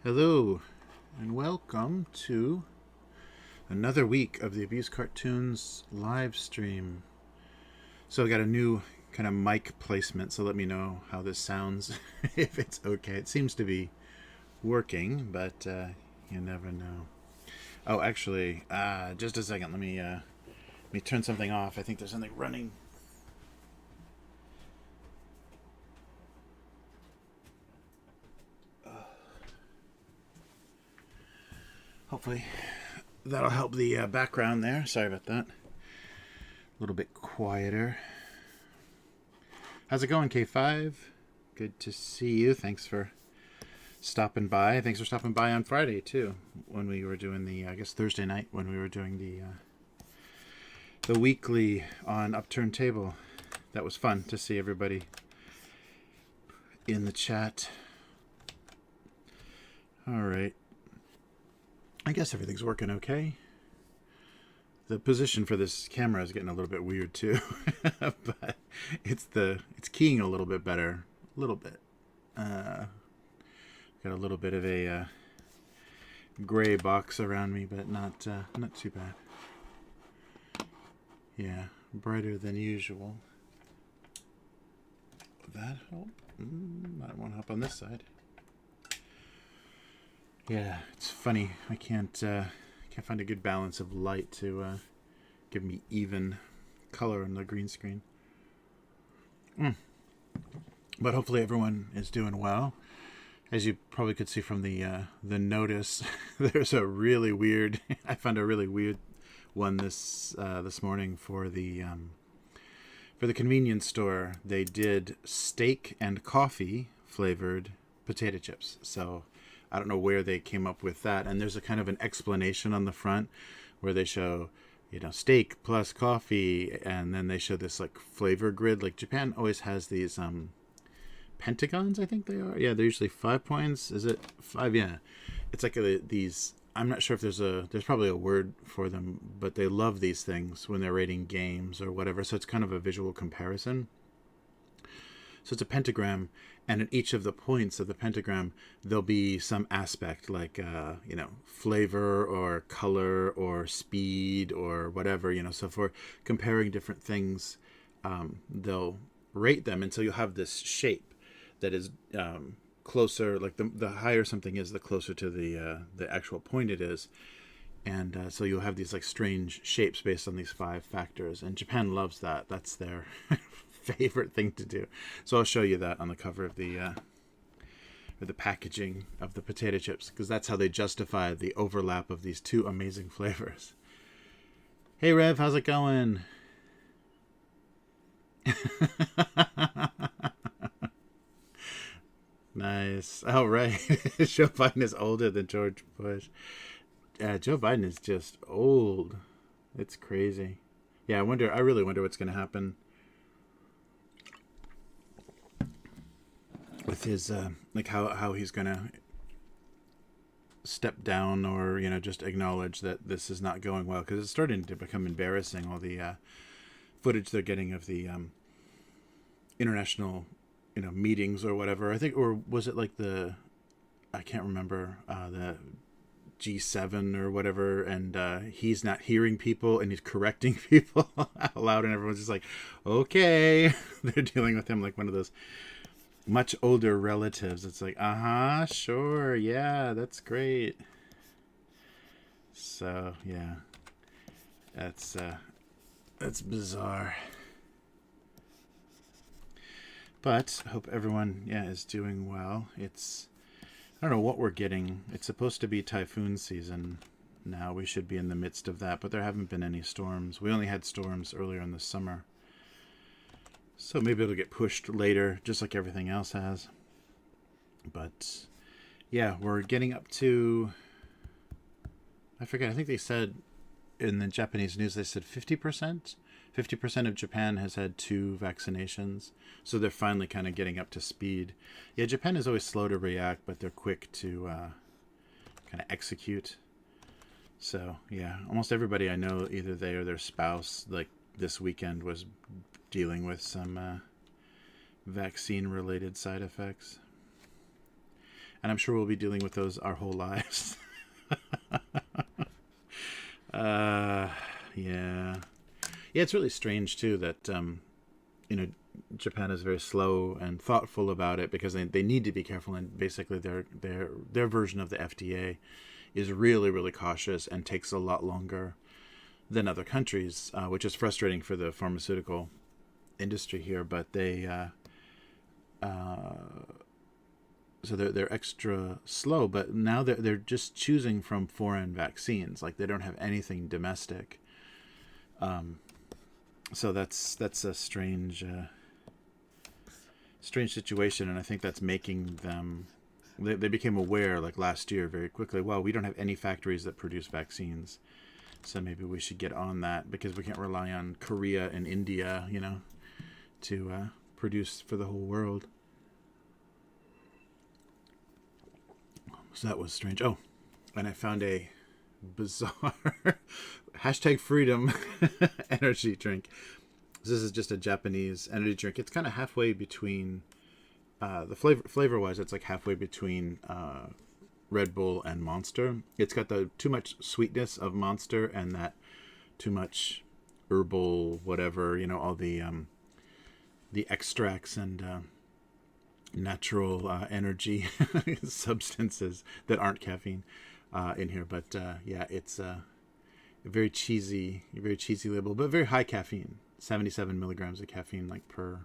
Hello, and welcome to another week of the Abuse Cartoons live stream. So I got a new kind of mic placement, so let me know how this sounds, if it's okay. It seems to be working, but you never know. Oh, actually, just a second. Let me turn something off. I think there's something running. Hopefully that'll help the background there. Sorry about that. A little bit quieter. How's it going, K5? Good to see you. Thanks for stopping by. Thanks for stopping by on Friday, too, when we were doing the, I guess Thursday night, when we were doing the weekly on Upturned Table. That was fun to see everybody in the chat. All right. I guess everything's working okay. The position for this camera is getting a little bit weird too, but it's keying a little bit better. A little bit. Got a little bit of a gray box around me, but not too bad. Yeah, brighter than usual. Will that help? I won't help on this side. Yeah, it's funny. I can't find a good balance of light to give me even color on the green screen. But hopefully everyone is doing well. As you probably could see from the notice, there's a really weird. I found a really weird one this morning for the convenience store. They did steak and coffee flavored potato chips. So I don't know where they came up with that. And there's a kind of an explanation on the front where they show, steak plus coffee. And then they show this like flavor grid. Like Japan always has these pentagons, I think they are. Yeah, they're usually 5 points. Is it 5? Yeah. It's like these, I'm not sure if there's probably a word for them, but they love these things when they're rating games or whatever. So it's kind of a visual comparison. So it's a pentagram, and at each of the points of the pentagram, there'll be some aspect like, flavor or color or speed or whatever, So for comparing different things, they'll rate them until you'll have this shape that is closer, like the higher something is, the closer to the actual point it is. And so you'll have these like strange shapes based on these 5 factors. And Japan loves that. That's their favorite thing to do. So I'll show you that on the cover of the packaging of the potato chips, because that's how they justify the overlap of these 2 amazing flavors. Hey Rev, how's it going? Nice. Oh, right. Joe Biden is older than George Bush. Joe Biden is just old. It's crazy. Yeah, I really wonder what's going to happen with his, like how he's going to step down or, just acknowledge that this is not going well. Because it's starting to become embarrassing, all the footage they're getting of the international, meetings or whatever. I think, or was it like I can't remember, the G7 or whatever, and he's not hearing people and he's correcting people out loud, and everyone's just like, okay. They're dealing with him like one of those much older relatives. It's like, sure, yeah, that's great. So yeah, that's bizarre. But I hope everyone is doing well. I don't know what we're getting. It's supposed to be typhoon season now. We should be in the midst of that, but there haven't been any storms. We only had storms earlier in the summer. So maybe it'll get pushed later, just like everything else has. But yeah, we're getting up to, I forget, I think they said in the Japanese news, they said 50%. 50% of Japan has had 2 vaccinations. So they're finally kind of getting up to speed. Yeah, Japan is always slow to react, but they're quick to kind of execute. So yeah, almost everybody I know, either they or their spouse, like this weekend, was dealing with some vaccine related side effects. And I'm sure we'll be dealing with those our whole lives. Yeah. Yeah, it's really strange too that Japan is very slow and thoughtful about it, because they need to be careful, and basically their version of the FDA is really, really cautious and takes a lot longer than other countries, which is frustrating for the pharmaceutical industry here. But so they're extra slow, but now they're just choosing from foreign vaccines. Like, they don't have anything domestic. So that's a strange situation, and I think that's making them. They became aware, like last year, very quickly. Well, we don't have any factories that produce vaccines, so maybe we should get on that, because we can't rely on Korea and India, to produce for the whole world. So that was strange. Oh, and I found a bizarre #freedom energy drink. This is just a Japanese energy drink. It's kind of halfway between the flavor wise. It's like halfway between Red Bull and Monster. It's got the too much sweetness of Monster and that too much herbal whatever, all the extracts and natural energy substances that aren't caffeine in here. But yeah, it's a very cheesy label, but very high caffeine. 77 milligrams of caffeine, like per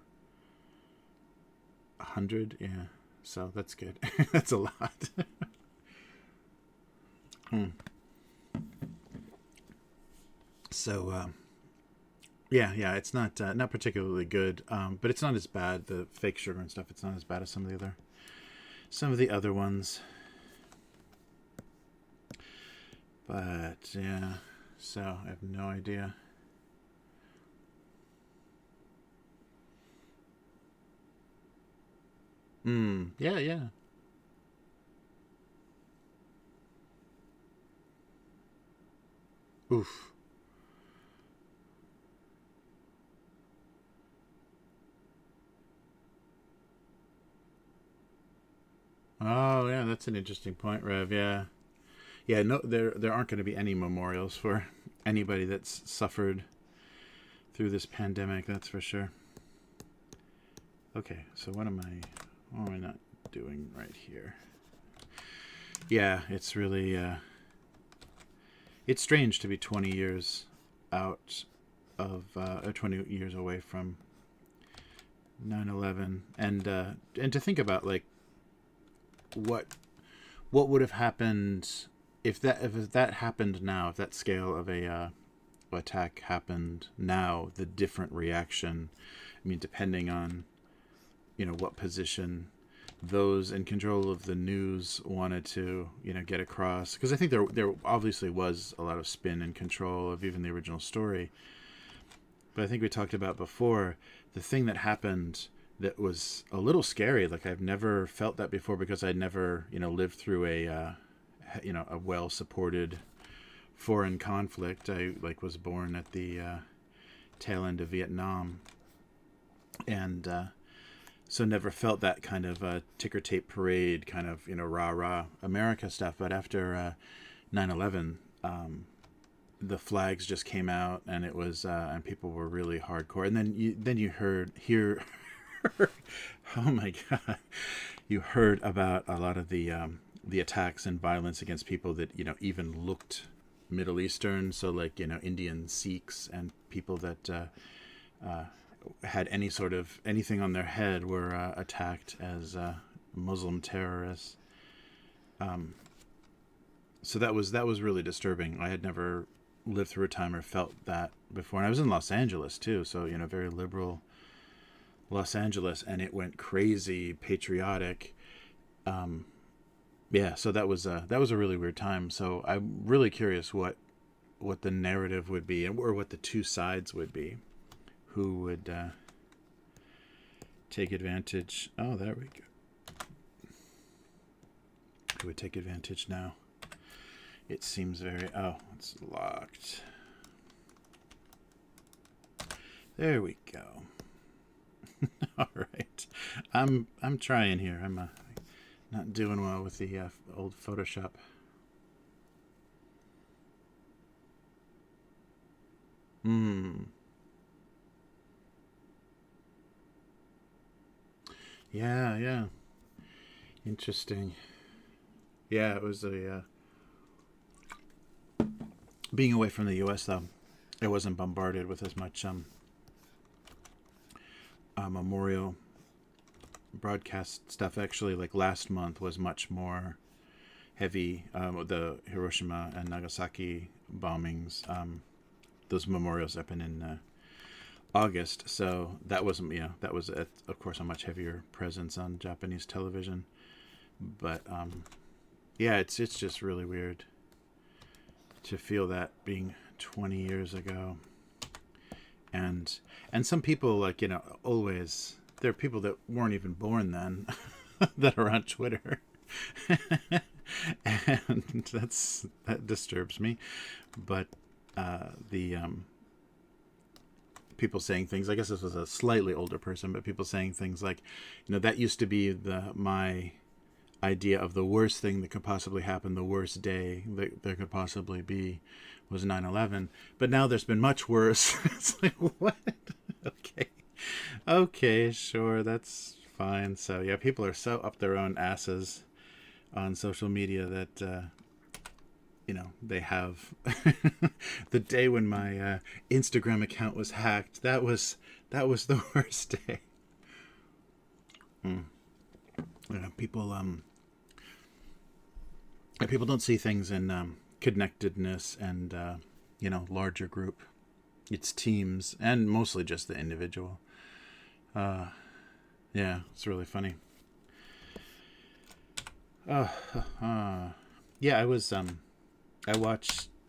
100. Yeah, so that's good. That's a lot. So yeah, it's not particularly good, but it's not as bad. The fake sugar and stuff, it's not as bad as some of the other ones. But yeah, so I have no idea. Yeah. Oof. Oh yeah, that's an interesting point, Rev. Yeah. Yeah, no, there aren't going to be any memorials for anybody that's suffered through this pandemic, that's for sure. Okay, so what am I not doing right here? Yeah, it's really it's strange to be 20 years out of or 20 years away from 9/11, and to think about, like, what would have happened if that happened now, if that scale of a attack happened now, the different reaction. I mean, depending on what position those in control of the news wanted to get across, because I think there obviously was a lot of spin and control of even the original story. But I think we talked about before, the thing that happened that was a little scary. Like, I've never felt that before, because I'd never lived through a well supported foreign conflict. I was born at the tail end of Vietnam, and so never felt that kind of ticker tape parade kind of rah rah America stuff. But after 9/11, the flags just came out, and it was and people were really hardcore. And then you hear oh my god, you heard about a lot of the attacks and violence against people that even looked Middle Eastern. So, like, Indian Sikhs and people that had anything on their head were attacked as Muslim terrorists. So that was really disturbing. I had never lived through a time or felt that before, and I was in Los Angeles too. So very liberal Los Angeles, and it went crazy patriotic. Yeah, so that was a really weird time. So I'm really curious what the narrative would be, or what the two sides would be. Who would take advantage? Oh, there we go. Who would take advantage now? It seems very... Oh, it's locked. There we go. All right. I'm trying here. I'm not doing well with the old Photoshop. Yeah, yeah. Interesting. Yeah, it was a being away from the U.S. though. It wasn't bombarded with as much memorial broadcast stuff. Actually, like last month was much more heavy. The Hiroshima and Nagasaki bombings. Those memorials happened in August, so that was that was of course a much heavier presence on Japanese television. But yeah, it's just really weird to feel that being 20 years ago. And some people, like, always, there are people that weren't even born then that are on Twitter. And that disturbs me. But the people saying things, I guess this was a slightly older person, but people saying things like, that used to be my idea of the worst thing that could possibly happen, the worst day that there could possibly be, was 9/11. But now there's been much worse. It's like, what? Okay, sure, that's fine. So yeah, people are so up their own asses on social media that they have the day when my Instagram account was hacked, that was the worst day. People people don't see things in connectedness and larger group. It's teams, and mostly just the individual. Yeah, it's really funny. Yeah, I watched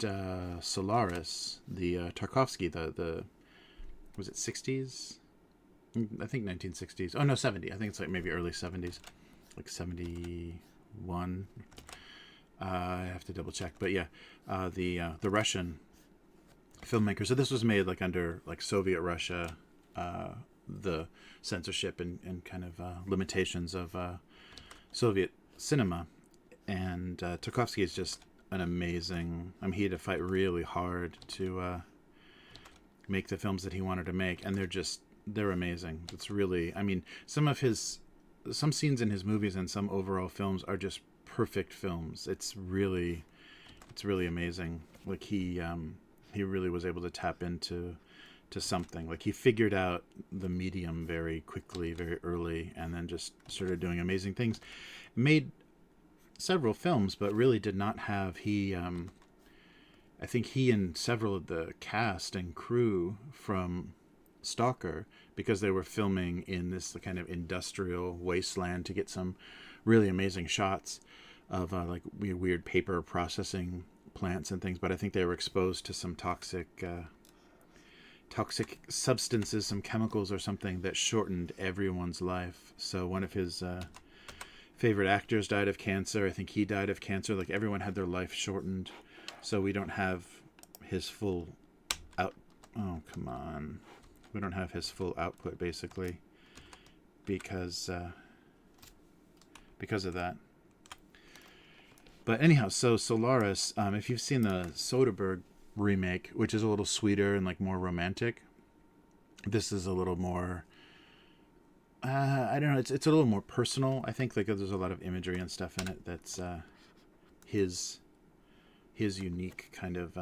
Solaris, the Tarkovsky, the was it 60s? I think 1960s. Oh no, 70. I think it's like maybe early 70s, like 71. I have to double check, but yeah, the Russian filmmaker. So this was made like under like Soviet Russia, the censorship and kind of limitations of Soviet cinema. And Tarkovsky is just an amazing... I mean, he had to fight really hard to make the films that he wanted to make, and they're amazing. It's really... I mean, some scenes in his movies and some overall films are just perfect films. It's really amazing. Like he really was able to tap into something. Like he figured out the medium very quickly, very early, and then just started doing amazing things. Made several films, but really did not have... I think he and several of the cast and crew from Stalker, because they were filming in this kind of industrial wasteland to get some really amazing shots of like weird paper processing plants and things. But I think they were exposed to some toxic substances, some chemicals or something that shortened everyone's life. So one of his favorite actors died of cancer. I think he died of cancer. Like everyone had their life shortened. So we don't have his full out... Oh, come on. We don't have his full output, basically, because of that. But anyhow, so Solaris, if you've seen the Soderbergh remake, which is a little sweeter and like more romantic, this is a little more... I don't know. It's a little more personal. I think like there's a lot of imagery and stuff in it that's his unique kind of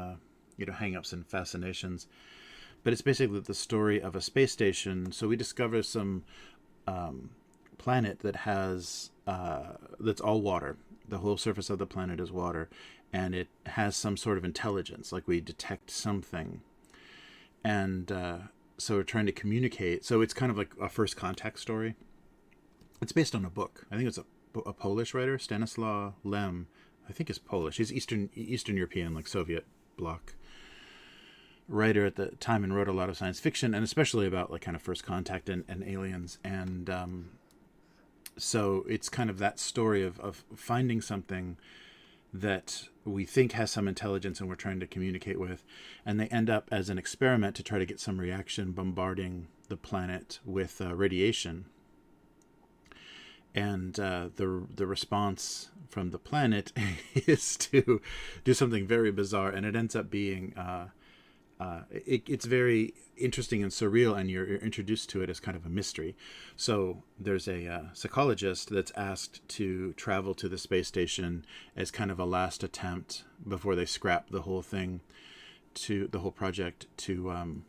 hang-ups and fascinations. But it's basically the story of a space station. So we discover some planet that has that's all water. The whole surface of the planet is water, and it has some sort of intelligence. Like we detect something, and so we're trying to communicate. So it's kind of like a first contact story. It's based on a book. I think it's a Polish writer, Stanislaw Lem, I think is Polish. He's Eastern European, like Soviet bloc writer at the time, and wrote a lot of science fiction, and especially about like kind of first contact and aliens. And so it's kind of that story of finding something that we think has some intelligence and we're trying to communicate with, and they end up as an experiment to try to get some reaction, bombarding the planet with radiation. And the response from the planet is to do something very bizarre, and it ends up being it's very interesting and surreal, and you're introduced to it as kind of a mystery. So there's a psychologist that's asked to travel to the space station as kind of a last attempt before they scrap the whole thing, to the whole project, to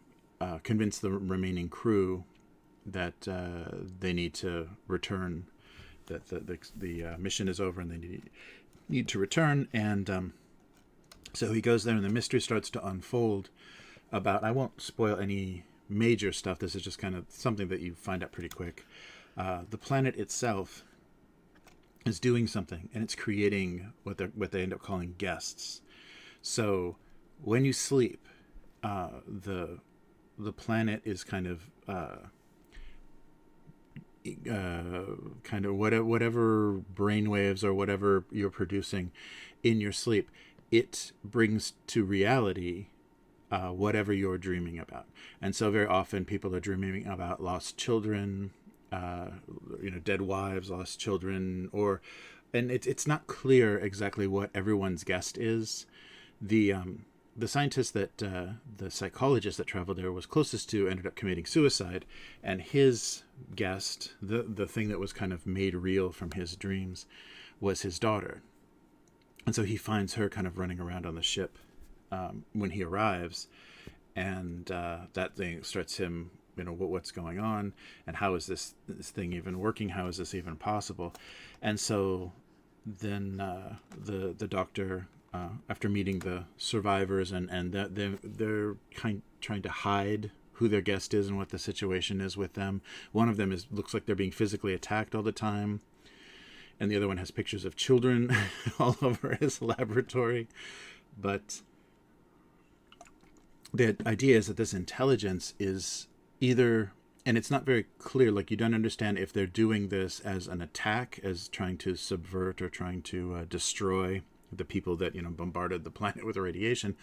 convince the remaining crew that they need to return, that the mission is over and they need to return. And so he goes there, and the mystery starts to unfold about, I won't spoil any major stuff, this is just kind of something that you find out pretty quick. The planet itself is doing something, and it's creating what they end up calling guests. So when you sleep, the planet is kind of whatever brainwaves or whatever you're producing in your sleep, it brings to reality whatever you're dreaming about. And so very often people are dreaming about lost children, dead wives, lost children, and it's not clear exactly what everyone's guest is. The scientist the psychologist that traveled there was closest to ended up committing suicide, and his guest, the thing that was kind of made real from his dreams, was his daughter. And so he finds her kind of running around on the ship when he arrives, and that thing starts him, what's going on, and how is this thing even working? How is this even possible? And so then the doctor, after meeting the survivors, and they're trying to hide who their guest is and what the situation is with them. One of them looks like they're being physically attacked all the time, and the other one has pictures of children all over his laboratory. But the idea is that this intelligence is either, and it's not very clear, like you don't understand if they're doing this as an attack, as trying to subvert or trying to destroy the people that bombarded the planet with radiation,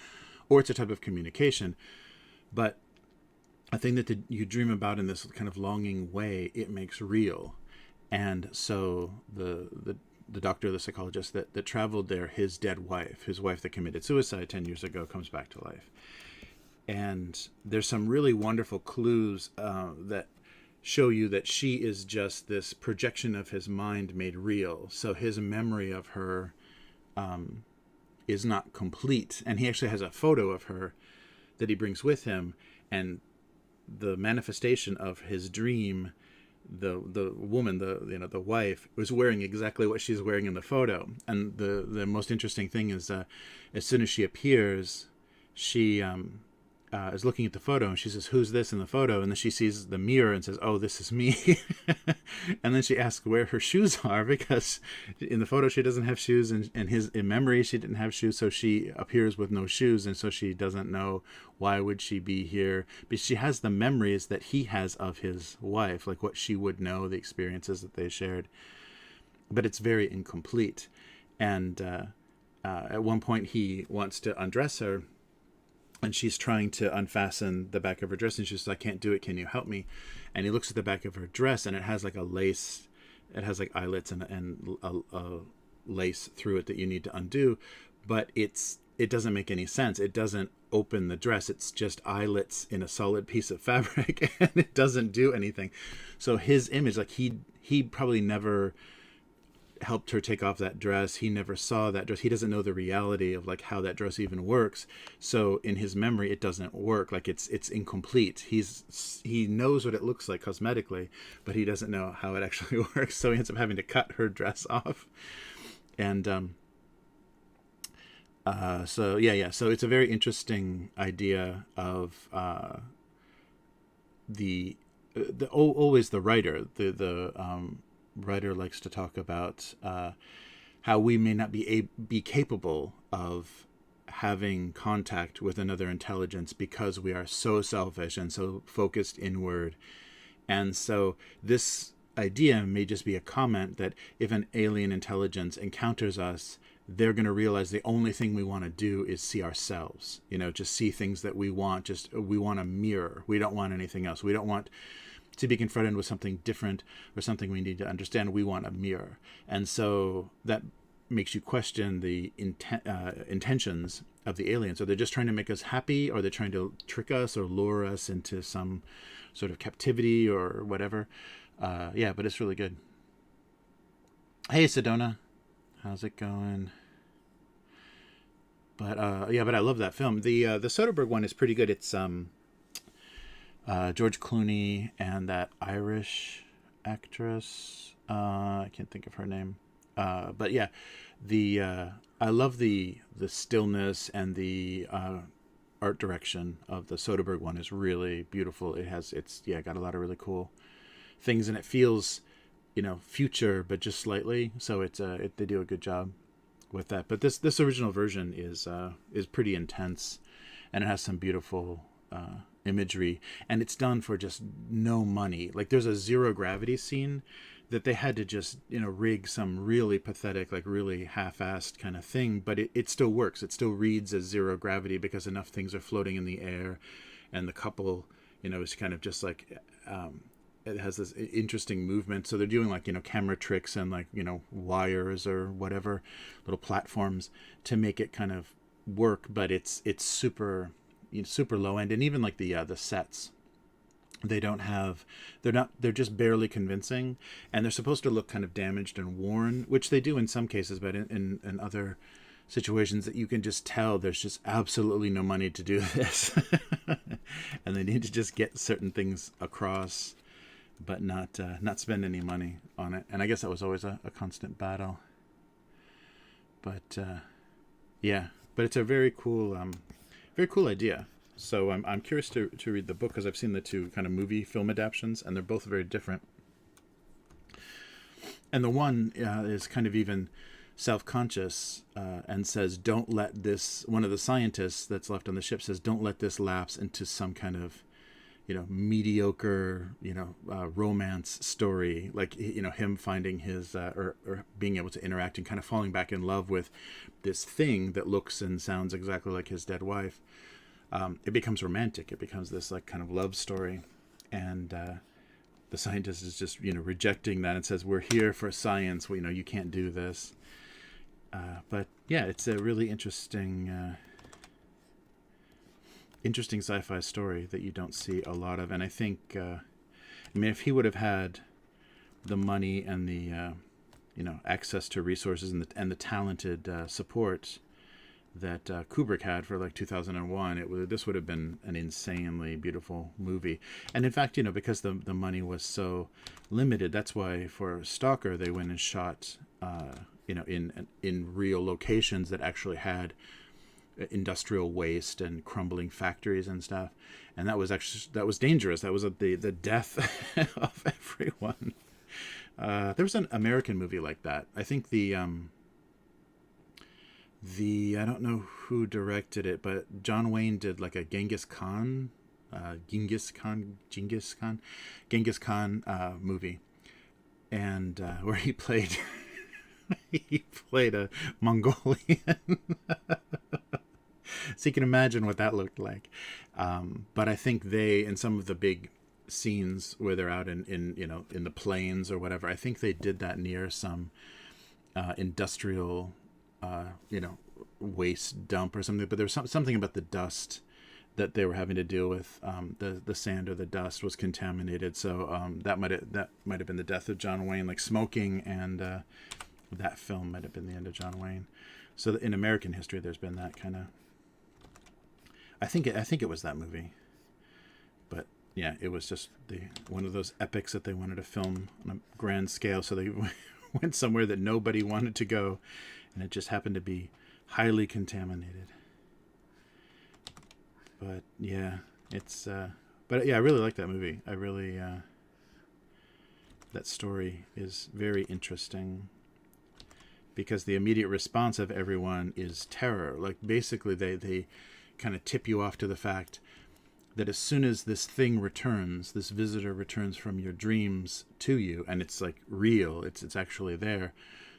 or it's a type of communication. But a thing that you dream about in this kind of longing way, it makes real. And so the doctor, the psychologist that traveled there, his dead wife, that committed suicide 10 years ago, comes back to life. And there's some really wonderful clues that show you that she is just this projection of his mind made real. So his memory of her is not complete. And he actually has a photo of her that he brings with him. And the manifestation of his dream, the woman, the wife, was wearing exactly what she's wearing in the photo. And the most interesting thing is as soon as she appears, she is looking at the photo, and she says, "Who's this in the photo?" And then she sees the mirror and says, "Oh, this is me." And then she asks where her shoes are, because in the photo she doesn't have shoes, and in memory she didn't have shoes, so she appears with no shoes, and so she doesn't know why would she be here. But she has the memories that he has of his wife, like what she would know, the experiences that they shared, but it's very incomplete. And at one point he wants to undress her, and she's trying to unfasten the back of her dress, and she says, "I can't do it. Can you help me?" And he looks at the back of her dress, and it has like a lace. It has like eyelets and a lace through it that you need to undo. But it doesn't make any sense. It doesn't open the dress. It's just eyelets in a solid piece of fabric, and it doesn't do anything. So his image, like he probably never helped her take off that dress. He never saw that dress. He doesn't know the reality of like how that dress even works. So in his memory, it doesn't work. Like it's incomplete. He knows what it looks like cosmetically, but he doesn't know how it actually works. So he ends up having to cut her dress off. And so it's a very interesting idea of always the writer, writer likes to talk about how we may not be capable of having contact with another intelligence because we are so selfish and so focused inward. And so this idea may just be a comment that if an alien intelligence encounters us, they're going to realize the only thing we want to do is see ourselves, just see things that we want. Just we want a mirror. We don't want anything else. We don't want to be confronted with something different or something we need to understand. We want a mirror. And so that makes you question the intentions of the aliens. Are they just trying to make us happy? Or are they trying to trick us or lure us into some sort of captivity or whatever? But it's really good. Hey, Sedona. How's it going? But I love that film. The Soderbergh one is pretty good. It's George Clooney and that Irish actress. I can't think of her name. But yeah, I love the stillness and the art direction of the Soderbergh one is really beautiful. It's got a lot of really cool things, and it feels future, but just slightly. So they do a good job with that. But this original version is pretty intense, and it has some beautiful imagery, and it's done for just no money. Like there's a zero gravity scene that they had to just rig some really pathetic, like really half-assed kind of thing, but it still works. It still reads as zero gravity because enough things are floating in the air, and the couple is kind of just like it has this interesting movement. So they're doing like camera tricks and like wires or whatever, little platforms to make it kind of work, but it's super super low end. And even like the sets, they're just barely convincing, and they're supposed to look kind of damaged and worn, which they do in some cases, but in other situations that you can just tell there's just absolutely no money to do this. And they need to just get certain things across, but not spend any money on it. And I guess that was always a constant battle. But but it's a very cool idea. So I'm curious to read the book, because I've seen the two kind of movie film adaptions, and they're both very different. And the one is kind of even self-conscious and says, don't let this, one of the scientists that's left on the ship says, don't let this lapse into some kind of mediocre romance story, like him finding his or being able to interact and kind of falling back in love with this thing that looks and sounds exactly like his dead wife. It becomes romantic. It becomes this like kind of love story, and the scientist is just rejecting that and says, we're here for science. You can't do this. But yeah, it's a really interesting sci-fi story that you don't see a lot of. And I think if he would have had the money and the access to resources and the talented support that Kubrick had for like 2001, this would have been an insanely beautiful movie. And in fact, because the money was so limited, that's why for Stalker they went and shot in real locations that actually had industrial waste and crumbling factories and stuff. And that was dangerous. That was the death of everyone. There was an American movie like that. I think I don't know who directed it, but John Wayne did like a Genghis Khan movie, and where he played a Mongolian. So you can imagine what that looked like. But I think in some of the big scenes where they're out in the plains or whatever, I think they did that near some industrial waste dump or something. But there was something about the dust that they were having to deal with. The sand or the dust was contaminated. So that might have been the death of John Wayne. Like smoking and that film might have been the end of John Wayne. So in American history, there's been that kind of. I think it was that movie, but yeah, it was just one of those epics that they wanted to film on a grand scale. So they went somewhere that nobody wanted to go, and it just happened to be highly contaminated. But yeah, it's. But yeah, I really like that movie. I really. that story is very interesting because the immediate response of everyone is terror. Like basically they kind of tip you off to the fact that as soon as this thing returns, this visitor returns from your dreams to you, and it's like real, it's actually there,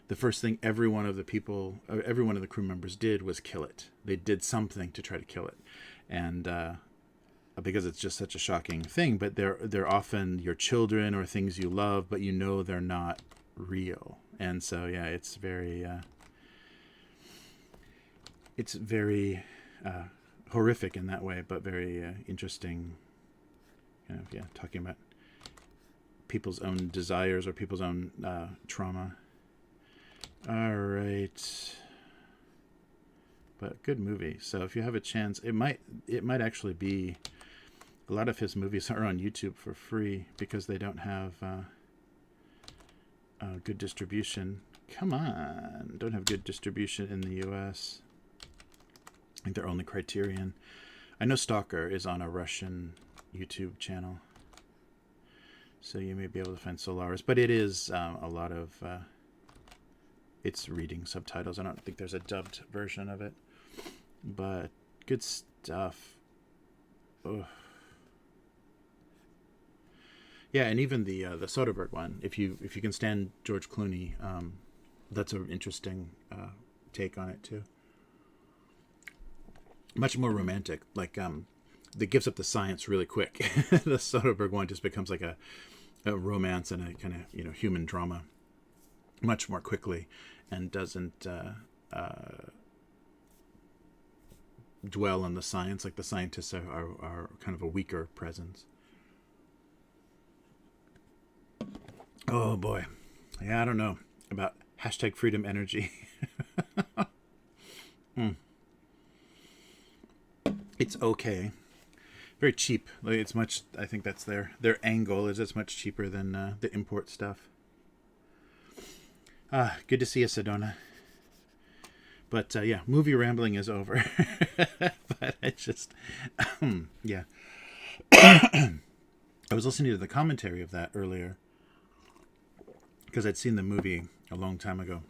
the first thing every one of the crew members did was kill it. They did something to try to kill it. And because it's just such a shocking thing, but they're often your children or things you love, but you know they're not real. And so yeah, it's very horrific in that way, but very interesting. Talking about people's own desires or people's own trauma. All right, but good movie. So if you have a chance, it might actually be. A lot of his movies are on YouTube for free because they don't have good distribution. Come on, don't have good distribution in the U.S. I think they're only Criterion. I know Stalker is on a Russian YouTube channel, so you may be able to find Solaris, but it is a lot of it's reading subtitles. I don't think there's a dubbed version of it, but good stuff. Ugh. Yeah, and even the Soderbergh one, if you can stand George Clooney, that's an interesting take on it too. Much more romantic, like that gives up the science really quick. The Soderbergh one just becomes like a romance and a kind of human drama much more quickly, and doesn't dwell on the science. Like the scientists are kind of a weaker presence. Oh boy, yeah, I don't know about #freedom energy. It's okay. Very cheap. Like it's much. I think that's their angle is it's much cheaper than the import stuff. Good to see you, Sedona. But yeah, movie rambling is over. But I just, yeah. I was listening to the commentary of that earlier because I'd seen the movie a long time ago,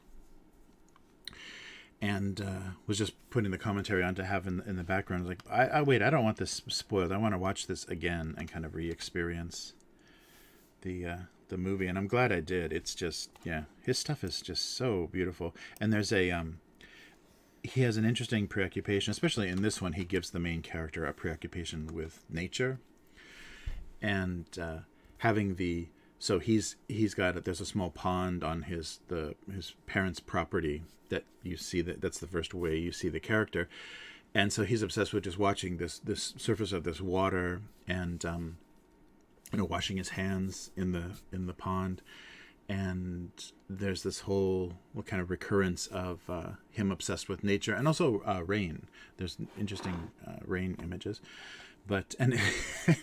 and was just putting the commentary on to have in the background. I was like, I don't want this spoiled. I want to watch this again and kind of re-experience the movie, and I'm glad I did. It's just, yeah, his stuff is just so beautiful. And there's he has an interesting preoccupation, especially in this one. He gives the main character a preoccupation with nature, and having so he's got there's a small pond on his parents' property that you see that's the first way you see the character, and so he's obsessed with just watching this surface of this water and washing his hands in the pond. And there's this whole kind of recurrence of him obsessed with nature, and also rain. There's interesting rain images, and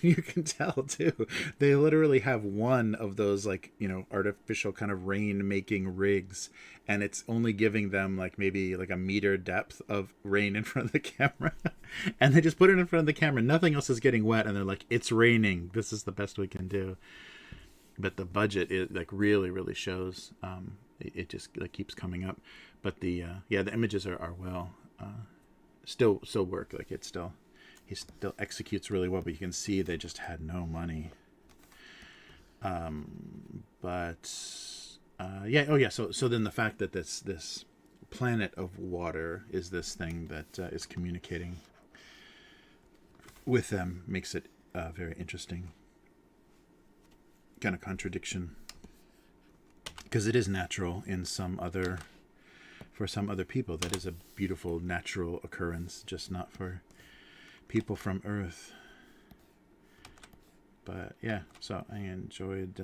you can tell too. They literally have one of those artificial kind of rain making rigs, and it's only giving them maybe a meter depth of rain in front of the camera, and they just put it in front of the camera. Nothing else is getting wet, and they're like, "It's raining. This is the best we can do." But the budget is really, really shows. It just keeps coming up. But the images are well, still work. He still executes really well. But you can see they just had no money. So then the fact that this planet of water is this thing that is communicating with them makes it very interesting. Kind of contradiction, because it is natural for some other people. That is a beautiful natural occurrence, just not for people from Earth. But yeah, so I enjoyed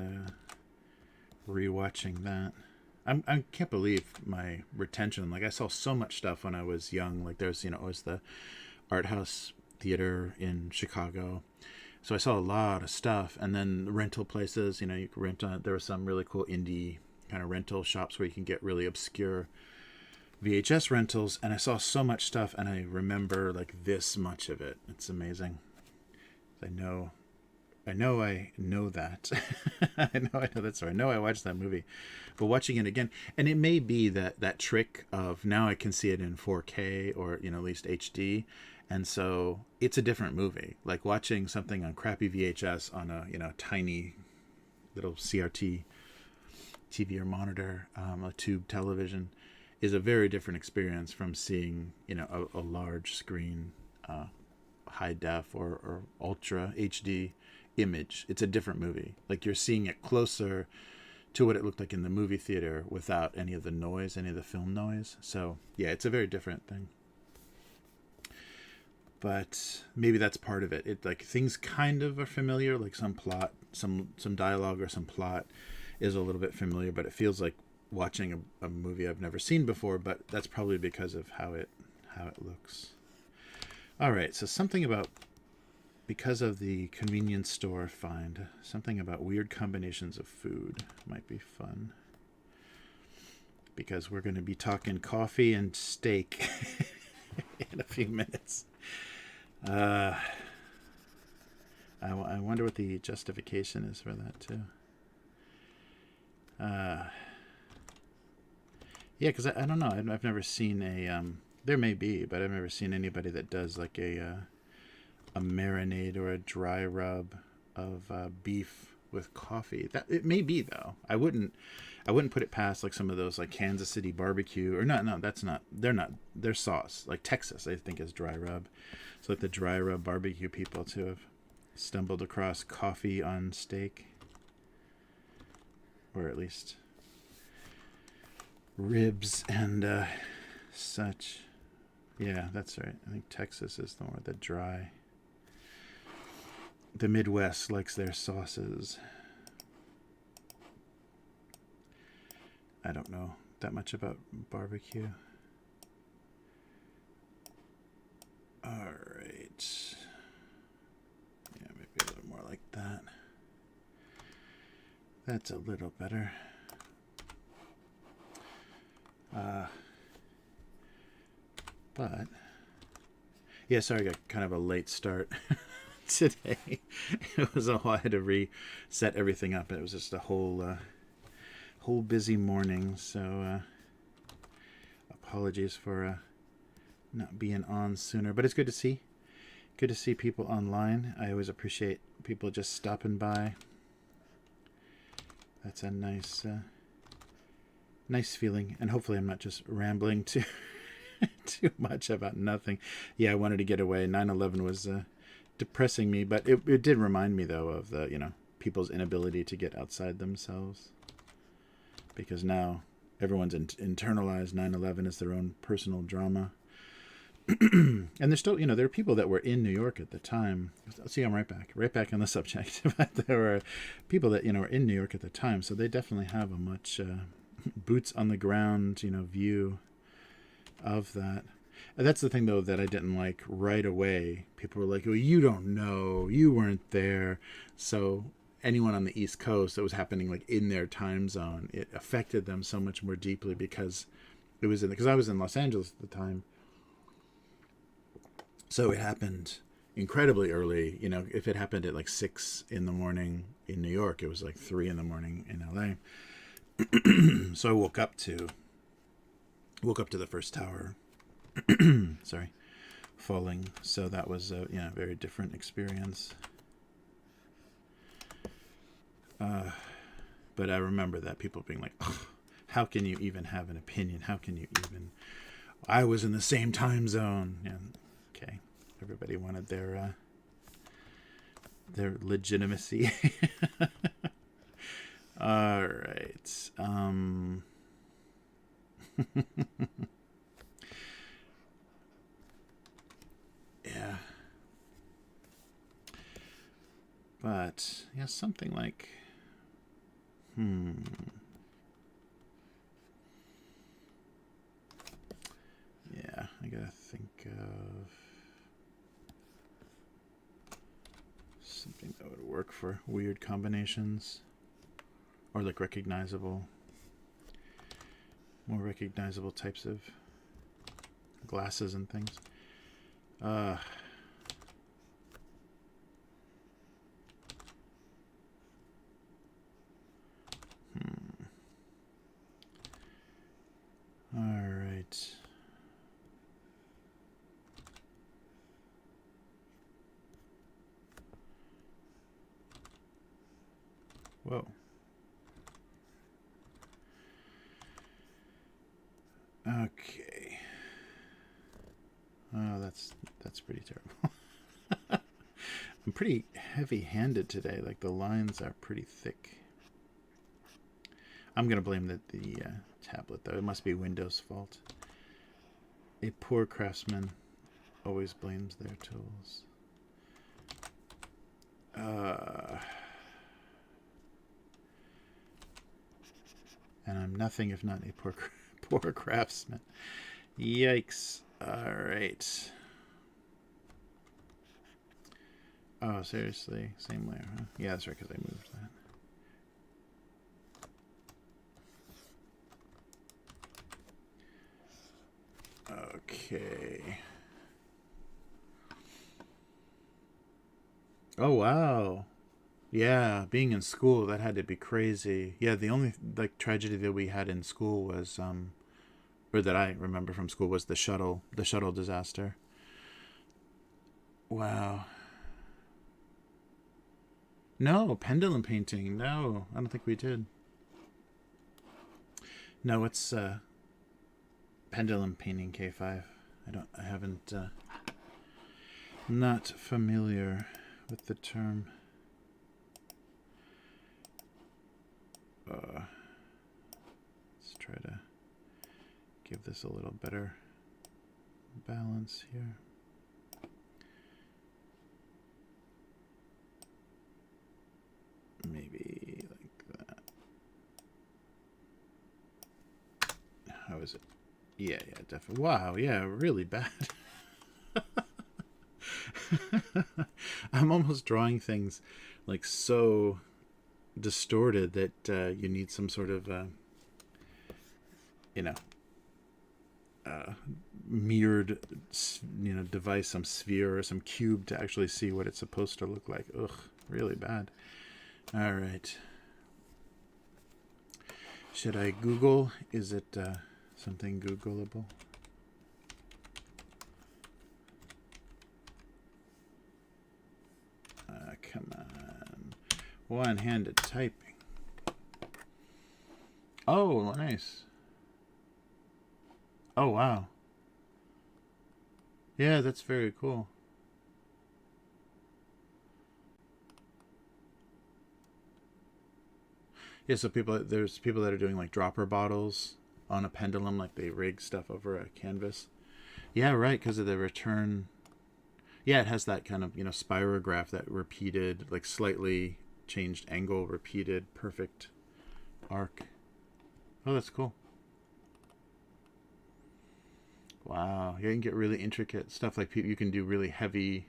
rewatching that. I can't believe my retention. I saw so much stuff when I was young. There's always the art house theater in Chicago. So I saw a lot of stuff, and then rental places, you could rent on. There were some really cool indie kind of rental shops where you can get really obscure VHS rentals, and I saw so much stuff, and I remember this much of it. It's amazing. I know I know that. I know that story. I know I watched that movie, but watching it again, and it may be that trick of now I can see it in 4K or at least HD, and so it's a different movie. Like watching something on crappy VHS on a tiny little CRT TV or monitor, a tube television, is a very different experience from seeing a large screen, high def or ultra HD image. It's a different movie. Like you're seeing it closer to what it looked like in the movie theater without any of the noise, any of the film noise. So yeah, it's a very different thing. But maybe that's part of it. It like things kind of are familiar, like some plot, some dialogue or some plot is a little bit familiar, but it feels like watching a movie I've never seen before. But that's probably because of how it looks. All right, so something about, because of the convenience store find, something about weird combinations of food might be fun. Because we're going to be talking coffee and steak in a few minutes. I wonder what the justification is for that, too. Yeah, because I don't know. I've never seen a... there may be, but I've never seen anybody that does like a marinade or a dry rub of beef with coffee. That it may be though. I wouldn't put it past like some of those like Kansas City barbecue or no, that's not. They're sauce. Like Texas, I think, is dry rub. So like the dry rub barbecue people to have stumbled across coffee on steak, or at least ribs and such. Yeah, that's right. I think Texas is the one with the dry. The Midwest likes their sauces. I don't know that much about barbecue. All right. Yeah, maybe a little more like that. That's a little better. But yeah, sorry, I got kind of a late start today. It was a while. I had to reset everything up. It was just a whole busy morning. So apologies for not being on sooner. But it's good to see. Good to see people online. I always appreciate people just stopping by. That's a nice feeling. And hopefully I'm not just rambling too much about nothing. Yeah, I wanted to get away. 9/11 was depressing me, but it did remind me though of the people's inability to get outside themselves, because now everyone's internalized 9/11 as their own personal drama. And there's still there are people that were in New York at the time. See, I'm right back on the subject. But there were people that were in New York at the time, so they definitely have a much boots on the ground view of that. And that's the thing though that I didn't like right away. People were like, "Oh, you don't know, you weren't there." So anyone on the East Coast, that was happening like in their time zone, it affected them so much more deeply because it was because I was in Los Angeles at the time. So it happened incredibly early. If it happened at like 6 in the morning in New York, it was like 3 in the morning in LA. So I woke up to the first tower sorry, falling. So that was a very different experience. But I remember that people being like, oh, how can you even have an opinion? How can you even... I was in the same time zone. Yeah, okay. Everybody wanted their legitimacy. All right. Yeah. But yeah, something like yeah, I gotta think of something that would work for weird combinations, or like more recognizable types of glasses and things. Whoa. Okay. Oh, that's pretty terrible. I'm pretty heavy-handed today. Like, the lines are pretty thick. I'm going to blame the tablet, though. It must be Windows' fault. A poor craftsman always blames their tools. And I'm nothing if not a poor craftsman. Yikes. Alright. Oh, seriously? Same layer, huh? Yeah, that's right, because I moved that. Okay. Oh, wow. Yeah, being in school, that had to be crazy. Yeah, the only, like, tragedy that we had in school was, or that I remember from school, was the shuttle disaster. Wow. No, pendulum painting. No, I don't think we did. No, it's pendulum painting K5. I haven't, not familiar with the term. Let's try to give this a little better balance here. Maybe like that. How is it? Yeah, definitely. Wow, yeah, really bad. I'm almost drawing things like so distorted that you need some sort of mirrored device, some sphere or some cube to actually see what it's supposed to look like. Ugh, really bad. All right, should I Google? Is it something Googleable? Come on, one-handed typing. Oh, nice. Oh, wow. Yeah, that's very cool. Yeah, so there's people that are doing like dropper bottles on a pendulum, like they rig stuff over a canvas. Yeah, right, because of the return. Yeah, it has that kind of, spirograph, that repeated, like slightly changed angle, repeated, perfect arc. Oh, that's cool. Wow, yeah, you can get really intricate stuff. Like you can do really heavy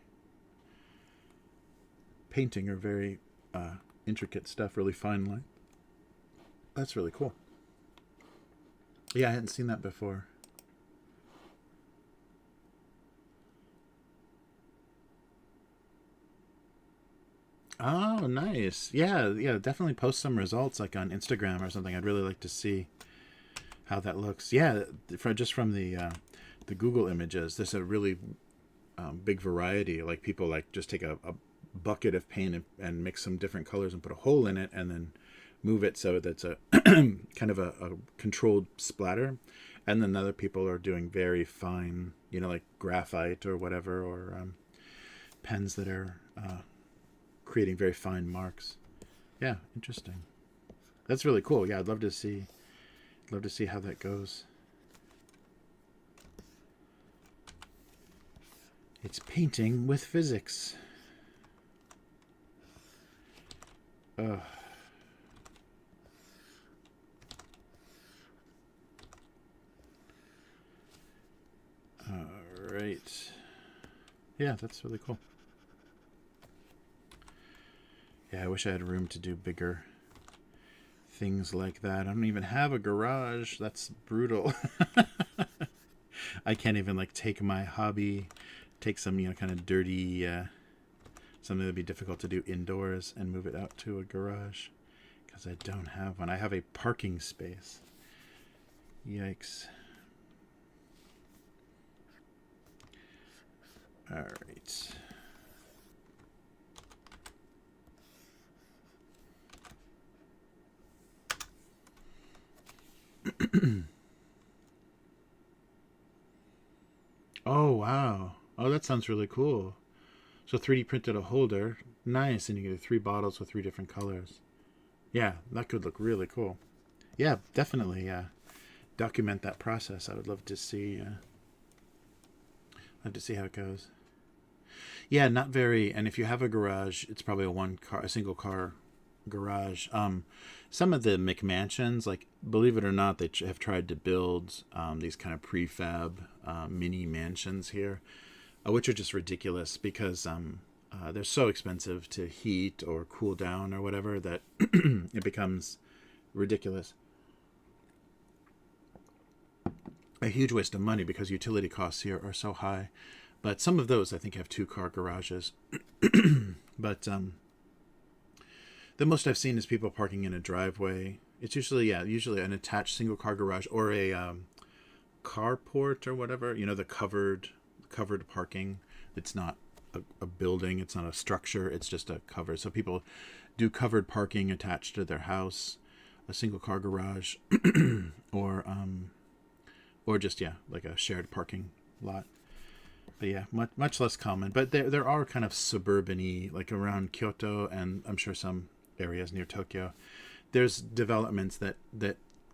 painting or very intricate stuff, really fine line. That's really cool. Yeah, I hadn't seen that before. Oh, nice. Yeah, definitely post some results like on Instagram or something. I'd really like to see how that looks. Yeah, just from the Google images, there's a really big variety. Like people like just take a bucket of paint and mix some different colors and put a hole in it and then move it so that's a kind of a controlled splatter. And then other people are doing very fine, like graphite or whatever, or pens that are creating very fine marks. Yeah, interesting. That's really cool. Yeah, I'd love to see how that goes. It's painting with physics. Ugh. All right. Yeah, that's really cool. Yeah, I wish I had room to do bigger things like that. I don't even have a garage. That's brutal. I can't even like take my hobby, take some kind of dirty something that'd be difficult to do indoors and move it out to a garage because I don't have one. I have a parking space. Yikes. All right. Oh, wow. Oh, that sounds really cool. So 3D printed a holder. Nice. And you get 3 bottles with 3 different colors. Yeah, that could look really cool. Yeah, definitely. Document that process. I would love to see. Love to see how it goes. Yeah, not very. And if you have a garage, it's probably a single car garage. Some of the McMansions, like believe it or not, they have tried to build these kind of prefab mini mansions here, which are just ridiculous because they're so expensive to heat or cool down or whatever that it becomes ridiculous. A huge waste of money because utility costs here are so high. But some of those I think have 2 car garages. But the most I've seen is people parking in a driveway. It's usually an attached single car garage or a carport or whatever. You know, the covered parking. It's not a building. It's not a structure. It's just a cover. So people do covered parking attached to their house, a single car garage, or just like a shared parking lot. But yeah, much less common. But there are kind of suburban-y, like around Kyoto and I'm sure some areas near Tokyo. There's developments that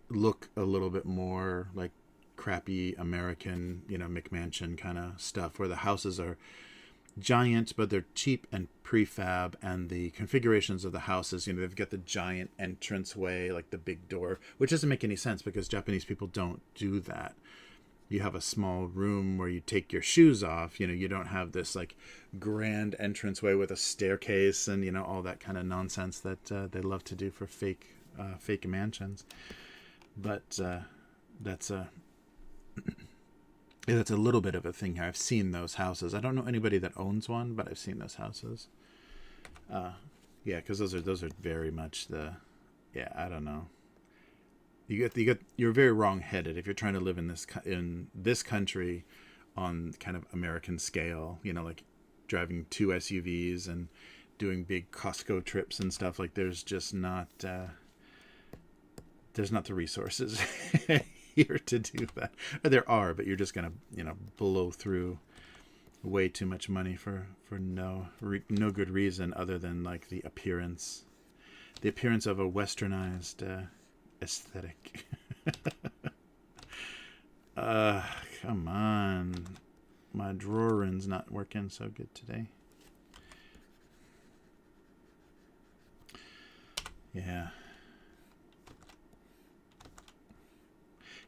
look a little bit more like crappy American, McMansion kind of stuff, where the houses are giant, but they're cheap and prefab, and the configurations of the houses, they've got the giant entranceway, like the big door, which doesn't make any sense because Japanese people don't do that. You have a small room where you take your shoes off. You don't have this like grand entranceway with a staircase and all that kind of nonsense that they love to do for fake mansions. But that's a yeah, that's a little bit of a thing here. I've seen those houses. I don't know anybody that owns one, but I've seen those houses. Yeah, because those are very much the, yeah. I don't know. You're very wrong-headed if you're trying to live in this country on kind of American scale. Like driving 2 SUVs and doing big Costco trips and stuff. Like there's not the resources here to do that. There are, but you're just gonna blow through way too much money for no good reason other than like the appearance of a westernized aesthetic. Come on, my drawing's not working so good today. Yeah.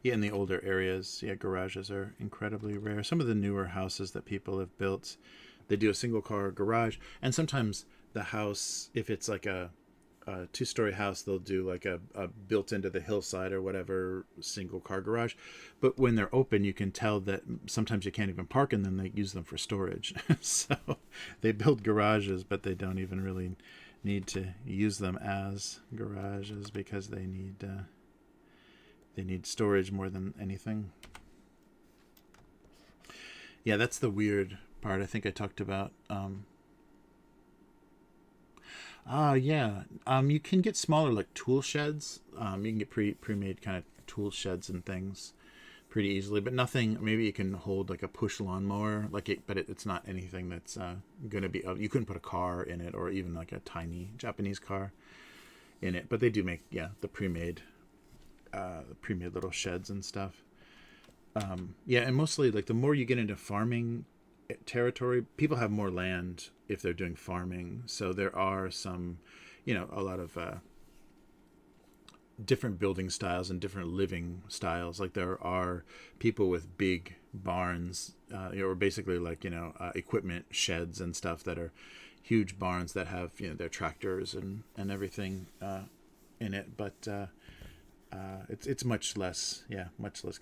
Yeah, in the older areas, garages are incredibly rare. Some of the newer houses that people have built, they do a single car garage. And sometimes the house, if it's like a 2-story house, they'll do like a built into the hillside or whatever single car garage. But when they're open, you can tell that sometimes you can't even park in them. They use them for storage. So they build garages, but they don't even really need to use them as garages because they need storage more than anything. Yeah, that's the weird part. I think I talked about. Yeah. You can get smaller like tool sheds. You can get pre-made kind of tool sheds and things pretty easily, but nothing. Maybe you can hold like a push lawnmower, but it's not anything that's gonna be. You couldn't put a car in it, or even like a tiny Japanese car in it. But they do make the pre-made little sheds and stuff. And mostly like the more you get into farming territory, people have more land if they're doing farming. So there are some, a lot of different building styles and different living styles. Like there are people with big barns, or basically like equipment sheds and stuff that are huge barns that have their tractors and everything in it. But it's much less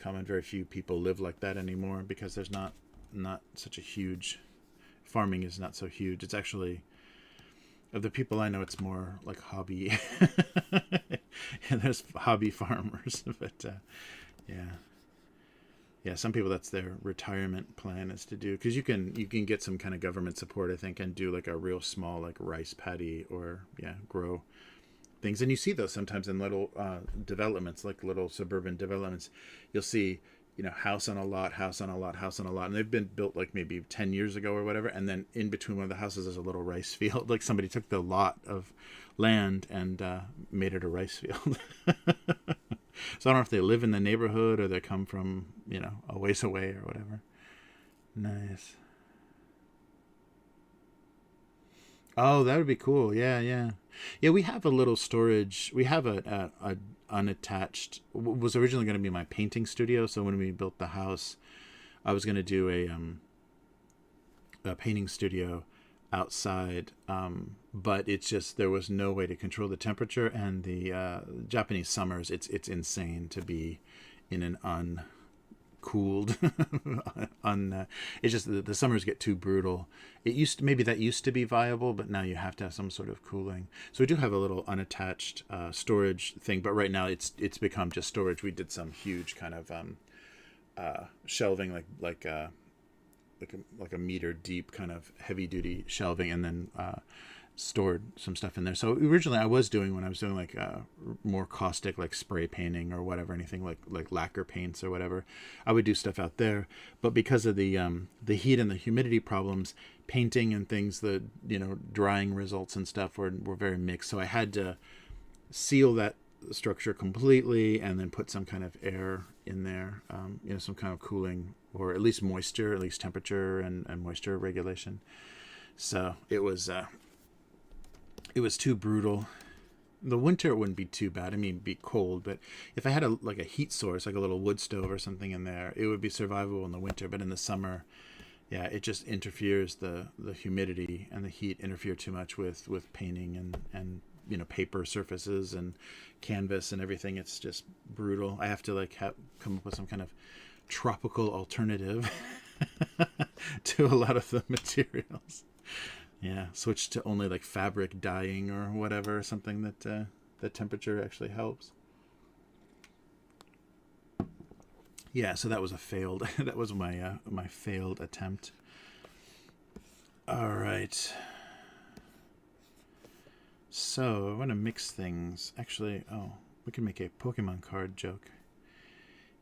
common. Very few people live like that anymore because there's not such a huge, farming is not so huge. It's actually, of the people I know, it's more like hobby. And there's hobby farmers, but some people, that's their retirement plan, is to do, because you can get some kind of government support, I think, and do like a real small like rice paddy or grow things. And you see those sometimes in little developments, like little suburban developments. You'll see house on a lot, house on a lot, house on a lot, and they've been built like maybe 10 years ago or whatever. And then in between one of the houses is a little rice field. Like somebody took the lot of land and made it a rice field. So I don't know if they live in the neighborhood or they come from a ways away or whatever. Nice. Oh, that would be cool. Yeah, yeah, yeah. We have a little storage. We have a unattached. Was originally going to be my painting studio. So when we built the house, I was going to do a painting studio outside. But it's just there was no way to control the temperature, and the Japanese summers. It's insane to be in an cooled it's just the summers get too brutal. Maybe that used to be viable, but now you have to have some sort of cooling. So we do have a little unattached storage thing, but right now it's become just storage. We did some huge kind of shelving, like a meter deep kind of heavy duty shelving, and then stored some stuff in there. So originally I was doing, when I was doing like more caustic, like spray painting or whatever, anything like lacquer paints or whatever, I would do stuff out there. But because of the heat and the humidity problems, painting and things, the drying results and stuff were very mixed. So I had to seal that structure completely and then put some kind of air in there, some kind of cooling, or at least moisture, at least temperature and moisture regulation. So it was too brutal. The winter it wouldn't be too bad. I mean, it'd be cold, but if I had a heat source, like a little wood stove or something in there, it would be survivable in the winter. But in the summer, yeah, it just interferes. The humidity and the heat interfere too much with painting and paper surfaces and canvas and everything. It's just brutal. I have to come up with some kind of tropical alternative to a lot of the materials. Yeah, switch to only like fabric dyeing or whatever, something that the temperature actually helps. Yeah, so that was a failed. That was my my failed attempt. All right. So I want to mix things. Actually, we can make a Pokemon card joke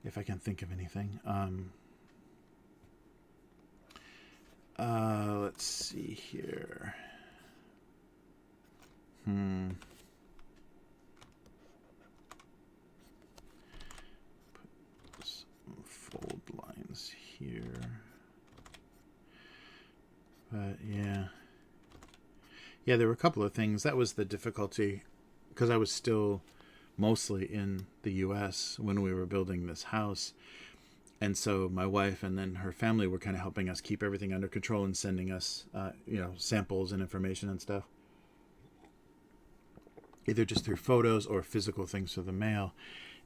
if I can think of anything. Let's see here. Put some fold lines here. But yeah. Yeah, there were a couple of things. That was the difficulty, because I was still mostly in the US when we were building this house. And so my wife and then her family were kind of helping us keep everything under control and sending us, samples and information and stuff, either just through photos or physical things through the mail.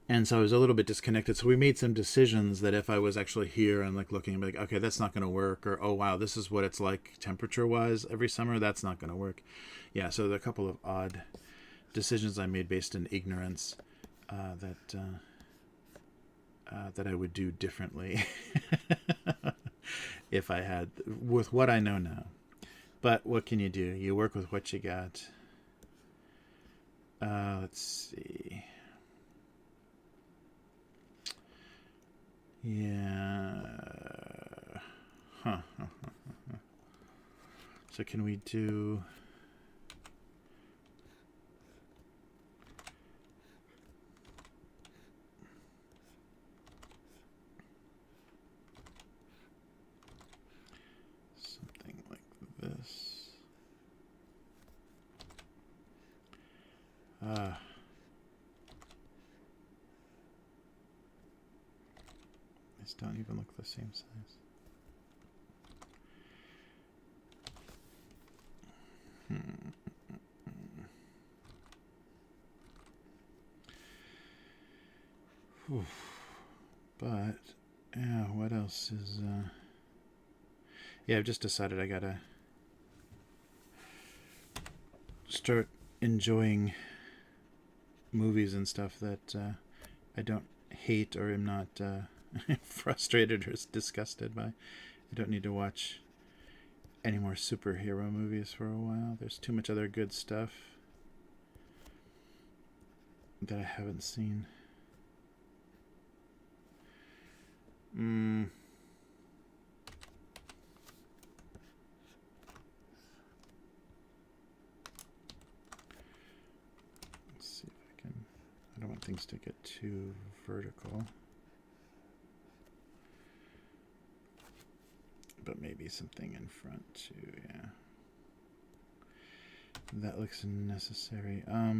And so I was a little bit disconnected. So we made some decisions that if I was actually here and looking, and okay, that's not going to work, or, oh, wow, this is what it's like temperature-wise every summer, that's not going to work. Yeah, so there are a couple of odd decisions I made based in ignorance that I would do differently if I had, with what I know now. But what can you do? You work with what you got. Let's see. Yeah. So can we do... something like this. These don't even look the same size. But yeah, what else is yeah, I've just decided I gotta start enjoying movies and stuff that I don't hate or am not frustrated or disgusted by. I don't need to watch any more superhero movies for a while. There's too much other good stuff that I haven't seen. Mm. Let's see if I can. I don't want things to get too vertical. But maybe something in front too, yeah. That looks necessary. I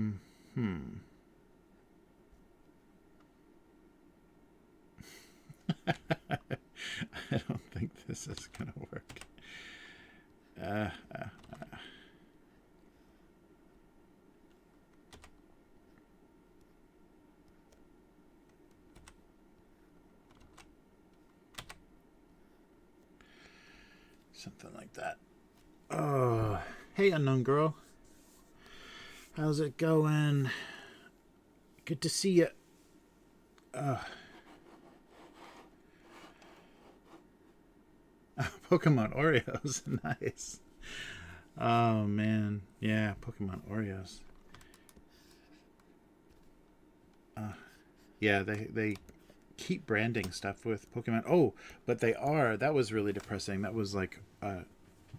don't think this is gonna work. Something like that. Oh, hey, unknown girl. How's it going? Good to see you. Pokemon Oreos. Nice. Oh, man. Yeah, Pokemon Oreos. Yeah, they keep branding stuff with Pokemon. Oh, but that was really depressing. That was like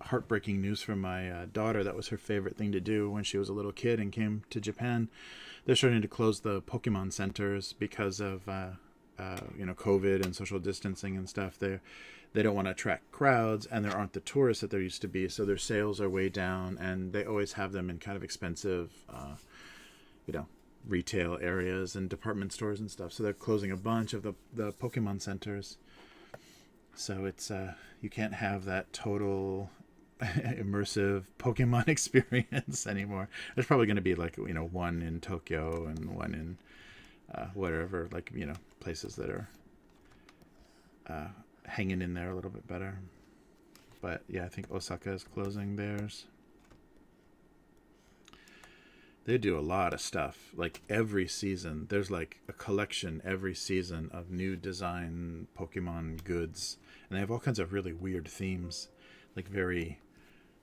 heartbreaking news for my daughter. That was her favorite thing to do when she was a little kid and came to Japan. They're starting to close the Pokemon centers because of COVID and social distancing and stuff. They don't want to attract crowds, and there aren't the tourists that there used to be, so their sales are way down, and they always have them in kind of expensive retail areas and department stores and stuff. So they're closing a bunch of the Pokemon centers. So it's you can't have that total immersive Pokemon experience anymore. There's probably going to be like one in Tokyo and one in whatever, like places that are hanging in there a little bit better. But yeah, I think Osaka is closing theirs. They do a lot of stuff. Like every season, there's like a collection every season of new design Pokemon goods. And they have all kinds of really weird themes, like very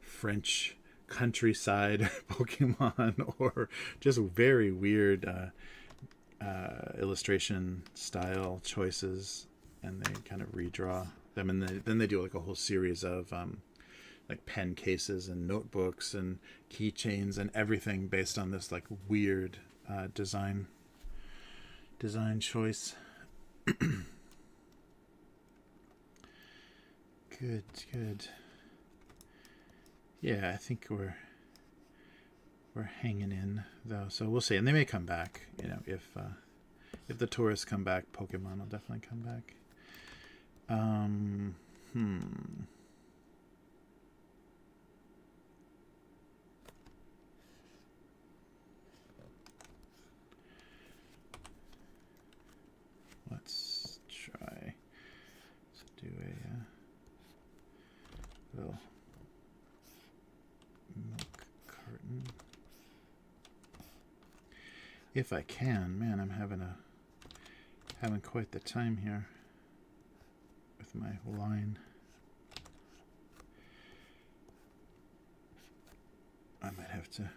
French countryside Pokemon, or just very weird illustration style choices. And they kind of redraw them. And then they do like a whole series of like pen cases and notebooks and keychains and everything based on this like weird design choice. Good. Yeah, I think we're hanging in though, so we'll see. And they may come back, if the tourists come back, Pokemon will definitely come back. Let's try to do a little milk carton. If I can, man, I'm having quite the time here with my line. I might have to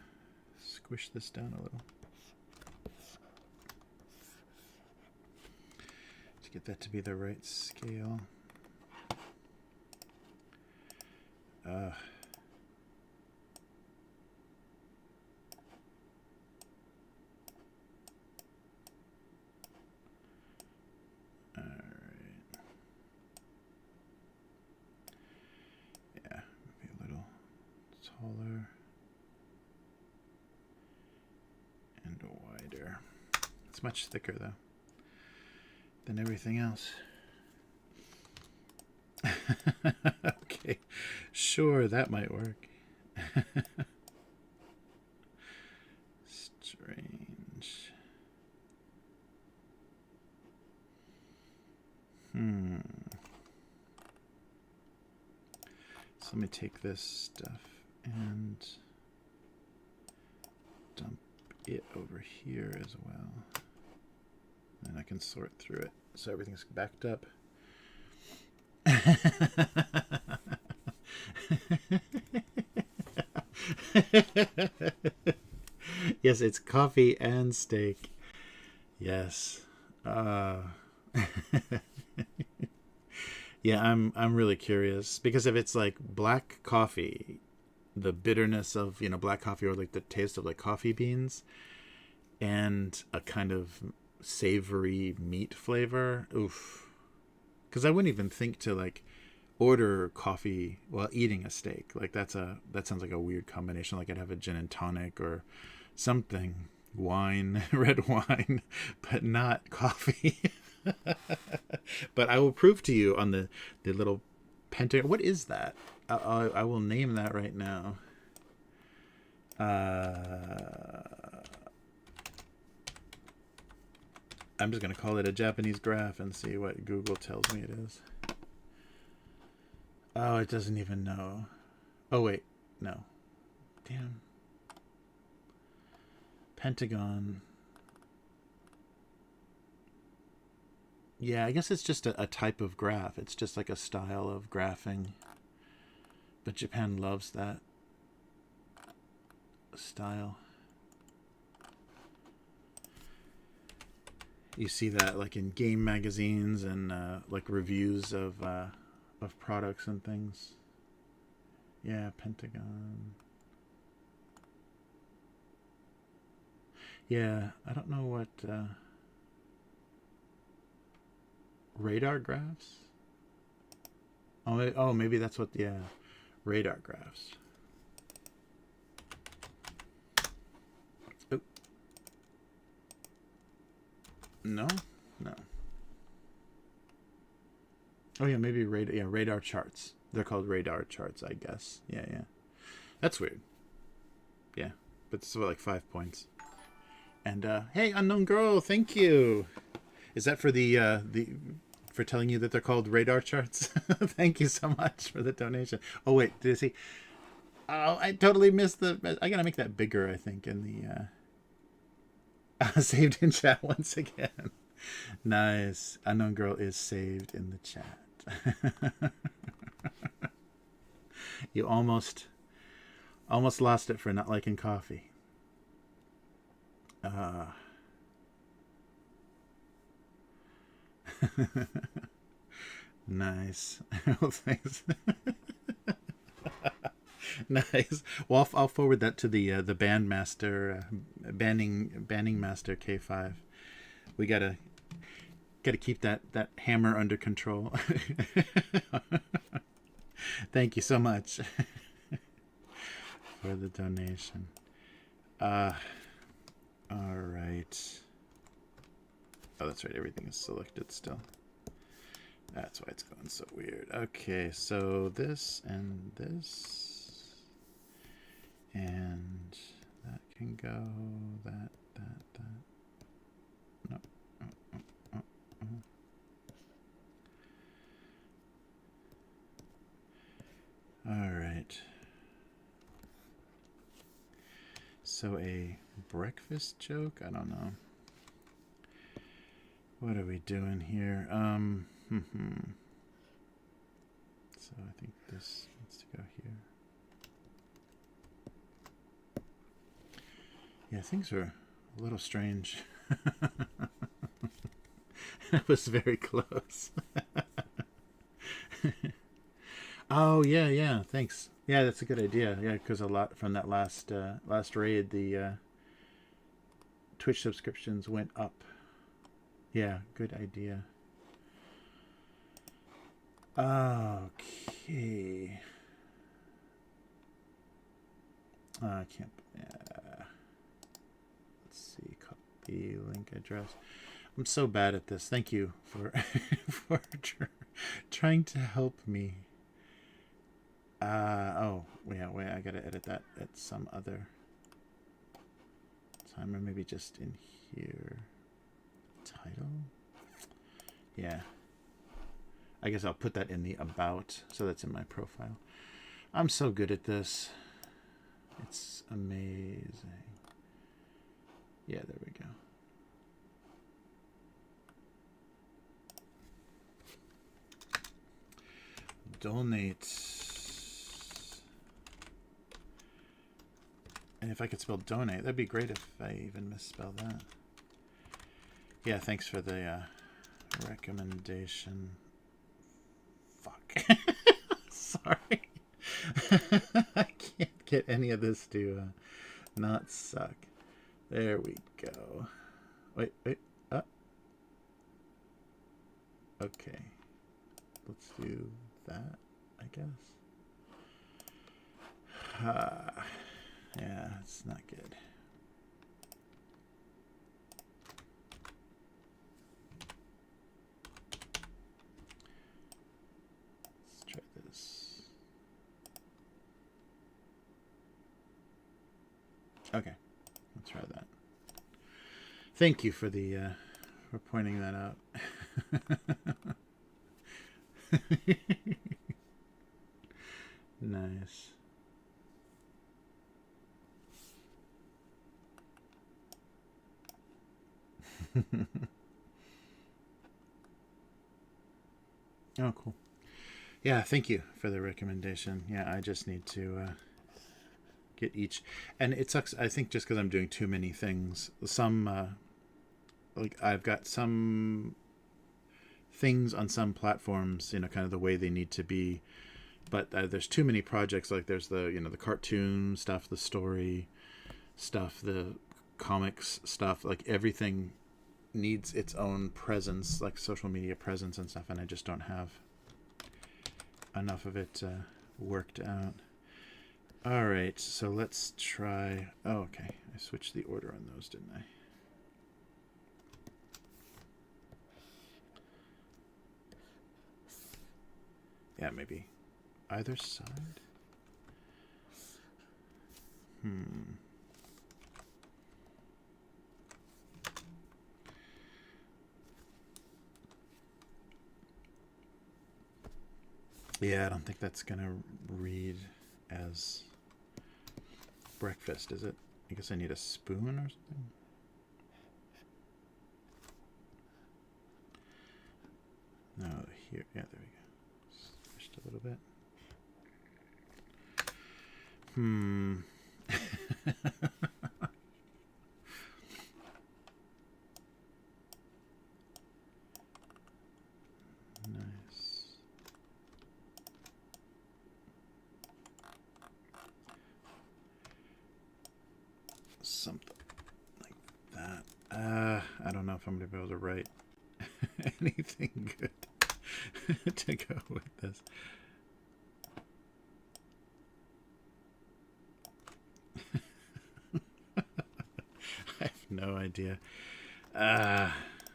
squish this down a little to get that to be the right scale. Taller and wider. It's much thicker though than everything else. Okay, sure, that might work. Strange. So let me take this stuff and dump it over here as well. And I can sort through it so everything's backed up. Yes, it's coffee and steak. Yes. Yeah, I'm really curious because if it's like black coffee, the bitterness of, black coffee, or like the taste of like coffee beans, and a kind of savory meat flavor. Oof. Because I wouldn't even think to like order coffee while eating a steak. Like that sounds like a weird combination. Like I'd have a gin and tonic or something, wine, red wine, but not coffee. But I will prove to you on the little pentagon. What is that? I will name that right now. I'm just going to call it a Japanese graph and see what Google tells me it is. Oh, it doesn't even know. Oh, wait. No. Damn. Pentagon. Yeah, I guess it's just a type of graph. It's just like a style of graphing. But Japan loves that style. You see that like in game magazines and like reviews of products and things. Yeah, Pentagon. Yeah, I don't know what radar graphs. Oh, maybe that's what. Yeah, radar graphs. Oh. No. Oh yeah, maybe radar. Yeah, radar charts. They're called radar charts, I guess. Yeah. That's weird. Yeah, but it's about like 5 points. And hey, unknown girl, thank you. Is that for the for telling you that they're called radar charts? Thank you so much for the donation. Oh wait, did I see? Oh, I totally missed the. I gotta make that bigger, I think, in the saved in chat once again. Nice. Unknown girl is saved in the chat. You almost lost it for not liking coffee. Nice. Well, thanks. Nice. Well, I'll forward that to the bandmaster, banning master K5. We gotta keep that hammer under control. Thank you so much for the donation. All right. Oh, that's right. Everything is selected still. That's why it's going so weird. Okay, so this and this, and that can go. That. No. All right. So a breakfast joke? I don't know. What are we doing here? So I think this needs to go here. Yeah, things are a little strange. That was very close. Oh yeah, thanks. Yeah, that's a good idea. Yeah, because a lot from that last raid, the Twitch subscriptions went up. Yeah, good idea. Okay. I can't. Let's see. Copy link address. I'm so bad at this. Thank you for for trying to help me. Oh, yeah, wait, I gotta edit that at some other time, or maybe just in here. Title? Yeah. I guess I'll put that in the about, so that's in my profile. I'm so good at this. It's amazing. Yeah, there we go. Donate. And if I could spell donate, that'd be great if I even misspell that. Yeah, thanks for the recommendation. fuck. Sorry. I can't get any of this to not suck. There we go. Wait. Okay. Let's do that, I guess. Yeah, it's not good. Let's try this. Okay, let's try that. Thank you for the for pointing that out. Nice. Oh, cool. Yeah, thank you for the recommendation. Yeah, I just need to get each, and it sucks. I think just because I'm doing too many things. Some like I've got some things on some platforms, you know, kind of the way they need to be, but there's too many projects. Like there's the, you know, the cartoon stuff, the story stuff, the comics stuff. Like everything needs its own presence, like social media presence and stuff, and I just don't have enough of it worked out. All right, so let's try. Oh, okay, I switched the order on those, didn't I? Yeah, maybe either side. Yeah, I don't think that's gonna read as breakfast, is it? I guess I need a spoon or something. No, here. Yeah, there we go. Just a little bit. Nice. Something like that. I don't know if I'm going to be able to write anything good to go with this. I have no idea.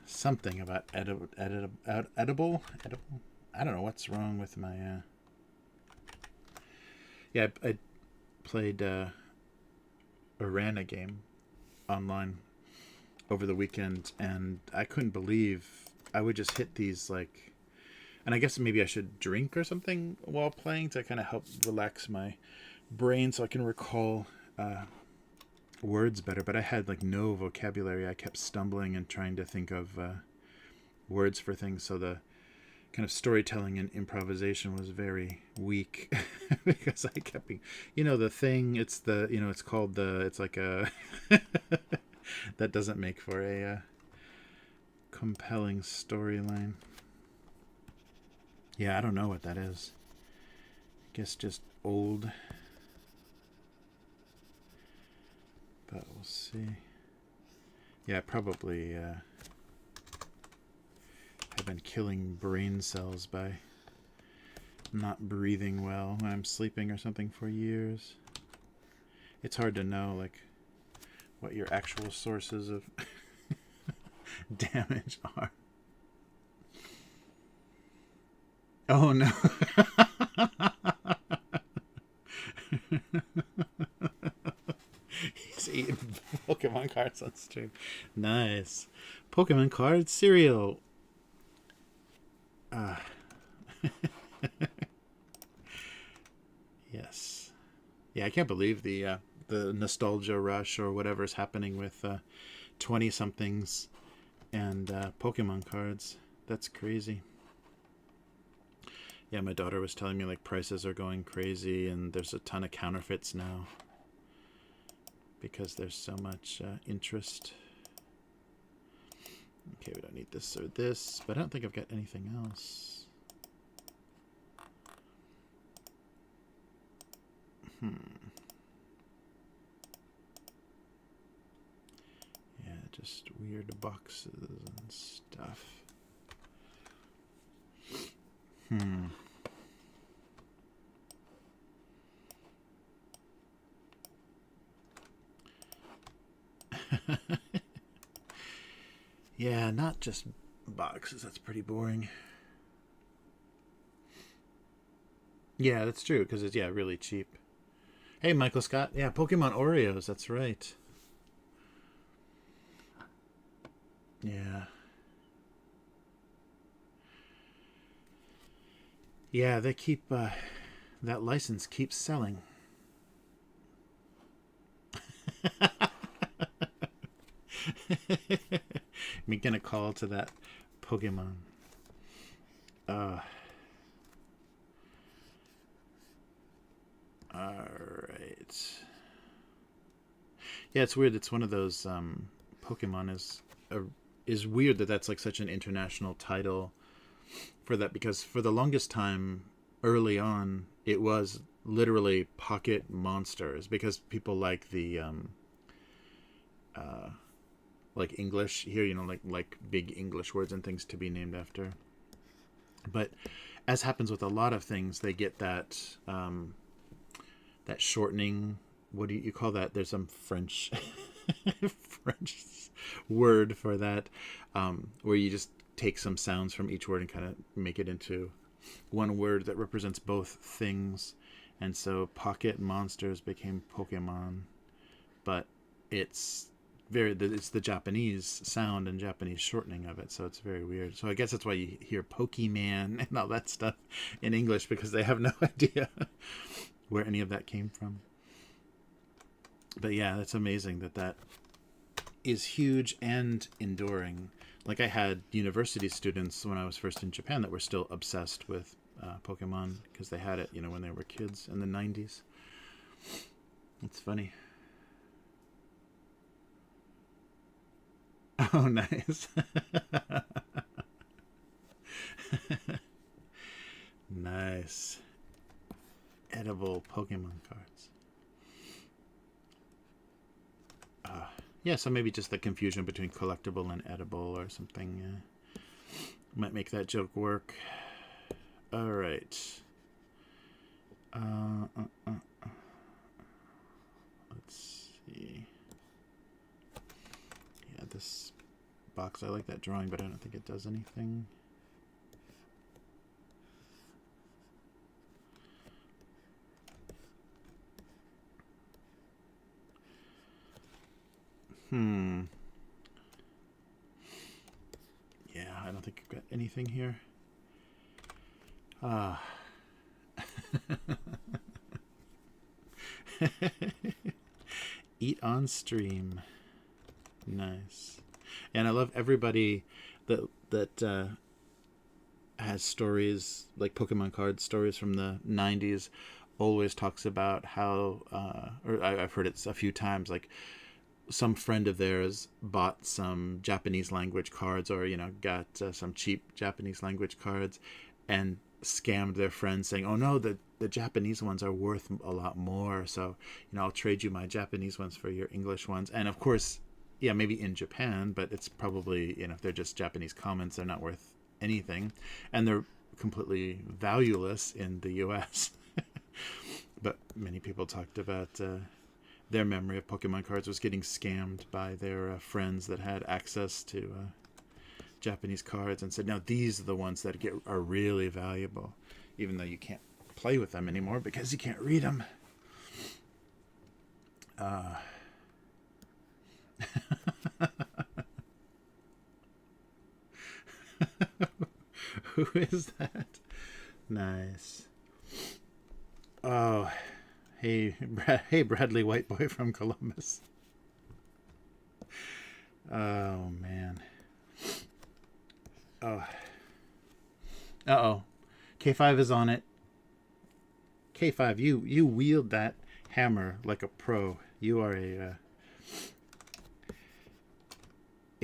Something about edible. I don't know what's wrong with my. Yeah, I played a Rana game online over the weekend, and I couldn't believe I would just hit these like. And I guess maybe I should drink or something while playing to kind of help relax my brain so I can recall words better. But I had like no vocabulary. I kept stumbling and trying to think of words for things. So the kind of storytelling and improvisation was very weak because I kept being, you know, the thing. It's the, you know, it's called the. It's like a that doesn't make for a compelling storyline. Yeah, I don't know what that is. I guess just old. But we'll see. Yeah, probably have been killing brain cells by not breathing well when I'm sleeping or something for years. It's hard to know, like, what your actual sources of damage are. Oh no. He's eating Pokemon cards on stream. Nice. Pokemon card cereal. Yes. Yeah, I can't believe the nostalgia rush or whatever's happening with 20-somethings and Pokemon cards. That's crazy. Yeah, my daughter was telling me like prices are going crazy and there's a ton of counterfeits now because there's so much interest. Okay, we don't need this or this, but I don't think I've got anything else. Yeah, just weird boxes and stuff. Yeah, not just boxes. That's pretty boring. Yeah, that's true, because it's, really cheap. Hey, Michael Scott. Yeah, Pokemon Oreos. That's right. Yeah. Yeah, they keep, that license keeps selling. Making a call to that Pokemon. Alright. Yeah, it's weird. It's one of those, Pokemon is weird that that's like such an international title for that, because for the longest time early on it was literally pocket monsters, because people like the like English here, like big English words and things to be named after. But as happens with a lot of things, they get that that shortening. What do you call that? There's some French French word for that, where you just take some sounds from each word and kind of make it into one word that represents both things. And so pocket monsters became Pokemon, but it's the Japanese sound and Japanese shortening of it, so it's very weird. So I guess that's why you hear Pokemon and all that stuff in English, because they have no idea where any of that came from. But yeah, that's amazing that is huge and enduring. Like, I had university students when I was first in Japan that were still obsessed with Pokemon, because they had it, when they were kids in the 90s. It's funny. Oh, nice. Nice. Edible Pokemon cards. Yeah, so maybe just the confusion between collectible and edible or something. Might make that joke work. All right. Let's see. Yeah, this box, I like that drawing, but I don't think it does anything. Yeah, I don't think I've got anything here. Eat on stream. Nice. And I love everybody that has stories, like Pokemon card stories from the 90s, always talks about how, or I've heard it a few times, like some friend of theirs bought some Japanese language cards, or got some cheap Japanese language cards and scammed their friends, saying, oh no, the Japanese ones are worth a lot more, so I'll trade you my Japanese ones for your English ones. And of course, yeah, maybe in Japan, but it's probably, if they're just Japanese comments, they're not worth anything, and they're completely valueless in the US. But many people talked about their memory of Pokemon cards was getting scammed by their friends that had access to Japanese cards, and said, now these are the ones that are really valuable, even though you can't play with them anymore because you can't read them. Who is that? Nice. Oh, hey, Bradley White Boy from Columbus. Oh, man. Oh. Uh-oh. K5 is on it. K5, you wield that hammer like a pro. You are a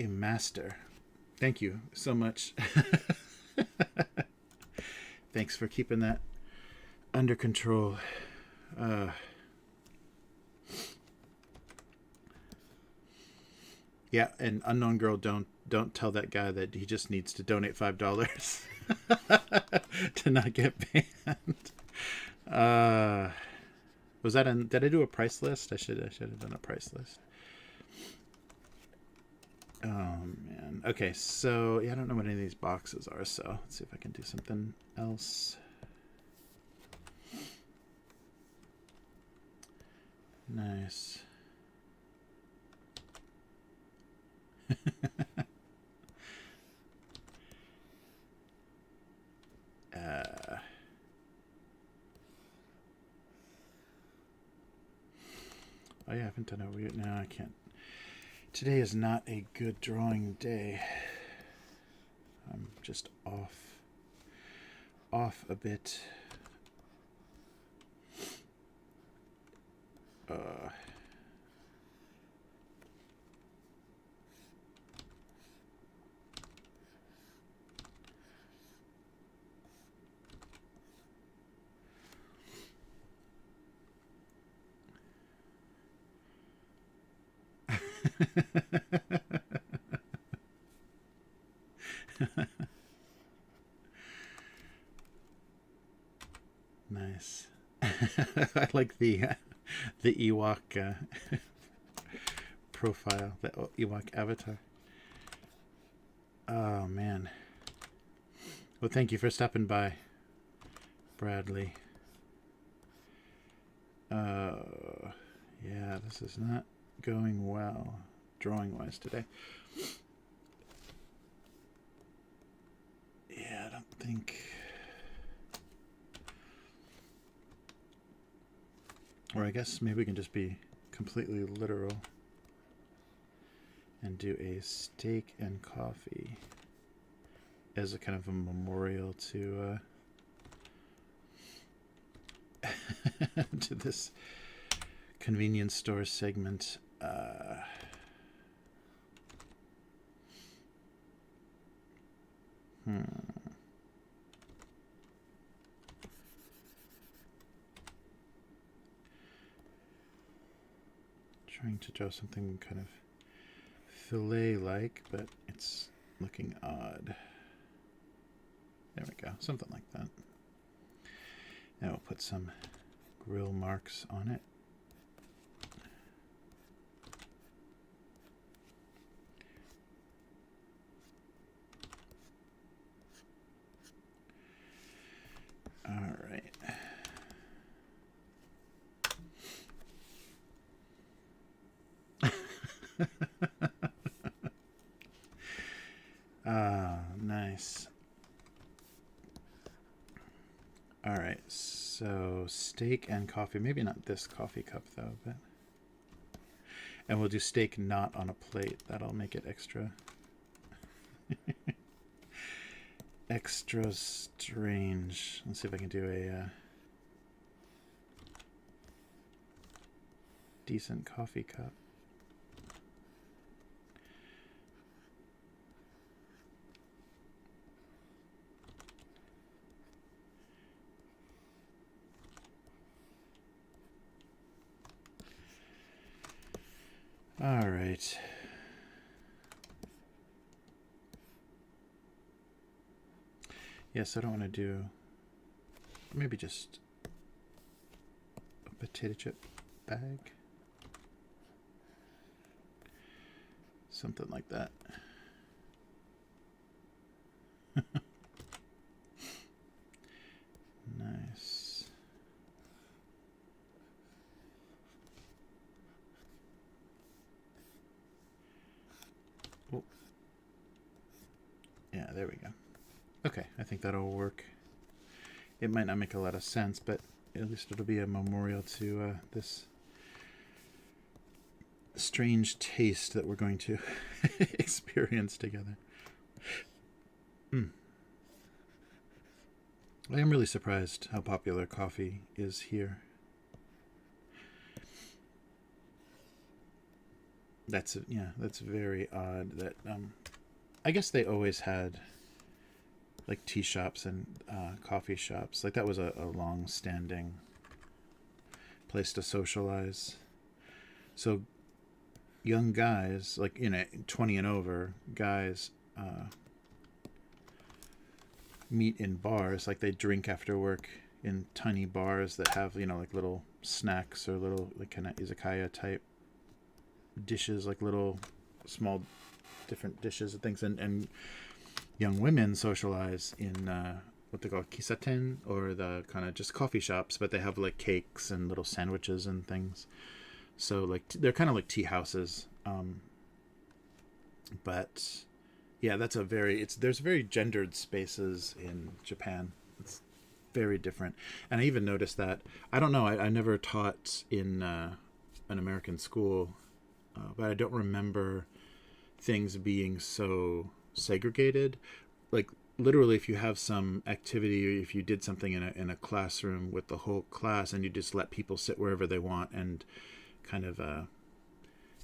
master. Thank you so much. Thanks for keeping that under control. Yeah, and unknown girl, don't tell that guy that he just needs to donate $5 to not get banned. Was that in? Did I do a price list? I should have done a price list. Oh man. Okay, so yeah, I don't know what any of these boxes are, so let's see if I can do something else. Nice. Oh yeah, I haven't done a weird. No, I can't. Today is not a good drawing day. I'm just off a bit. Nice. I like the Ewok profile, the Ewok avatar. Oh man. Well, thank you for stopping by, Bradley. Yeah, this is not going well drawing wise today. Yeah, I don't think. Or I guess maybe we can just be completely literal and do a steak and coffee as a kind of a memorial to to this convenience store segment. Trying to draw something kind of fillet-like, but it's looking odd. There we go, something like that. And we'll put some grill marks on it. All right. Nice. All right, so steak and coffee. Maybe not this coffee cup though, but and we'll do steak not on a plate. That'll make it extra extra strange. Let's see if I can do a decent coffee cup. All right. Yes, I don't want to do maybe just a potato chip bag. Something like that. Nice. Oh. Yeah, there we go. Okay, I think that'll work. It might not make a lot of sense, but at least it'll be a memorial to this strange taste that we're going to experience together. I am really surprised how popular coffee is here. That's very odd. That I guess they always had like tea shops and coffee shops. Like that was a long-standing place to socialize. So young guys, like, 20 and over guys, meet in bars. Like, they drink after work in tiny bars that have, like little snacks or little, like, kind of izakaya type dishes, like little small different dishes and things. And young women socialize in what they call kisaten, or the kind of just coffee shops, but they have like cakes and little sandwiches and things. So like they're kind of like tea houses. But yeah, there's very gendered spaces in Japan. It's very different. And I even noticed that, I don't know, I never taught in an American school, but I don't remember things being so segregated. Like, literally, if you have some activity, or if you did something in a classroom with the whole class, and you just let people sit wherever they want and kind of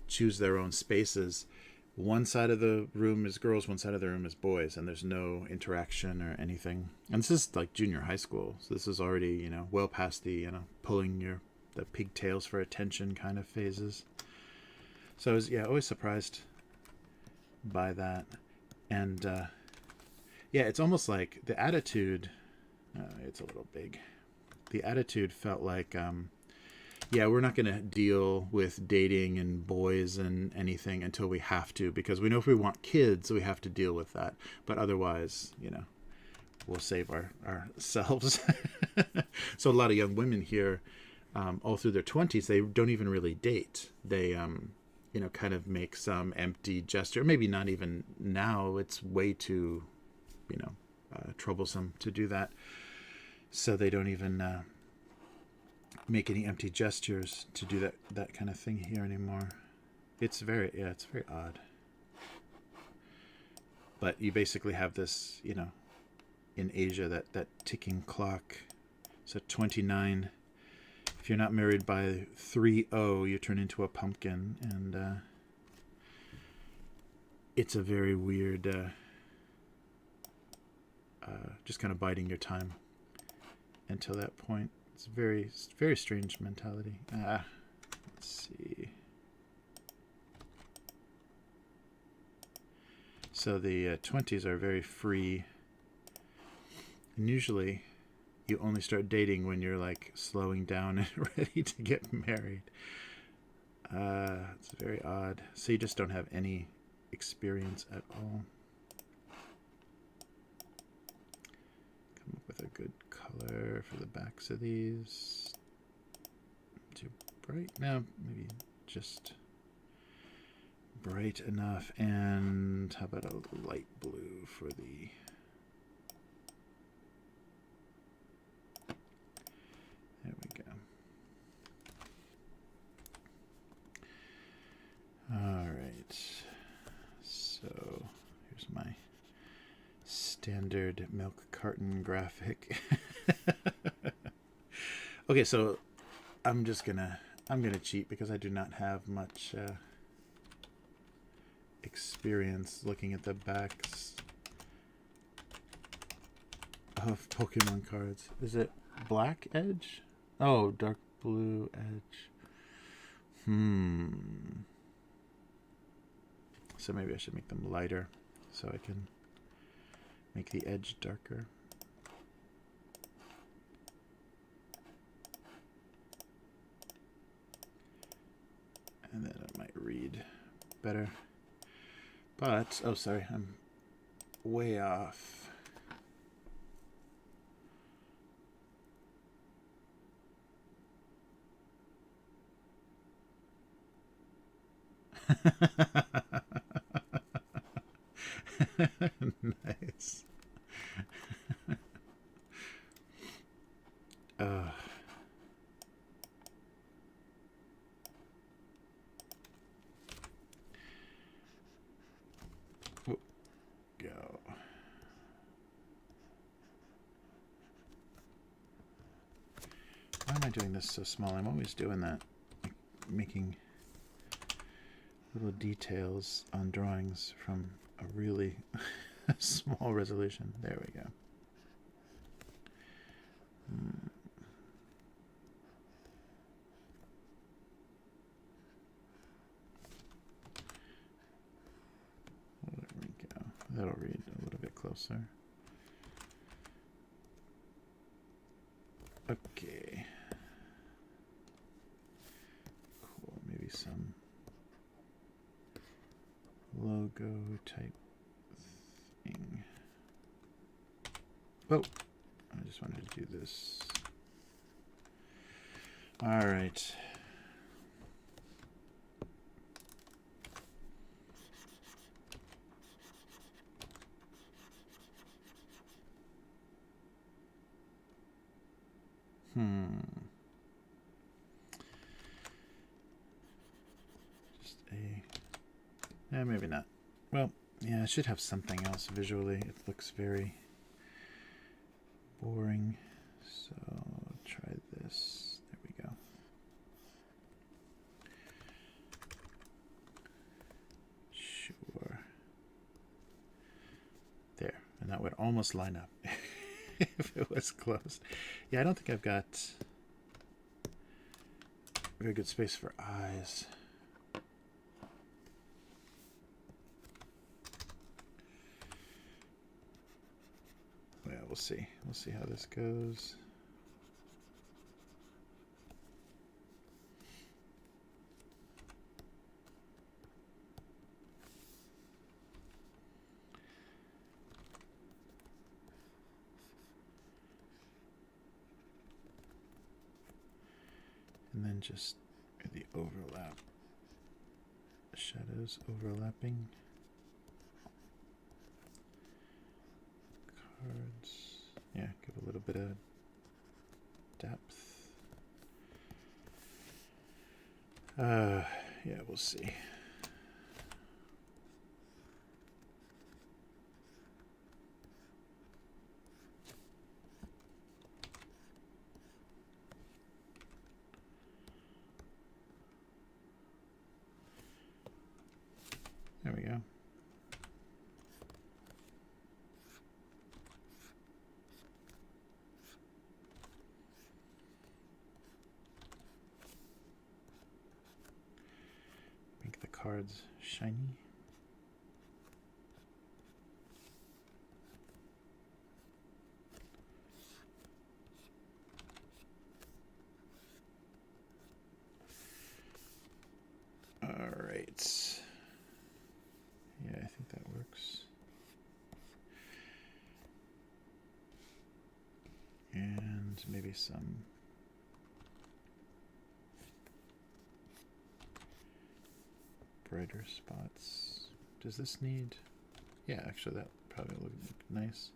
choose their own spaces, one side of the room is girls, one side of the room is boys, and there's no interaction or anything. And this is like junior high school, so this is already, well past the, pulling the pigtails for attention kind of phases. So I was, always surprised by that. And it's almost like the attitude, it's a little big. The attitude felt like, we're not going to deal with dating and boys and anything until we have to, because we know if we want kids, we have to deal with that. But otherwise, we'll save ourselves. So a lot of young women here, all through their 20s, they don't even really date. They, kind of make some empty gesture. Maybe not even now. It's way too, troublesome to do that. So they don't even make any empty gestures to do that kind of thing here anymore. It's very odd. But you basically have this, in Asia, that ticking clock. So 29. If you're not married by 3-0, you turn into a pumpkin, and it's a very weird, just kind of biding your time until that point. It's very, very strange mentality. Let's see. So the 20s are very free, and usually you only start dating when you're like slowing down and ready to get married. It's very odd. So you just don't have any experience at all. Come up with a good color for the backs of these. Too bright? No, maybe just bright enough. And how about a light blue for the... There we go. All right. So here's my standard milk carton graphic. Okay, so I'm gonna cheat because I do not have much experience looking at the backs of Pokemon cards. Is it black edge? Oh, dark blue edge. So maybe I should make them lighter so I can make the edge darker. And then it might read better. But, oh, sorry, I'm way off. Nice. Go. Why am I doing this so small? I'm always doing that, making little details on drawings from a really small resolution. There we go. I'll read a little bit closer. Okay. Cool. Maybe some logo type thing. Oh, I just wanted to do this. All right. Just maybe not. Well, yeah, I should have something else visually. It looks very boring. So I'll try this. There we go. Sure. There. And that would almost line up if it was closed. Yeah, I don't think I've got very good space for eyes. Yeah, we'll see. We'll see how this goes. And then just the overlap. Shadows overlapping. Cards. Yeah, give a little bit of depth. Yeah, we'll see. There we go. Make the cards shiny. All right. Yeah, I think that works. And maybe some brighter spots. Does this need? Yeah, actually that probably would look nice.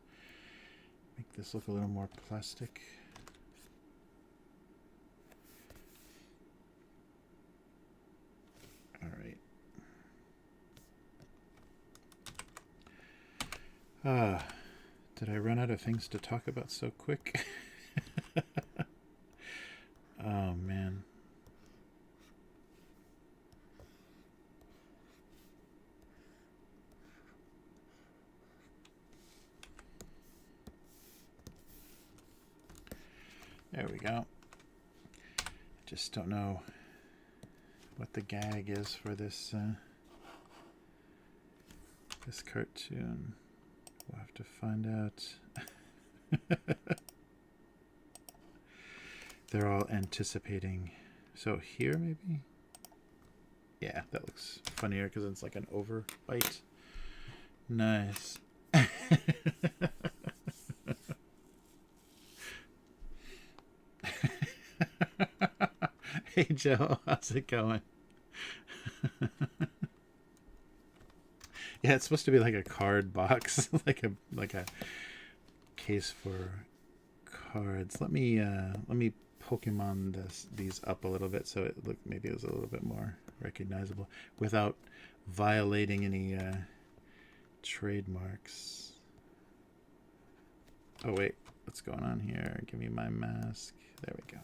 Make this look a little more plastic. All right. Did I run out of things to talk about so quick? Oh, man. There we go. I just don't know what the gag is for this this cartoon. We'll have to find out. They're all anticipating. So here, maybe? Yeah, that looks funnier because it's like an overbite. Nice. Hey, Joe. How's it going? Yeah, it's supposed to be like a card box, like a case for cards. Let me Pokemon these up a little bit so it maybe it was a little bit more recognizable without violating any trademarks. Oh wait, what's going on here? Give me my mask. There we go.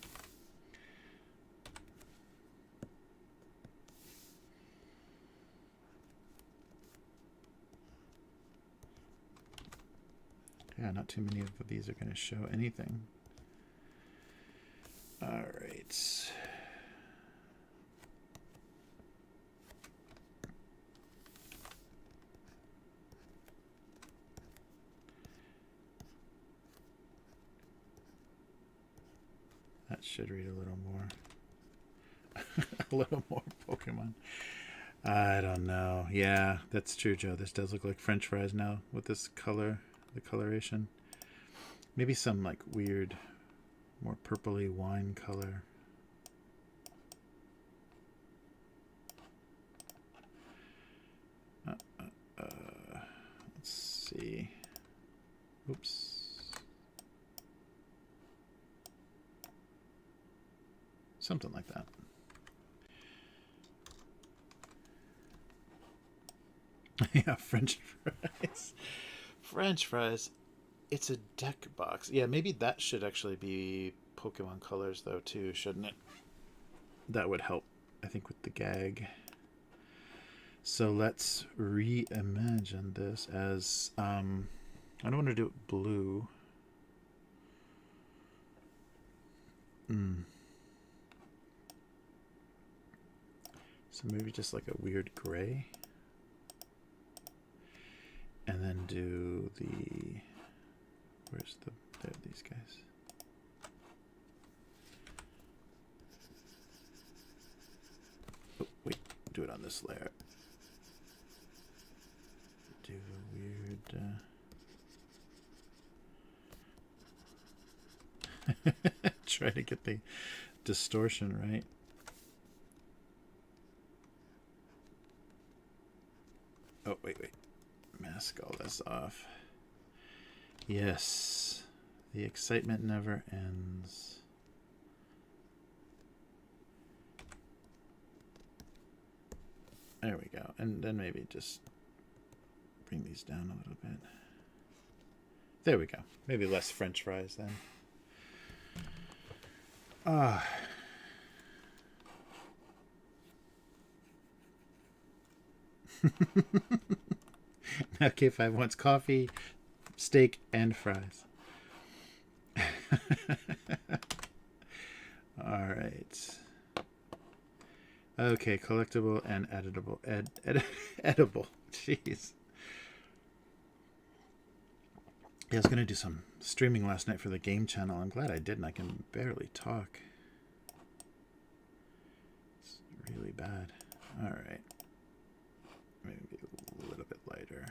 Yeah, not too many of these are going to show anything. All right. should read a little more. A little more Pokemon. I don't know. Yeah, that's true, Joe. This does look like French fries now with this color, the coloration. Maybe some like weird, more purpley wine color. Let's see. Oops. Something like that. Yeah, French fries. French fries. It's a deck box. Yeah, maybe that should actually be Pokemon colors, though, too, shouldn't it? That would help, I think, with the gag. So let's reimagine this as... I don't want to do it blue. So maybe just like a weird gray. And then do the... Where's the... There, these guys. Oh, wait. Do it on this layer. Do a weird... Try to get the distortion right. Oh, wait. Mask all this off. Yes. The excitement never ends. There we go. And then maybe just bring these down a little bit. There we go. Maybe less French fries then. Now K5 wants coffee, steak, and fries. Alright. Okay, collectible and editable. Edible. Jeez. Yeah, I was going to do some streaming last night for the game channel. I'm glad I didn't. I can barely talk. It's really bad. Alright. Maybe a little bit lighter.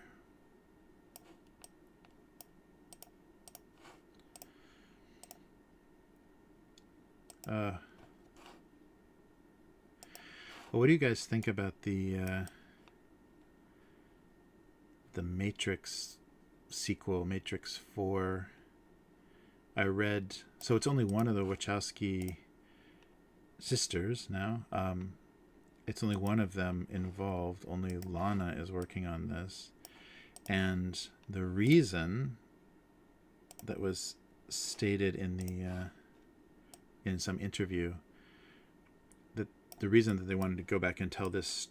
Well, what do you guys think about the Matrix sequel, Matrix 4? I read, so it's only one of the Wachowski sisters now. It's only one of them involved. Only Lana is working on this. And the reason that was stated in the in some interview, that the reason that they wanted to go back and tell this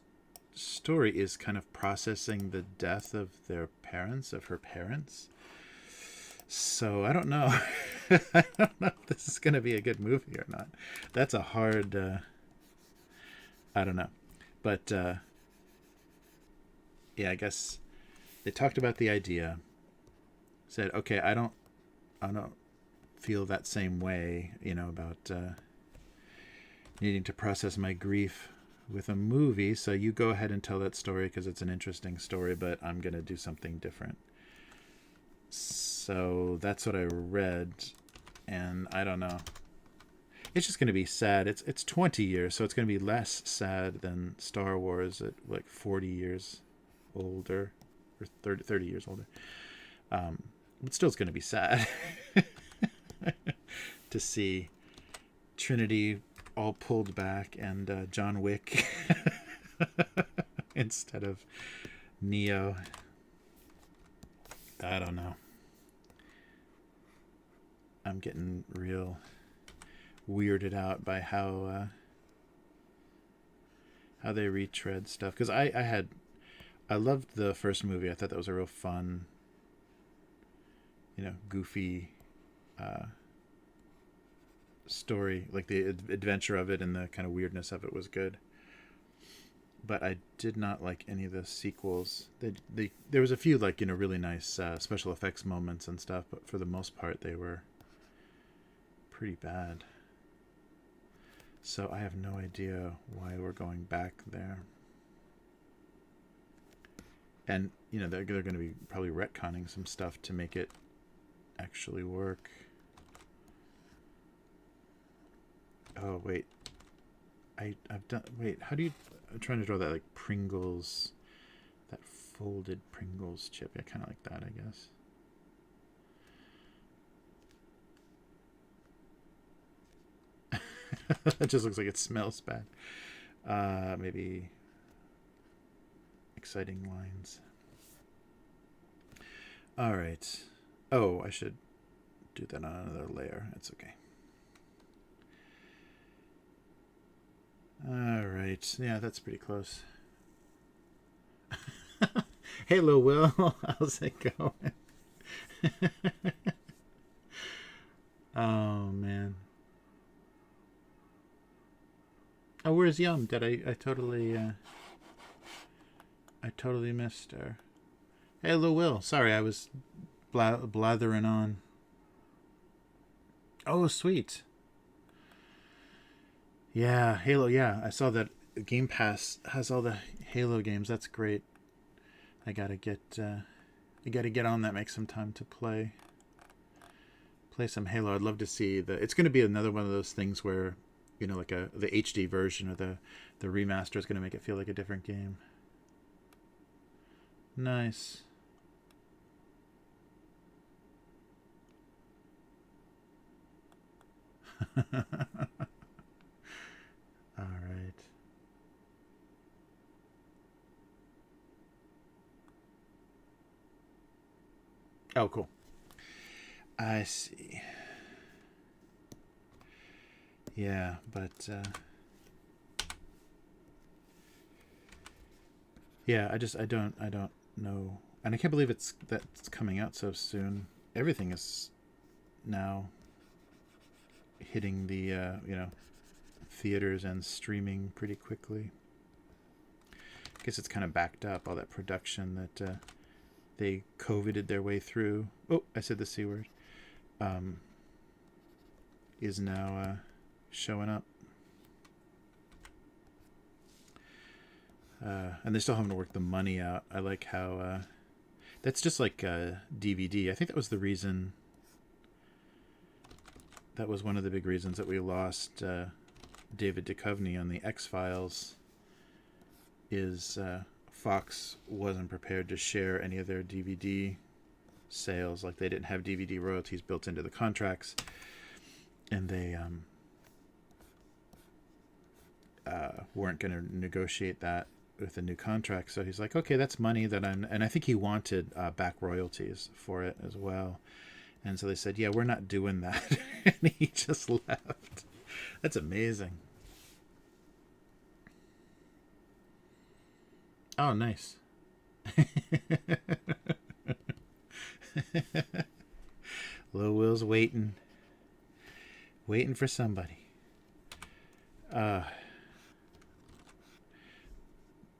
story is kind of processing the death of their parents, of her parents. So I don't know. I don't know if this is going to be a good movie or not. That's a hard... I don't know. But, yeah, I guess they talked about the idea. Said, okay, I don't feel that same way, about needing to process my grief with a movie. So you go ahead and tell that story because it's an interesting story, but I'm going to do something different. So that's what I read. And I don't know. It's just going to be sad. It's 20 years, so it's going to be less sad than Star Wars at like 40 years older, or 30 years older. But still, it's going to be sad to see Trinity all pulled back and John Wick instead of Neo. I don't know. I'm getting real weirded out by how they retread stuff, because I loved the first movie. I thought that was a real fun, goofy story. Like the adventure of it and the kind of weirdness of it was good, but I did not like any of the sequels. There was a few really nice special effects moments and stuff, but for the most part they were pretty bad. So I have no idea why we're going back there. And, you know, they're going to be probably retconning some stuff to make it actually work. Oh, wait. I've done... Wait, how do you... I'm trying to draw that, like, Pringles... That folded Pringles chip. I kind of like that, I guess. It just looks like it smells bad. Maybe exciting lines. All right. Oh, I should do that on another layer. It's okay. All right. Yeah, that's pretty close. Hello, Will. How's it going? Oh, man. Oh, where's Yum? Did I totally missed her. Hey, Hello, Will. Sorry, I was blathering on. Oh, sweet. Yeah, Halo. Yeah, I saw that Game Pass has all the Halo games. That's great. I gotta get on that. Make some time to play some Halo. I'd love to see the. It's going to be another one of those things where, you know, like the HD version or the remaster is going to make it feel like a different game. Nice. All right. Oh, cool. I see. Yeah, but yeah, I don't know, and I can't believe that's coming out so soon. Everything is now hitting the you know, theaters and streaming pretty quickly. I guess it's kind of backed up, all that production that they COVIDed their way through. Oh, I said the C word. Is now showing up. And they're still having to work the money out. I like how that's just like DVD. I think that was the reason. That was one of the big reasons that we lost David Duchovny on the X-Files. Is Fox wasn't prepared to share any of their DVD sales. Like, they didn't have DVD royalties built into the contracts, and they weren't going to negotiate that with a new contract. So he's like, okay, that's money that I'm... And I think he wanted back royalties for it as well. And so they said, yeah, we're not doing that. And he just left. That's amazing. Oh, nice. Lil Will's waiting for somebody.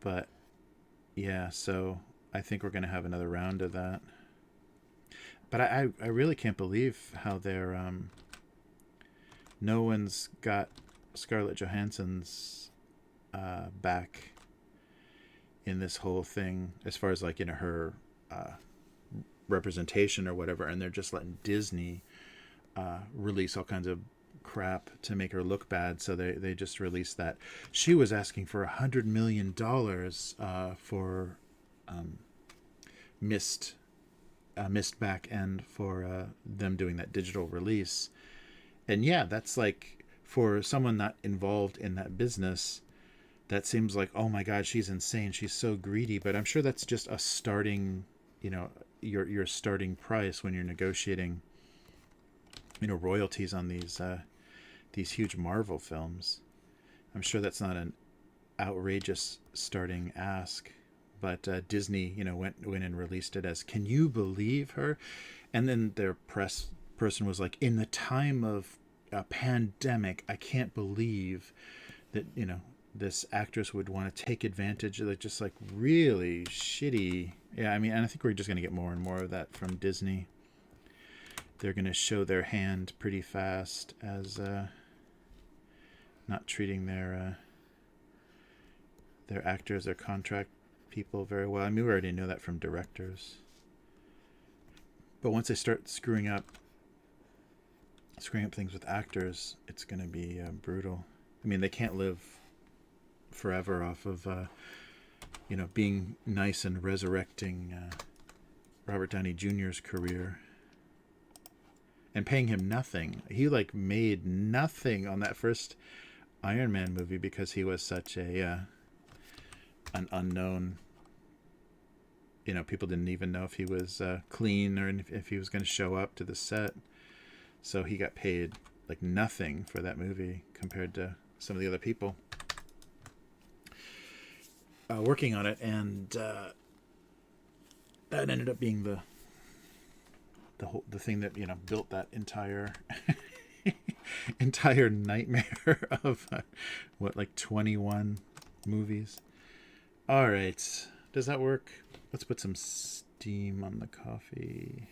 But yeah, so I think we're gonna have another round of that. But I really can't believe how they're no one's got Scarlett Johansson's back in this whole thing, as far as, like, you know, her representation or whatever, and they're just letting Disney release all kinds of crap to make her look bad. So they just released that she was asking for $100 million for missed back end for them doing that digital release. And yeah, that's like, for someone not involved in that business, that seems like, oh my God, she's insane. She's so greedy. But I'm sure that's just a starting, you know, your starting price when you're negotiating, you know, royalties on these huge Marvel films. I'm sure that's not an outrageous starting ask. But Disney, you know, went and released it as, can you believe her? And then their press person was like, in the time of a pandemic, I can't believe that, you know, this actress would want to take advantage of it. Just like really shitty. Yeah, I mean, and I think we're just going to get more and more of that from Disney. They're going to show their hand pretty fast as not treating their actors, their contract people very well. I mean, we already know that from directors. But once they start screwing up things with actors, it's going to be brutal. I mean, they can't live forever off of, being nice and resurrecting Robert Downey Jr.'s career and paying him nothing. He made nothing on that first Iron Man movie because he was such an unknown. People didn't even know if he was clean or if he was going to show up to the set. So he got paid nothing for that movie compared to some of the other people working on it, and that ended up being the thing that built that entire nightmare of 21 movies. All right, does that work? Let's put some steam on the coffee.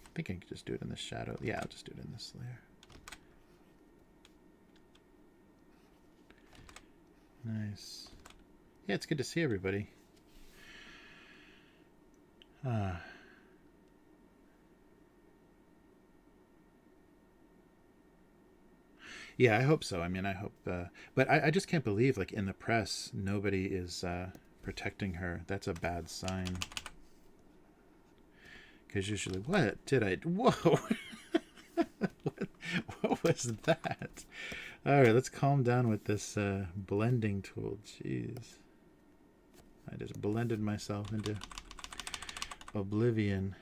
I think I can just do it in the shadow. Yeah, I'll just do it in this layer. Nice. Yeah, it's good to see everybody. Yeah, I hope so. I mean, I hope... but I just can't believe, in the press, nobody is protecting her. That's a bad sign. Because usually... What did I... Whoa! what was that? All right, let's calm down with this blending tool. Jeez. I just blended myself into oblivion.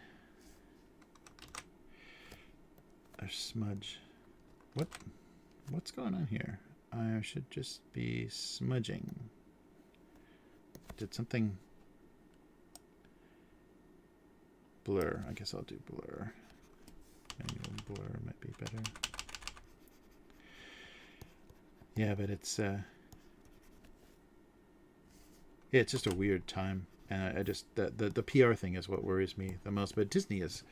A smudge. What's going on here? I should just be smudging. Did something... Blur. I guess I'll do blur. Manual blur might be better. Yeah, but it's it's just a weird time, and I just the PR thing is what worries me the most. But Disney is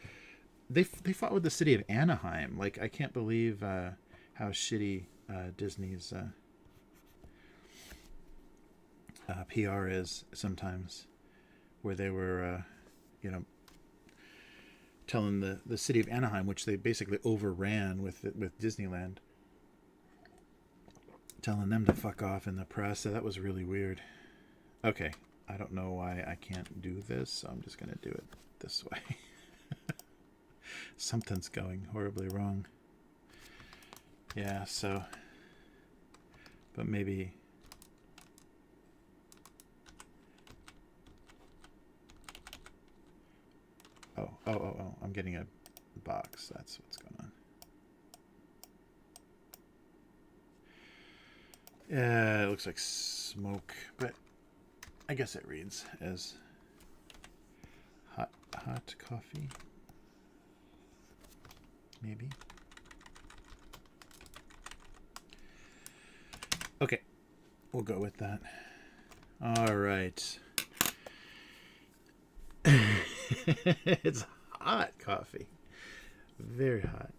they fought with the city of Anaheim. I can't believe how shitty Disney's PR is sometimes, where they were telling the city of Anaheim, which they basically overran with Disneyland, telling them to fuck off in the press. So that was really weird. Okay, I don't know why I can't do this, so I'm just going to do it this way. Something's going horribly wrong. Yeah, so... But maybe... Oh, I'm getting a box. That's what's going on. Yeah, it looks like smoke, but I guess it reads as hot coffee. Maybe. Okay, we'll go with that. All right. It's hot coffee. Very hot.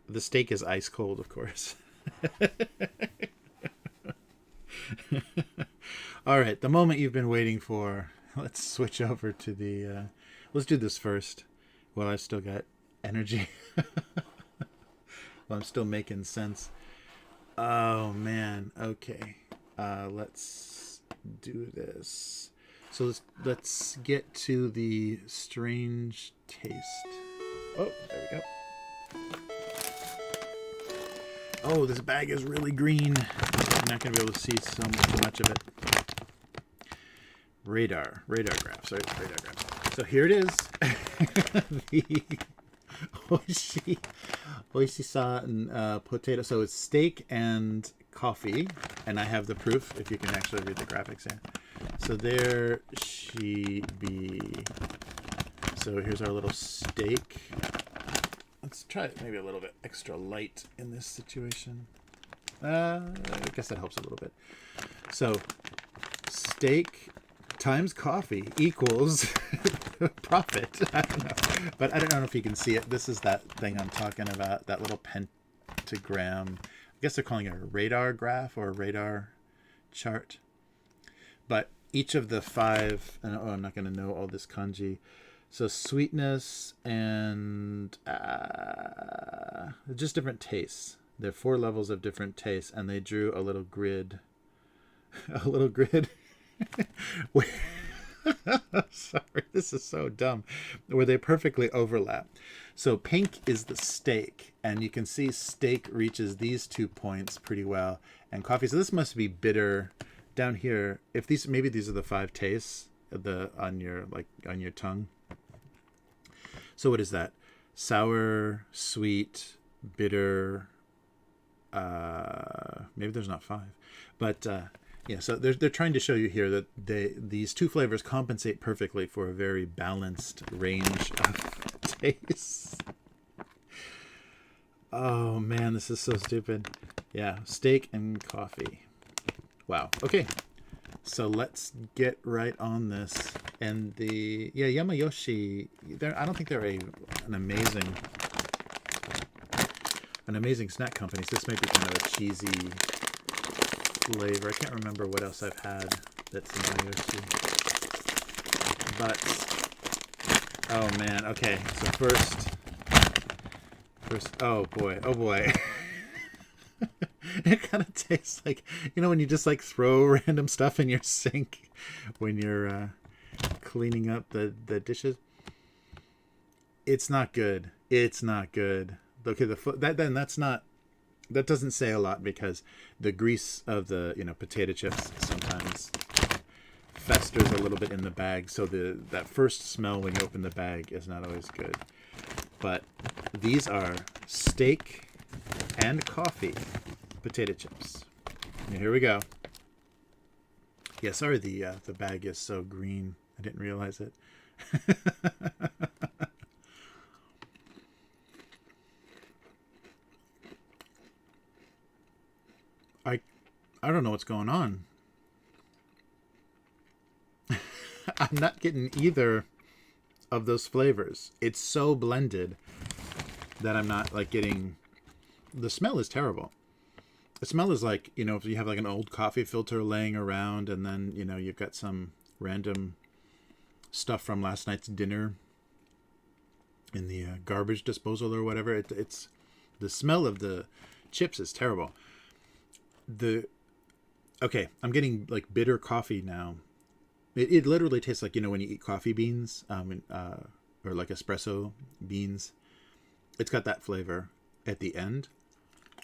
The steak is ice cold, of course. All right, the moment you've been waiting for. Let's switch over to the... let's do this first while I've still got energy. While I'm still making sense. Oh, man. Okay. Let's do this. So let's get to the strange taste. Oh, there we go. Oh, this bag is really green. I'm not going to be able to see so much of it. Radar graphs. Right? Radar graphs. So here it is. The Oishi-san potato. So it's steak and coffee. And I have the proof, if you can actually read the graphics here. So there she be. So here's our little steak. Let's try it maybe a little bit extra light in this situation. I guess that helps a little bit. So steak times coffee equals profit. I don't know. But I don't know if you can see it. This is that thing I'm talking about, that little pentagram guess they're calling it a radar graph or a radar chart. But each of the 5, and I'm not going to know all this kanji. So sweetness and just different tastes. There are 4 levels of different tastes, and they drew a little grid. A little grid. Sorry, this is so dumb. Where they perfectly overlap. So pink is the steak, and you can see steak reaches these 2 points pretty well, and coffee. So this must be bitter. Down here, if these, maybe these are the 5 tastes on your tongue. So what is that? Sour, sweet, bitter. Maybe there's not 5, but yeah. So they're trying to show you here that these 2 flavors compensate perfectly for a very balanced range of tastes. Oh man, this is so stupid. Yeah, steak and coffee. Wow. Okay. So let's get right on this. And the Yamayoshi, I don't think they're an amazing snack company. So this might be kind of a cheesy flavor. I can't remember what else I've had that's Yamayoshi. But oh man, okay. So first oh boy. It kind of tastes like, when you just like throw random stuff in your sink when you're cleaning up the dishes. It's not good. It's not good. Okay, that doesn't say a lot, because the grease of the potato chips sometimes festers a little bit in the bag, so that first smell when you open the bag is not always good. But these are steak and coffee potato chips. And here we go. Yeah, sorry the bag is so green. I didn't realize it. I don't know what's going on. I'm not getting either of those flavors. It's so blended that I'm not like getting. The smell is terrible. The smell is like, if you have like an old coffee filter laying around, and then you've got some random stuff from last night's dinner in the garbage disposal or whatever. It's the smell of the chips is terrible. Okay, I'm getting like bitter coffee now. It literally tastes like when you eat coffee beans, or like espresso beans. It's got that flavor at the end,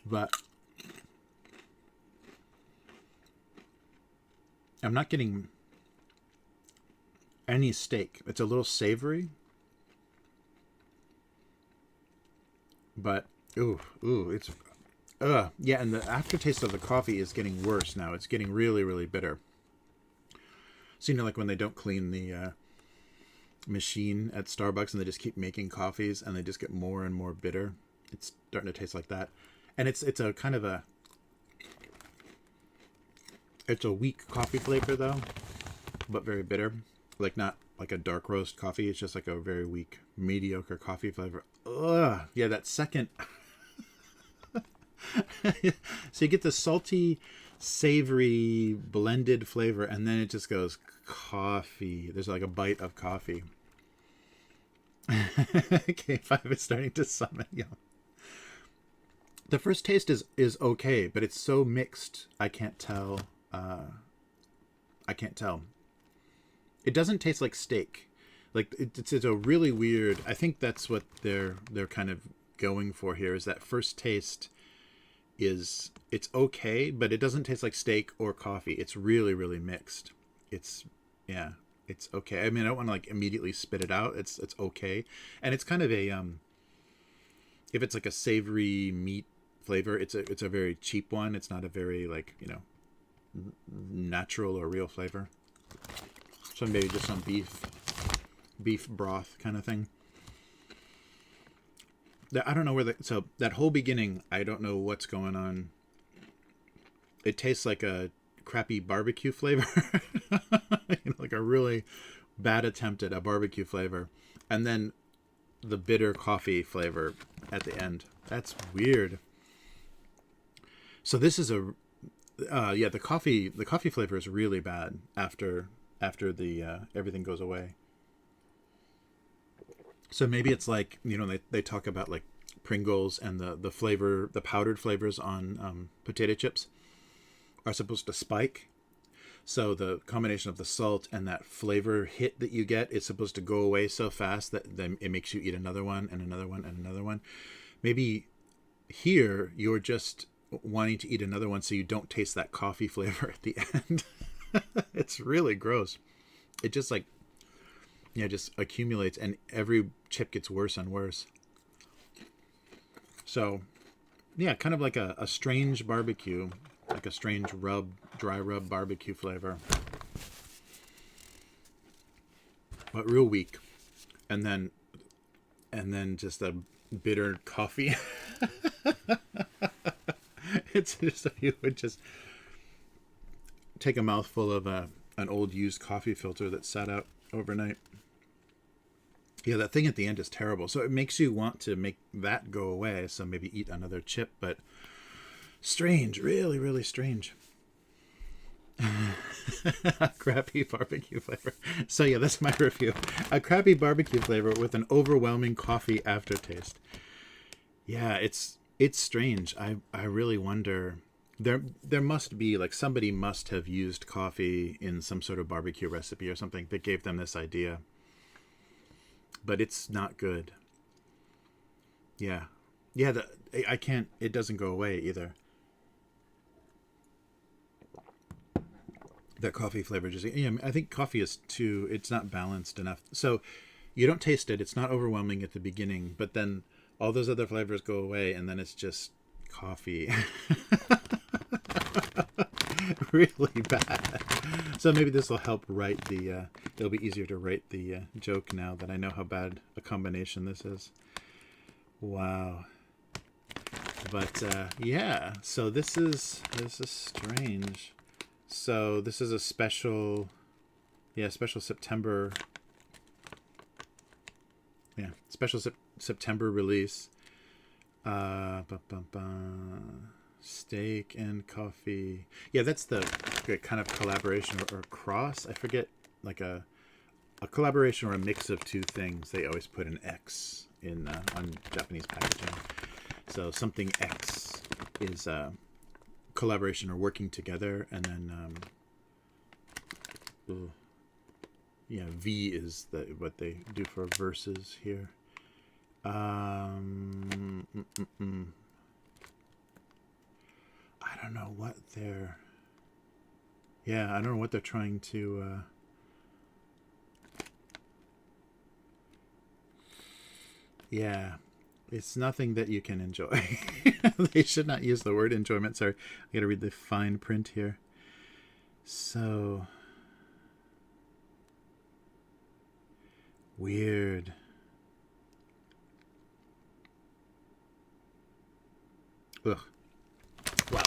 but I'm not getting any steak. It's a little savory, but it's yeah, and the aftertaste of the coffee is getting worse now. It's getting really, really bitter. So like when they don't clean the machine at Starbucks and they just keep making coffees and they just get more and more bitter. It's starting to taste like that, and it's a kind of it's a weak coffee flavor though, but very bitter. Like not like a dark roast coffee. It's just like a very weak, mediocre coffee flavor. Ugh. Yeah, that second. So you get the salty, savory, blended flavor, and then it just goes coffee. There's like a bite of coffee. K5 is starting to summon. Yeah. The first taste is okay, but it's so mixed. I can't tell. I can't tell. It doesn't taste like steak. Like it's a really weird. I think that's what they're kind of going for here. Is that first taste it's okay, but it doesn't taste like steak or coffee. It's really, really mixed. It's okay. I mean, I don't want to like immediately spit it out. It's okay, and it's kind of a if it's like a savory meat flavor, it's a very cheap one. It's not a very like natural or real flavor. So maybe just some beef broth kind of thing. I don't know where so that whole beginning, I don't know what's going on. It tastes like a crappy barbecue flavor, like a really bad attempt at a barbecue flavor, and then the bitter coffee flavor at the end. That's weird. So this is a yeah, the coffee flavor is really bad after the everything goes away. So maybe it's like, they talk about like Pringles and the flavor, the powdered flavors on potato chips are supposed to spike. So the combination of the salt and that flavor hit that you get is supposed to go away so fast that then it makes you eat another one and another one and another one. Maybe here you're just wanting to eat another one so you don't taste that coffee flavor at the end. It's really gross. It just like, yeah, just accumulates, and every chip gets worse and worse. So, yeah, kind of like a strange barbecue, like a strange dry rub barbecue flavor. But real weak. And then just a bitter coffee. It's just, if you would just take a mouthful of an old used coffee filter that sat out overnight. Yeah, that thing at the end is terrible. So it makes you want to make that go away. So maybe eat another chip, but strange, really, really strange. Crappy barbecue flavor. So yeah, that's my review. A crappy barbecue flavor with an overwhelming coffee aftertaste. Yeah, it's strange. I really wonder. There must be, like, somebody must have used coffee in some sort of barbecue recipe or something that gave them this idea. But it's not good. Yeah. Yeah, I can't, it doesn't go away either. That coffee flavor just, yeah, I think coffee is too, it's not balanced enough. So you don't taste it. It's not overwhelming at the beginning, but then all those other flavors go away, and then it's just coffee. Really bad. So maybe this will help write it'll be easier to write the joke now that I know how bad a combination this is. Wow. But yeah, so this is strange. So this is a special September, special September release. Steak and coffee. Yeah, that's the kind of collaboration or cross. I forget, like a collaboration or a mix of two things. They always put an X in on Japanese packaging. So something X is collaboration or working together, and then V is what they do for verses here. I don't know what they're. Yeah, I don't know what they're trying to. Yeah, it's nothing that you can enjoy. They should not use the word enjoyment. Sorry, I gotta read the fine print here. So weird. Ugh. Wow.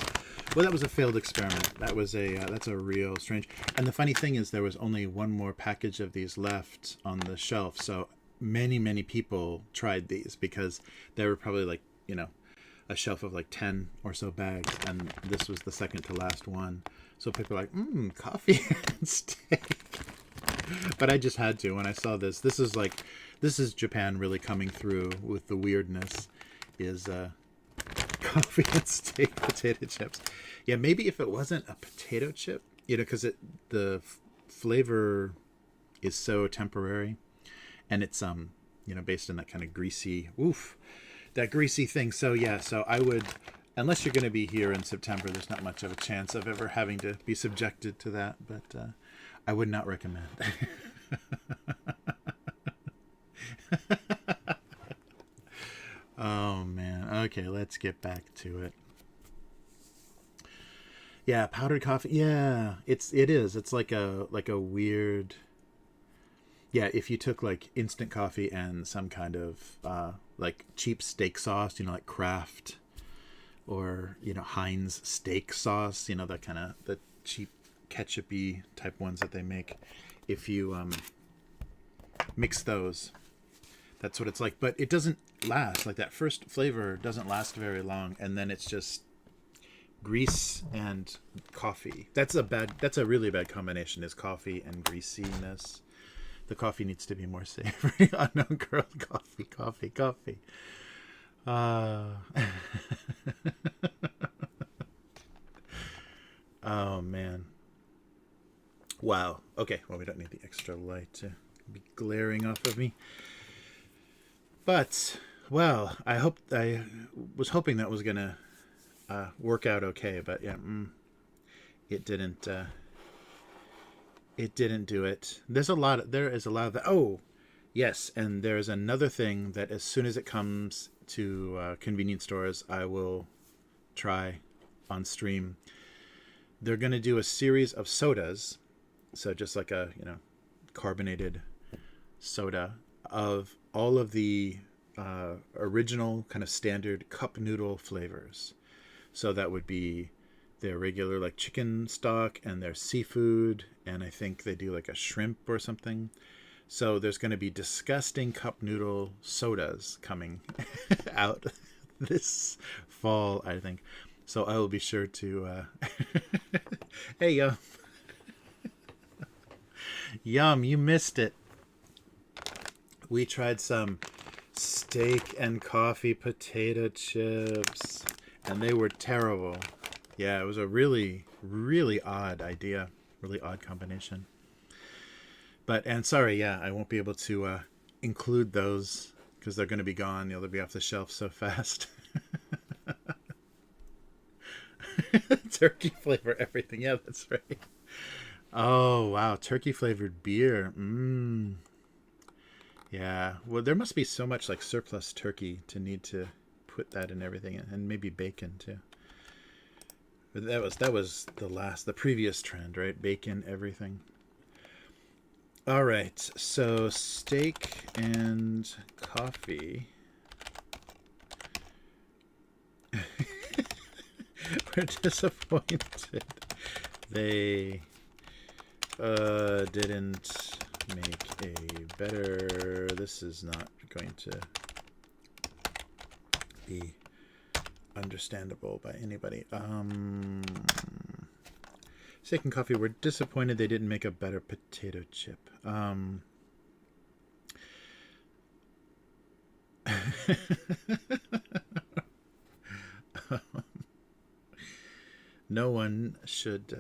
Well, that was a failed experiment. That's a real strange. And the funny thing is, there was only one more package of these left on the shelf. So many people tried these, because there were probably like, a shelf of like 10 or so bags, and this was the second to last one. So people are like, coffee and steak. But I just had to when I saw this. This is Japan really coming through with the weirdness. Is coffee and steak potato chips. Yeah, maybe if it wasn't a potato chip, because the flavor is so temporary, and it's based on that kind of greasy thing. So yeah, so I would, unless you're going to be here in September, there's not much of a chance of ever having to be subjected to that, but I would not recommend. Oh man. Okay, let's get back to it. Yeah, powdered coffee. Yeah, it is. It's like a weird. Yeah, if you took like instant coffee and some kind of like cheap steak sauce, like Kraft, or Heinz steak sauce, that kind of the cheap ketchupy type ones that they make. If you mix those, that's what it's like. But it doesn't last. Like, that first flavor doesn't last very long, and then it's just grease and coffee. That's a really bad combination, is coffee and greasiness. The coffee needs to be more savory. Unknown girl, coffee. Oh man. Wow. Okay, well, we don't need the extra light to be glaring off of me. But, well, I was hoping that was gonna work out okay, but yeah, it didn't. It didn't do it. There is a lot of that. Oh, yes, and there's another thing that as soon as it comes to convenience stores, I will try on stream. They're going to do a series of sodas, so just like a carbonated soda of all of the original kind of standard cup noodle flavors. So that would be their regular like chicken stock and their seafood, and I think they do like a shrimp or something. So there's going to be disgusting cup noodle sodas coming out this fall, I think. So I will be sure to hey, Yum, you missed it. We tried some steak and coffee potato chips, and they were terrible. Yeah, it was a really, really odd idea. Really odd combination. And sorry, yeah, I won't be able to include those because they're going to be gone. They'll be off the shelf so fast. Turkey flavor everything. Yeah, that's right. Oh, wow. Turkey flavored beer. Yeah. Well, there must be so much like surplus turkey to need to put that in everything, and maybe bacon too. But that was the previous trend, right? Bacon, everything. All right. So steak and coffee. We're disappointed. They didn't make a better. This is not going to be understandable by anybody. Steak and coffee were disappointed they didn't make a better potato chip. No one should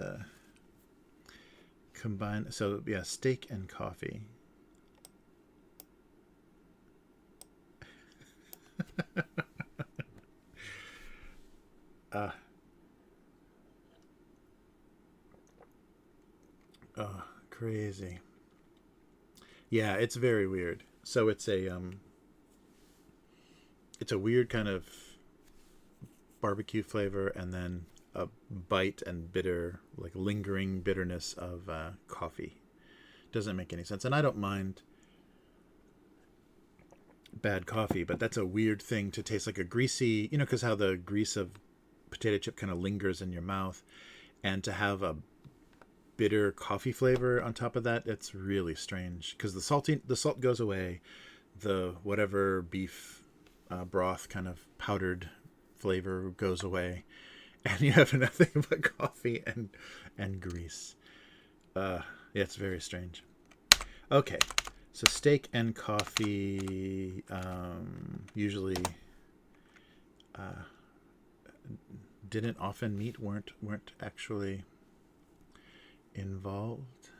combine. So yeah, steak and coffee. Oh, crazy. Yeah, it's very weird. So it's a weird kind of barbecue flavor, and then a bite and bitter, like lingering bitterness of coffee. Doesn't make any sense. And I don't mind bad coffee, but that's a weird thing to taste, like a greasy, because how the grease of potato chip kind of lingers in your mouth, and to have a bitter coffee flavor on top of that, it's really strange because the salt goes away, the whatever beef broth kind of powdered flavor goes away, and you have nothing but coffee and grease. Yeah, it's very strange. Okay, so steak and coffee usually didn't often meet, weren't actually involved.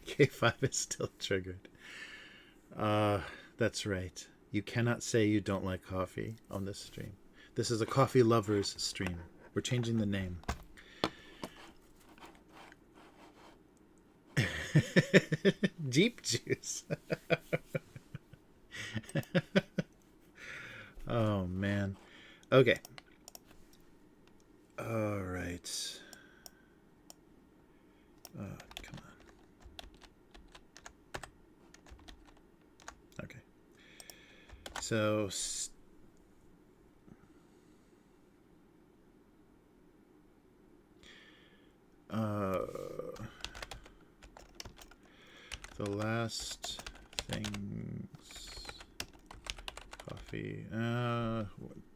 K5 is still triggered. That's right. You cannot say you don't like coffee on this stream. This is a coffee lovers stream. We're changing the name. Jeep juice. Oh, man. Okay. All right. Come on. Okay. So the last things coffee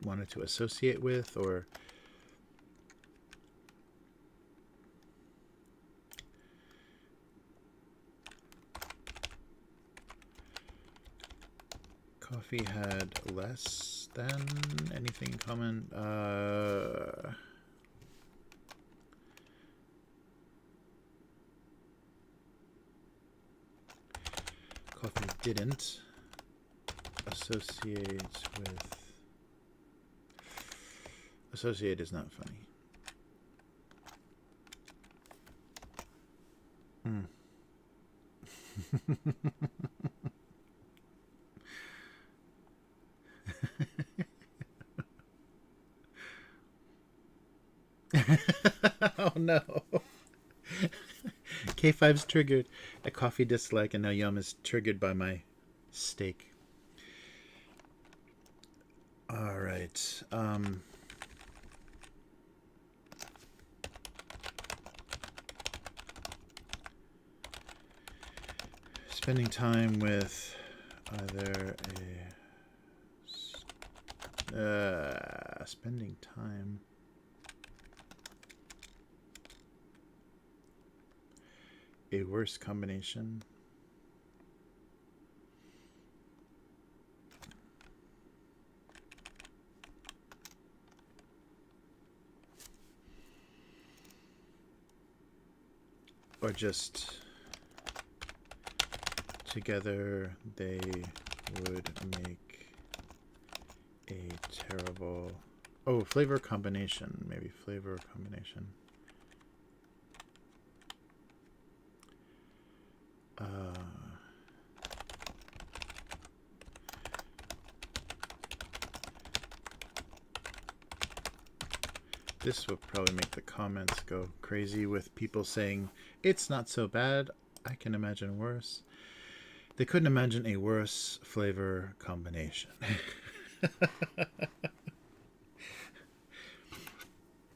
wanted to associate with, or coffee had less than anything in common. Coffee didn't associate with. Associate is not funny. Oh no. K5's triggered. A coffee dislike, and now Yum is triggered by my steak. All right. Spending time with either spending time. A worse combination. Or just together they would make a terrible... Oh, flavor combination. Maybe flavor combination. This will probably make the comments go crazy with people saying, it's not so bad, I can imagine worse. They couldn't imagine a worse flavor combination.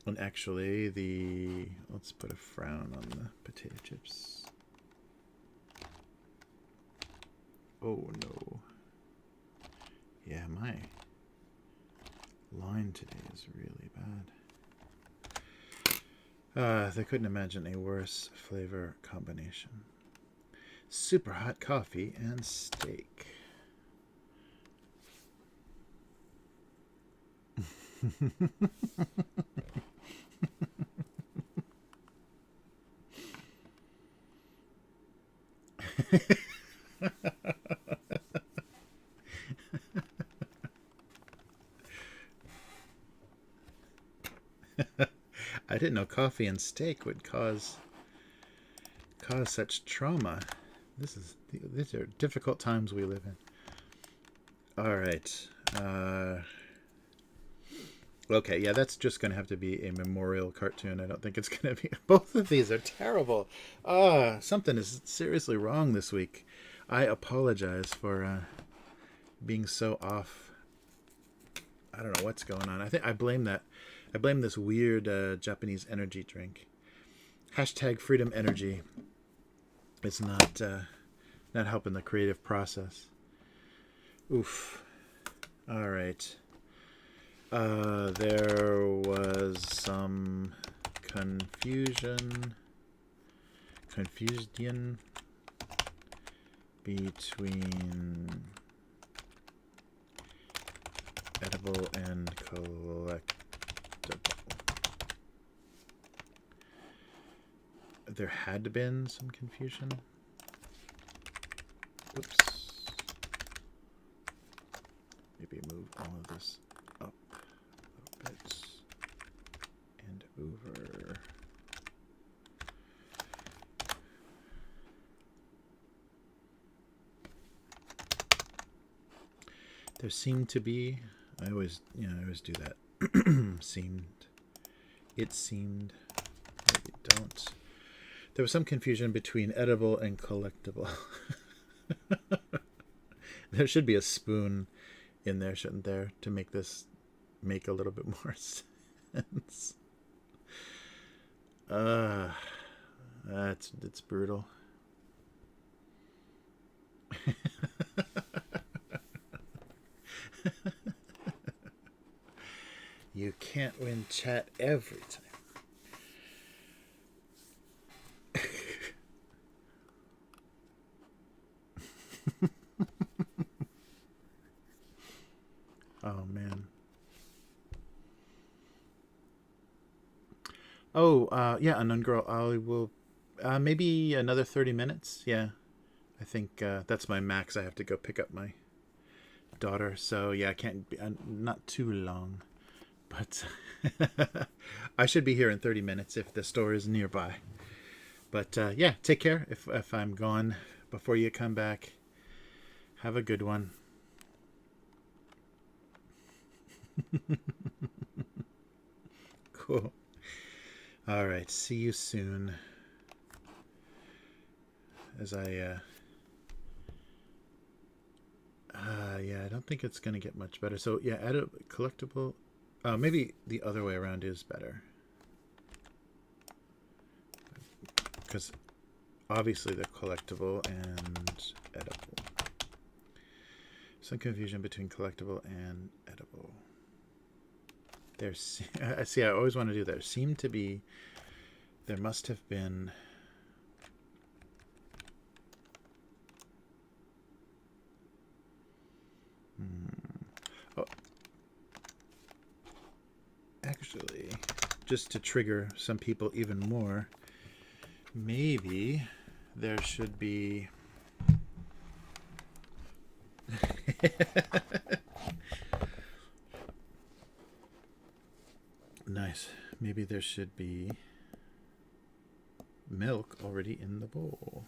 And actually, let's put a frown on the potato chips. Oh no. Yeah, my line today is really bad. They couldn't imagine a worse flavor combination. Super hot coffee and steak. I didn't know coffee and steak would cause such trauma. These are difficult times we live in. All right. Okay, yeah, that's just going to have to be a memorial cartoon. I don't think it's going to be... Both of these are terrible. Something is seriously wrong this week. I apologize for being so off. I don't know what's going on. I blame this weird Japanese energy drink. Hashtag freedom energy. It's not helping the creative process. Oof. All right. There was some confusion between edible and collectible. There had been some confusion. Oops. Maybe move all of this up a bit and over. There seemed to be, I always do that. It seemed, maybe don't. There was some confusion between edible and collectible. There should be a spoon in there, shouldn't there, to make this make a little bit more sense. It's brutal. You can't win chat every time. Oh, man. Oh, yeah, Unknown Girl. I will... maybe another 30 minutes. Yeah. I think that's my max. I have to go pick up my daughter. So, yeah, I can't be... not too long. But I should be here in 30 minutes if the store is nearby. But, yeah, take care if I'm gone before you come back. Have a good one. Cool. All right. See you soon. As I, yeah, I don't think it's going to get much better. So, yeah, add a collectible. Maybe the other way around is better. Because obviously they're collectible and edible. Some confusion between collectible and edible. There's, see, I always want to do that. There must have been... Oh, actually, just to trigger some people even more, maybe there should be... Nice. Maybe there should be milk already in the bowl.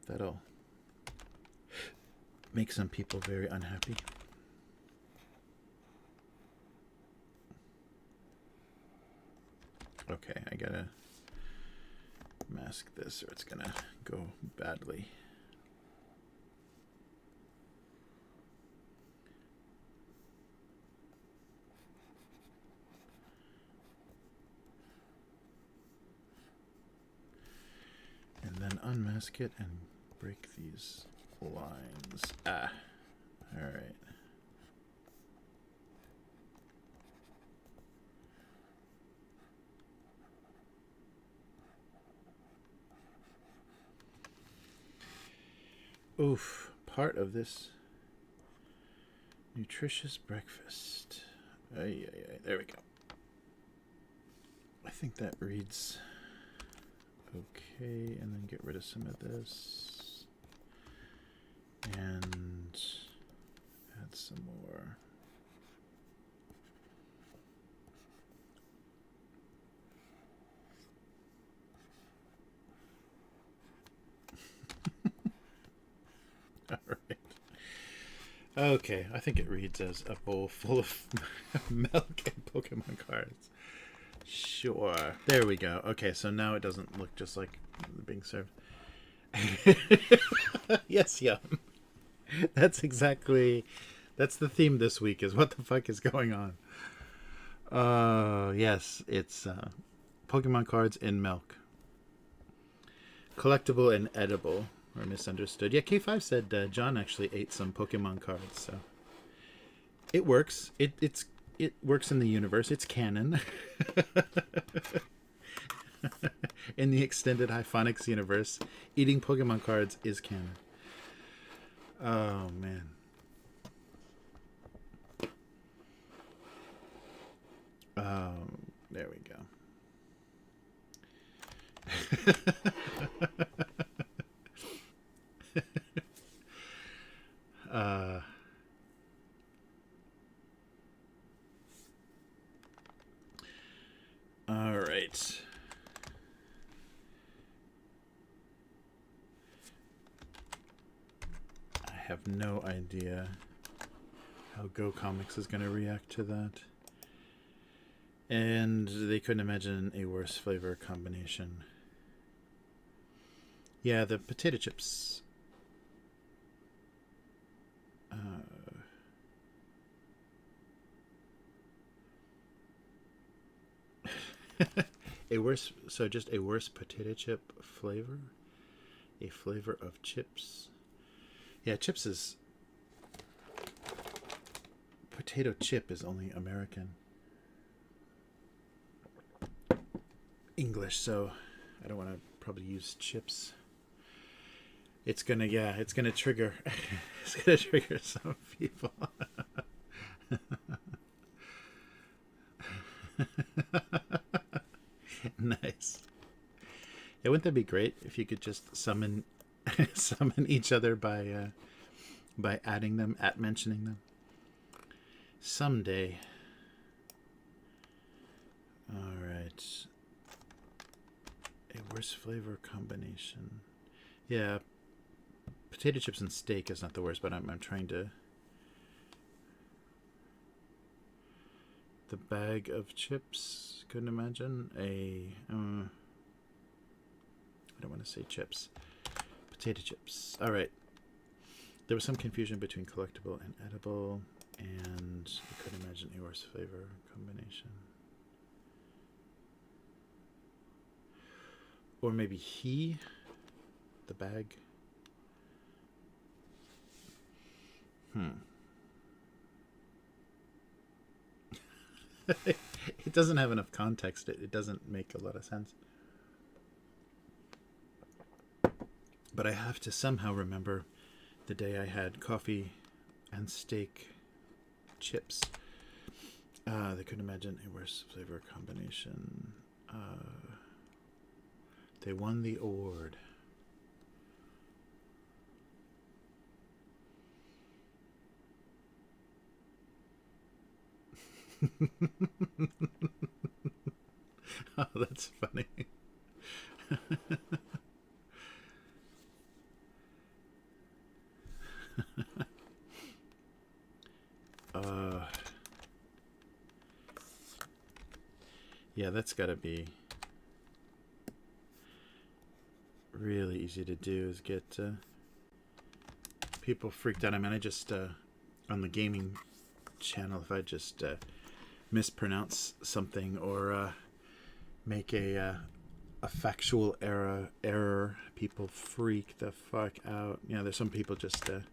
That'll make some people very unhappy. Okay, I gotta mask this or it's gonna go badly. And then unmask it and break these lines. Ah, all right. Oof, part of this nutritious breakfast. Ay, ay, ay. There we go. I think that reads okay, and then get rid of some of this. And add some more. All right. Okay, I think it reads as a bowl full of milk and Pokemon cards. Sure. There we go. Okay, so now it doesn't look just like being served. Yes, Yum. That's the theme this week is what the fuck is going on. Yes, it's Pokemon cards in milk. Collectible and edible. Or misunderstood. Yeah, K5 said John actually ate some Pokemon cards, so it works. It works in the universe. It's canon. In the extended Hyphonics universe, eating Pokemon cards is canon. Oh man. There we go. All right. I have no idea how Go Comics is going to react to that. And they couldn't imagine a worse flavor combination. Yeah, the potato chips. Just a worse potato chip flavor? A flavor of chips? Yeah, chips is... Potato chip is only American English, so I don't want to probably use chips. It's gonna, yeah, it's gonna trigger, it's gonna trigger some people. Nice. Yeah, wouldn't that be great if you could just summon each other by adding them, at mentioning them? Someday. All right. A worse flavor combination. Yeah, potato chips and steak is not the worst, but I'm trying to. The bag of chips. Couldn't imagine a. I don't want to say chips. Potato chips. All right. There was some confusion between collectible and edible, and I couldn't imagine a worse flavor combination. Or maybe the bag. It doesn't have enough context. It doesn't make a lot of sense. But I have to somehow remember the day I had coffee and steak chips. They couldn't imagine a worse flavor combination. They won the award. Oh, that's funny. Yeah, that's gotta be really easy to do, is get people freaked out. I mean, I just on the gaming channel, if I just mispronounce something or make a factual error, people freak the fuck out. You know, there's some people just a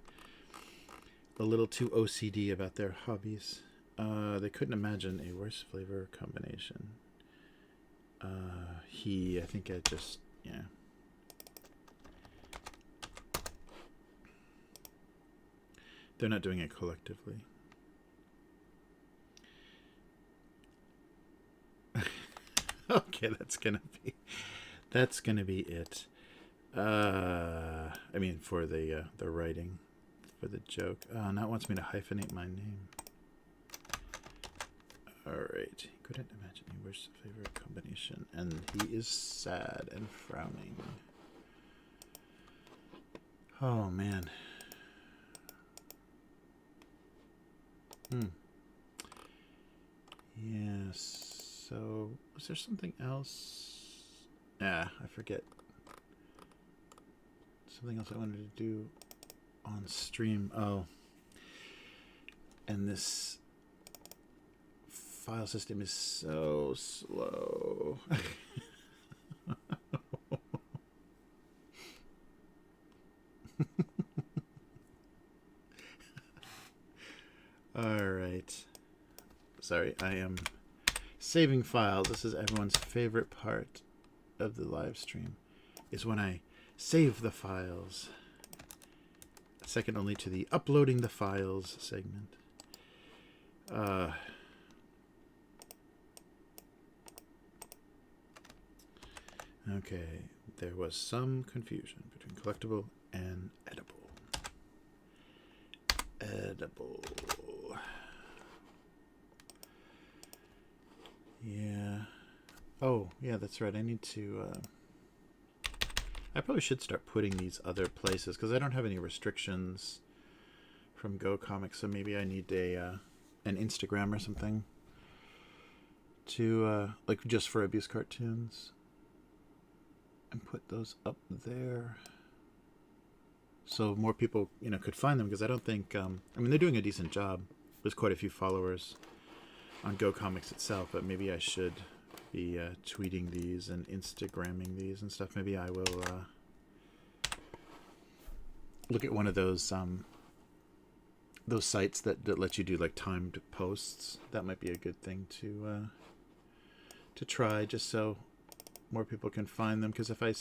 little too OCD about their hobbies. They couldn't imagine a worse flavor combination. I think I just, yeah. They're not doing it collectively. Okay, that's gonna be it. I mean, for the writing, for the joke. Now it wants me to hyphenate my name. All right, couldn't imagine a worse favorite combination, and he is sad and frowning. Oh man. Yes. So, was there something else? I forget. Something else I wanted to do on stream. Oh. And this file system is so slow. All right. Sorry, I am saving files. This is everyone's favorite part of the live stream, is when I save the files. Second only to the uploading the files segment. Okay, there was some confusion between collectible and edible. Edible. Yeah. Oh, yeah, that's right. I need to... I probably should start putting these other places, because I don't have any restrictions from Go Comics, so maybe I need an Instagram or something to, like, just for Abuse Cartoons. And put those up there so more people, could find them, because I don't think, I mean, they're doing a decent job. There's quite a few followers on Go Comics itself, but maybe I should be tweeting these and Instagramming these and stuff. Maybe I will look at one of those sites that let you do like timed posts. That might be a good thing to try, just so more people can find them. Because if I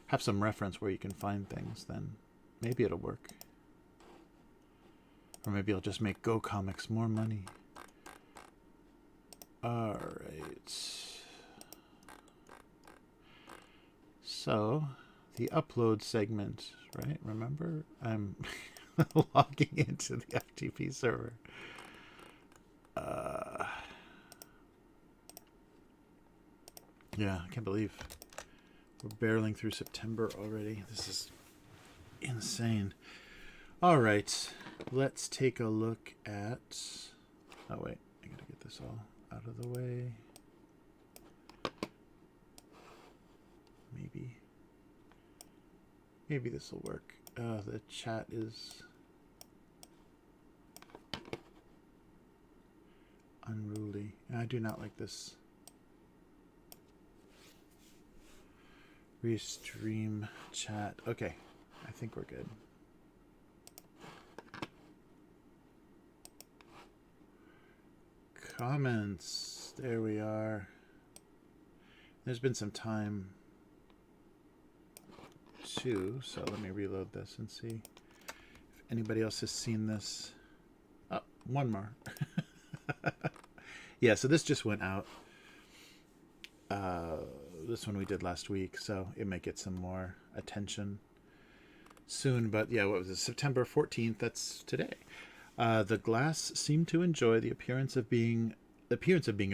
have some reference where you can find things, then maybe it'll work. Or maybe I'll just make Go Comics more money. All right. So, the upload segment, right? Remember, I'm logging into the FTP server. Yeah, I can't believe we're barreling through September already. This is insane. All right, let's take a look at... Oh, wait, I gotta get this all out of the way. Maybe this will work. The chat is unruly. I do not like this. Restream chat. Okay, I think we're good. Comments. There we are. There's been some time too, so let me reload this and see if anybody else has seen this. Oh, one more. Yeah, so this just went out. This one we did last week, so it may get some more attention soon. But yeah, what was it? September 14th. That's today. The glass seemed to enjoy the appearance of being a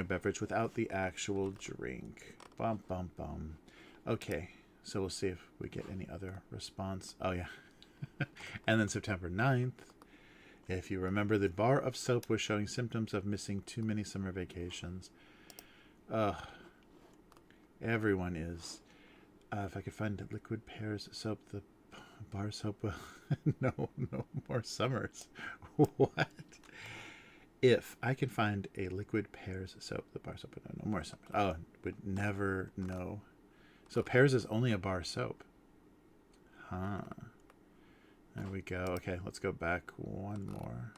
beverage without the actual drink. Bum bum bum. Okay, so we'll see if we get any other response. Oh yeah. And then September 9th. If you remember, the bar of soap was showing symptoms of missing too many summer vacations. Everyone is. If I could find liquid pears soap, the bar soap will... no more summers. What? If I can find a liquid pears soap, the bar soap would no more summers. Oh, would never know. So pears is only a bar soap. Huh. There we go. Okay, let's go back one more.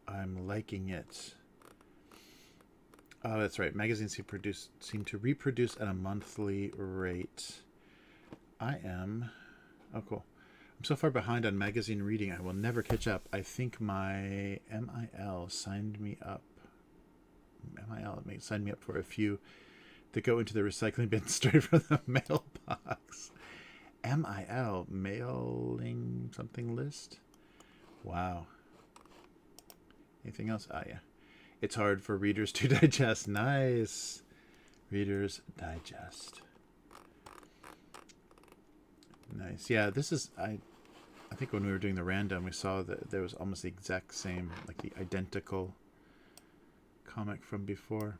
I'm liking it. Oh, that's right. Magazines seem to reproduce at a monthly rate. I am... Oh, cool. I'm so far behind on magazine reading, I will never catch up. I think my MIL signed me up. Signed me up for a few that go into the recycling bin straight from the mailbox. MIL, mailing something list? Wow. Anything else? Ah, yeah. It's hard for readers to digest. Nice. Readers Digest. Nice. Yeah, this is... I think when we were doing the random, we saw that there was almost the exact same, like the identical comic from before.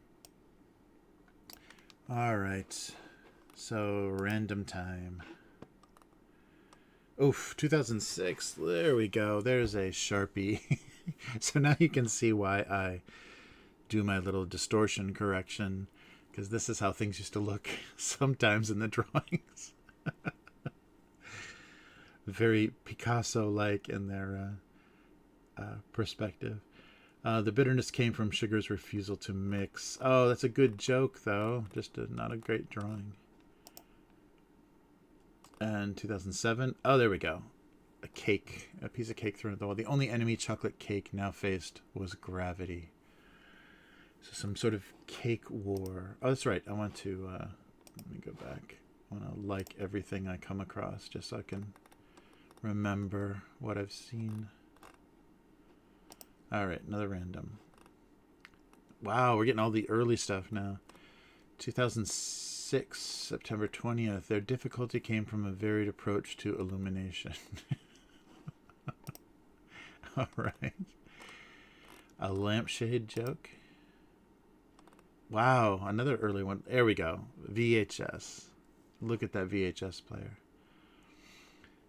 All right. So, random time. Oof, 2006. There we go. There's a Sharpie. So now you can see why I do my little distortion correction, because this is how things used to look sometimes in the drawings. Very Picasso-like in their perspective. The bitterness came from Sugar's refusal to mix. Oh, that's a good joke, though. Just not a great drawing. And 2007. Oh, there we go. A cake. A piece of cake thrown at the wall. The only enemy chocolate cake now faced was gravity. So some sort of cake war. Oh, that's right. I want to... let me go back. I want to like everything I come across, just so I can remember what I've seen. All right, another random. Wow, we're getting all the early stuff now. 2006, September 20th. Their difficulty came from a varied approach to illumination. All right. A lampshade joke. Wow, another early one. There we go. VHS. Look at that VHS player.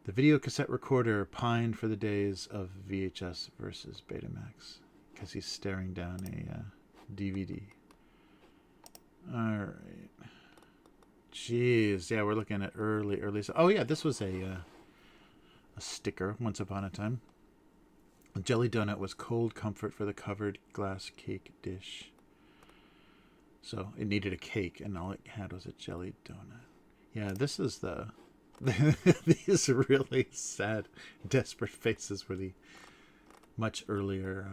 The video cassette recorder pined for the days of VHS versus Betamax because he's staring down a DVD. Jeez, yeah, we're looking at early. Oh yeah, this was a sticker once upon a time. A jelly donut was cold comfort for the covered glass cake dish. So it needed a cake, and all it had was a jelly donut. Yeah, this is the these really sad, desperate faces were the much earlier.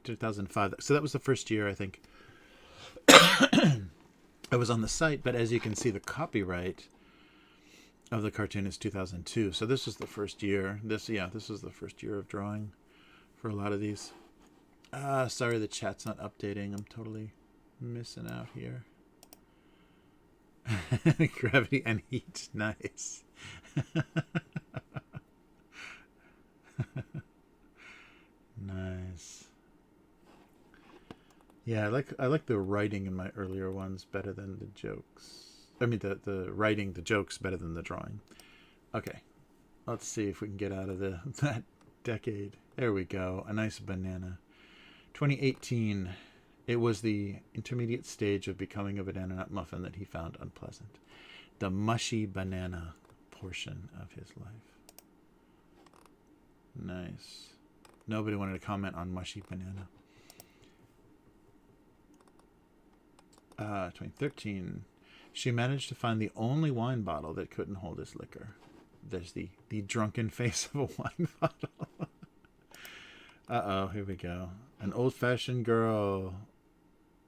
2005. So that was the first year I think I was on the site. But as you can see, the copyright of the cartoon is 2002. So this is the first year. This is the first year of drawing for a lot of these. Sorry, the chat's not updating. I'm totally missing out here. Gravity and heat, nice. Nice. Yeah, I like the writing in my earlier ones better than the jokes. I mean, the writing, the jokes better than the drawing. Okay, let's see if we can get out of that decade. There we go. A nice banana. 2018. It was the intermediate stage of becoming a banana nut muffin that he found unpleasant. The mushy banana portion of his life. Nice. Nobody wanted to comment on mushy banana. 2013. She managed to find the only wine bottle that couldn't hold his liquor. There's the drunken face of a wine bottle. Uh-oh, here we go. An old-fashioned girl.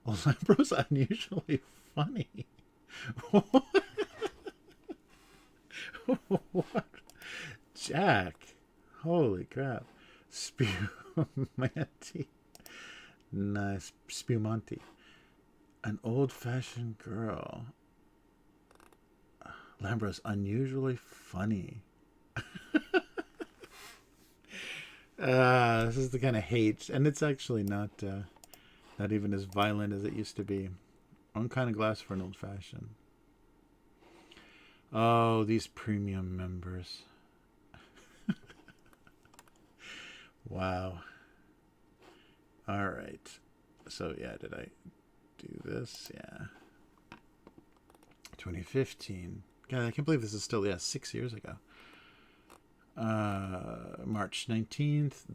Lambro's unusually funny. What? Jack. Holy crap. Spumanti. Nice. Spumanti. An old-fashioned girl. Lambro's unusually funny. This is the kind of hate, and it's actually not even as violent as it used to be. One kind of glass for an old-fashioned. Oh, these premium members. Wow. All right. So, yeah, did I do this? Yeah. 2015. God, I can't believe this is still, 6 years ago. March 19th.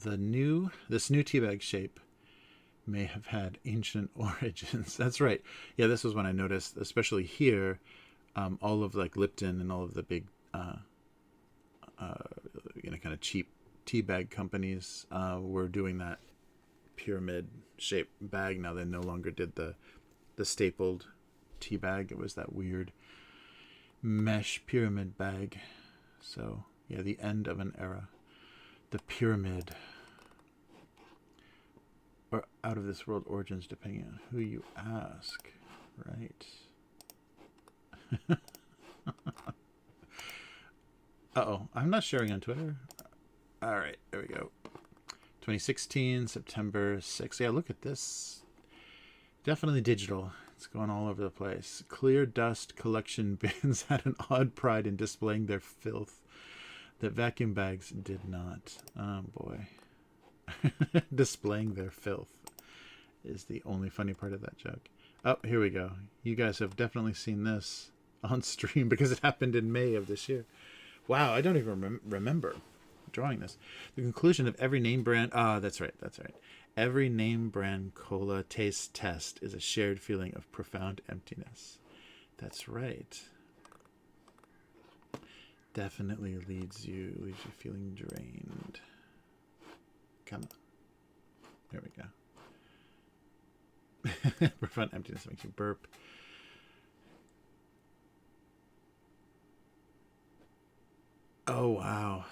This new teabag shape may have had ancient origins. That's right. Yeah, this was when I noticed, especially here, all of like Lipton and all of the big, kind of cheap teabag companies were doing that pyramid shaped bag. Now they no longer did the stapled teabag. It was that weird mesh pyramid bag. So yeah, the end of an era. The pyramid, or out of this world origins, depending on who you ask. Right. Uh-oh, I'm not sharing on Twitter. All right, there we go. 2016, September 6th. Yeah, look at this. Definitely digital. It's going all over the place. Clear dust collection bins had an odd pride in displaying their filth that vacuum bags did not. Oh, boy. Displaying their filth is the only funny part of that joke. Oh, here we go. You guys have definitely seen this on stream because it happened in May of this year. Wow, I don't even remember drawing this. The conclusion of every name brand... that's right. Every name brand cola taste test is a shared feeling of profound emptiness. That's right. Definitely leaves you feeling drained. Come on. There we go. Profound emptiness makes you burp. Oh, wow.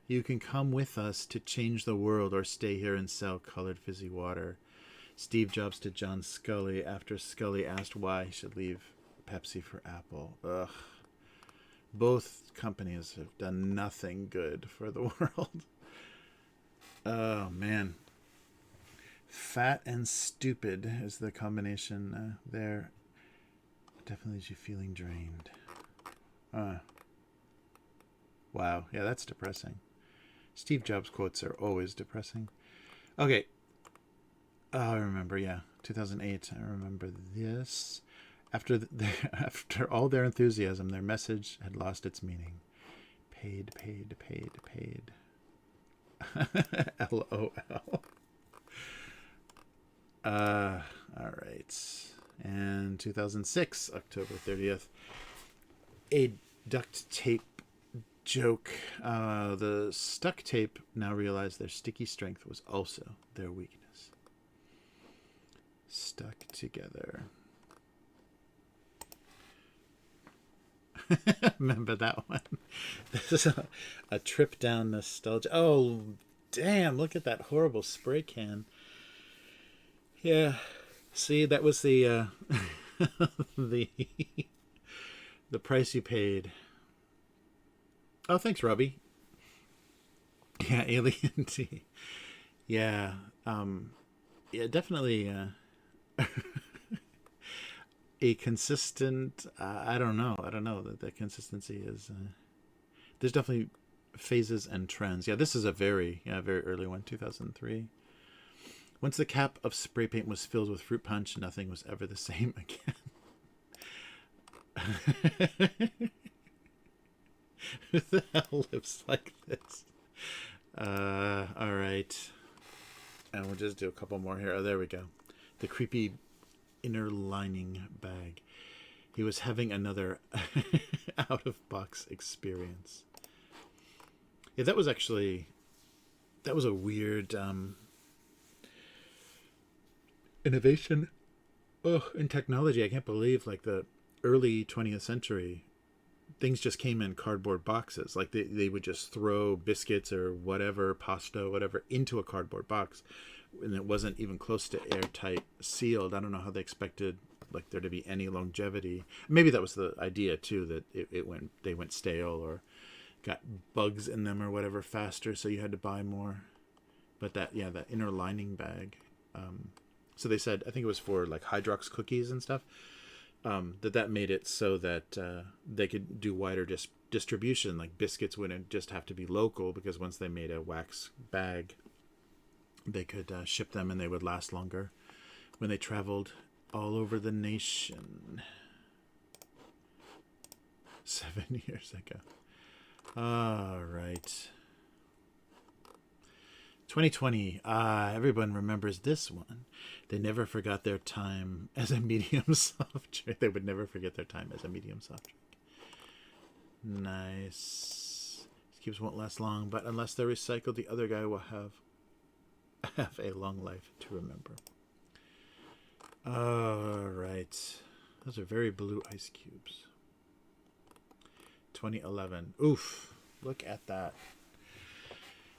You can come with us to change the world or stay here and sell colored fizzy water. Steve Jobs to John Scully after Scully asked why he should leave Pepsi for Apple. Ugh. Both companies have done nothing good for the world. Oh, man. Fat and stupid is the combination there. Definitely leaves you feeling drained. Wow. Yeah, that's depressing. Steve Jobs quotes are always depressing. Okay. Oh, I remember, yeah. 2008. I remember this. After all their enthusiasm, their message had lost its meaning. Paid, paid, paid, paid. LOL. All right. And 2006, October 30th, a duct tape joke. The stuck tape now realized their sticky strength was also their weakness. Stuck together. Remember that one? This is a trip down nostalgia. Oh, damn, look at that horrible spray can. Yeah. See, that was the the the price you paid. Oh, thanks, Robbie. Yeah, Alien T. Yeah. Yeah, definitely a consistent I don't know that the consistency is there's definitely phases and trends. Yeah, this is a very early one, 2003. Once the cap of spray paint was filled with fruit punch, nothing was ever the same again. Who the hell lives like this? All right, and we'll just do a couple more here. Oh, there we go. The creepy inner lining bag. He was having another out of box experience. Yeah, that was a weird innovation in technology. I can't believe, like, the early 20th century, things just came in cardboard boxes. Like they would just throw biscuits or whatever, pasta, whatever, into a cardboard box, and it wasn't even close to airtight sealed. I don't know how they expected, like, there to be any longevity. Maybe that was the idea too, that they went stale or got bugs in them or whatever faster, so you had to buy more. But that inner lining bag. So they said, I think it was for like Hydrox cookies and stuff, that made it so that they could do wider distribution. Like biscuits wouldn't just have to be local, because once they made a wax bag, they could ship them and they would last longer when they traveled all over the nation. 7 years ago. All right. 2020. Everyone remembers this one. They never forgot their time as a medium soft drink. They would never forget their time as a medium soft drink. Nice. These cubes won't last long, but unless they're recycled, the other guy will have a long life to remember. All right. Those are very blue ice cubes. 2011. Oof. Look at that.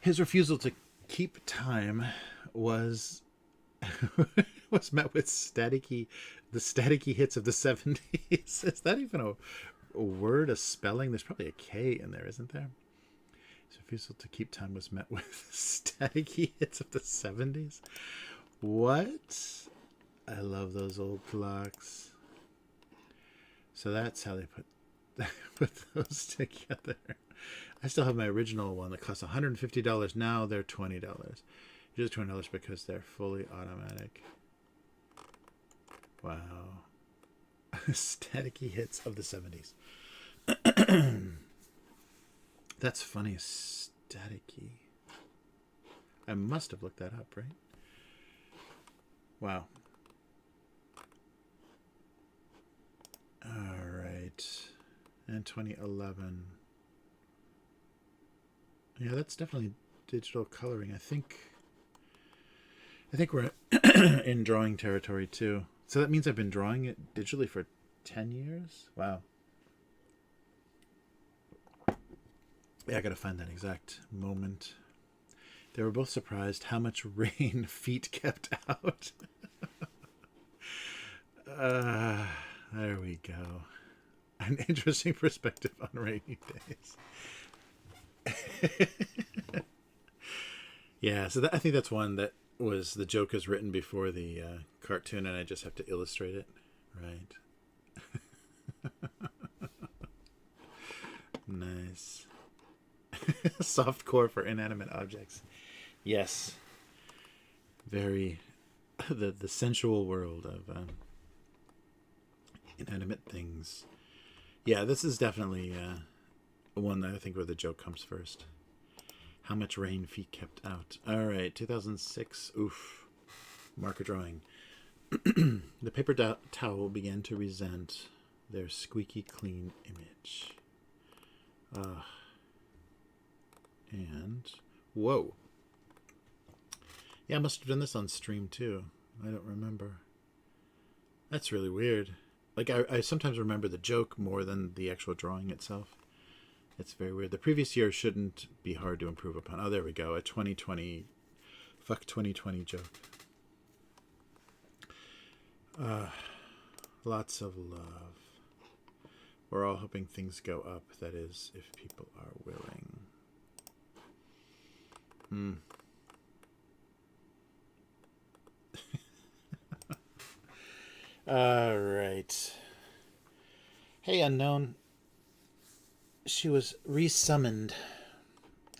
His refusal to keep time was met with the staticky hits of the 70s. Is that even a word, a spelling? There's probably a K in there, isn't there? His refusal to keep time was met with staticky hits of the 70s. What? I love those old clocks. So that's how they put those together. I still have my original one that cost $150. Now they're $20. Just $20 because they're fully automatic. Wow. Staticky hits of the 70s. That's funny. Staticky. I must have looked that up, right? Wow. All right. And 2011. Yeah, that's definitely digital coloring. I think we're in drawing territory too. So that means I've been drawing it digitally for 10 years? Wow. Yeah, I gotta find that exact moment. They were both surprised how much rain feet kept out. There we go. An interesting perspective on rainy days. Yeah, so I think that's one that was, the joke is written before the cartoon, and I just have to illustrate it. Right. Nice. Soft core for inanimate objects. Yes. Very the sensual world of Animate things. Yeah, this is definitely one that I think where the joke comes first. How much rain feet kept out. All right, 2006. Oof. Marker drawing. The paper towel began to resent their squeaky clean image. And whoa. Yeah, I must have done this on stream too. I don't remember. That's really weird. Like, I sometimes remember the joke more than the actual drawing itself. It's very weird. The previous year shouldn't be hard to improve upon. Oh, there we go. A 2020... Fuck 2020 joke. Lots of love. We're all hoping things go up. That is, if people are willing. All right. Hey, unknown. She was resummoned.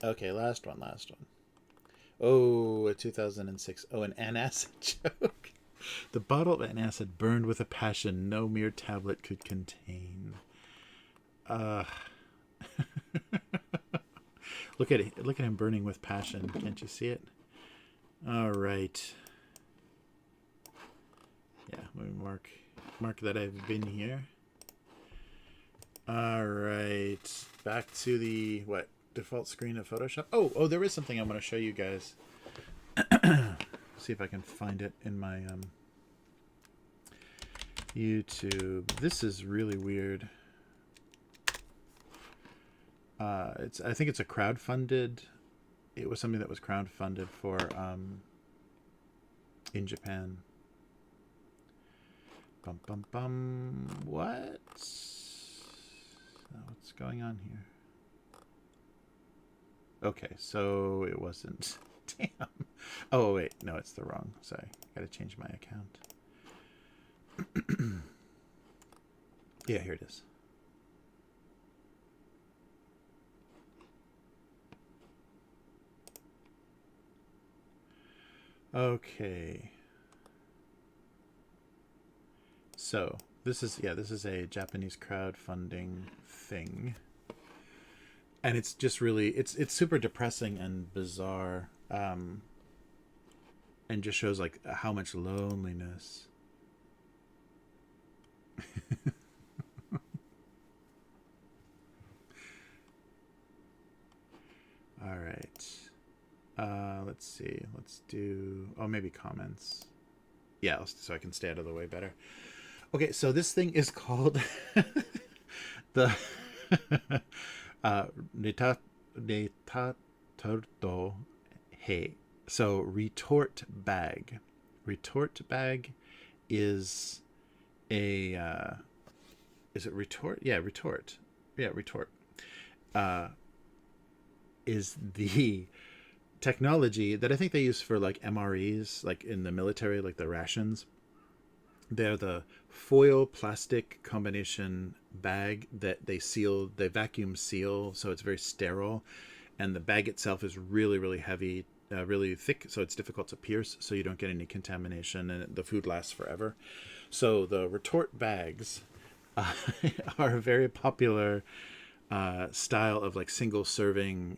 Okay, last one. Oh, a 2006. Oh, an antacid joke. The bottle of antacid burned with a passion no mere tablet could contain. Look at it. Look at him burning with passion. Can't you see it? All right. Yeah, let me mark that I've been here. All right. Back to the default screen of Photoshop. Oh, there is something I want to show you guys. See if I can find it in my YouTube. This is really weird. I think it's a crowdfunded. It was something that was crowdfunded for in Japan. What? What's going on here? Okay, so it wasn't. Damn. Oh wait, no, it's the wrong. Sorry, gotta change my account. Yeah, here it is. Okay. So this is a Japanese crowdfunding thing, and it's just really it's super depressing and bizarre, and just shows like how much loneliness. All right. Let's see. Let's do maybe comments. Yeah, so I can stay out of the way better. Okay, so this thing is called the Netatorto He. So retort bag. Retort bag is a is it retort? Yeah, retort. Yeah, retort. Is the technology that I think they use for like MREs, like in the military, like the rations. They're the foil plastic combination bag that they vacuum seal, so it's very sterile, and the bag itself is really, really heavy, really thick, so it's difficult to pierce, so you don't get any contamination, and the food lasts forever. So the retort bags are a very popular style of like single serving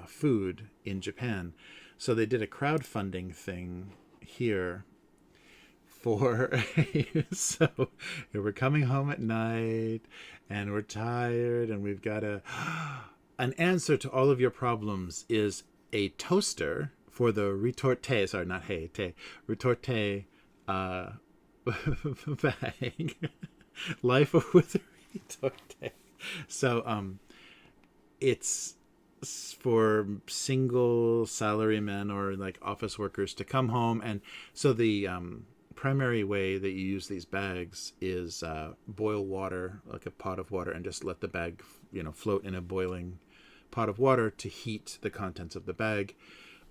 food in Japan. So they did a crowdfunding thing here for so we're coming home at night and we're tired and we've got an answer to all of your problems is a toaster for the retorte, sorry, not hey, te, retorte bag. Life with retorte. So it's for single salarymen or like office workers to come home, and so the primary way that you use these bags is boil water, like a pot of water, and just let the bag float in a boiling pot of water to heat the contents of the bag.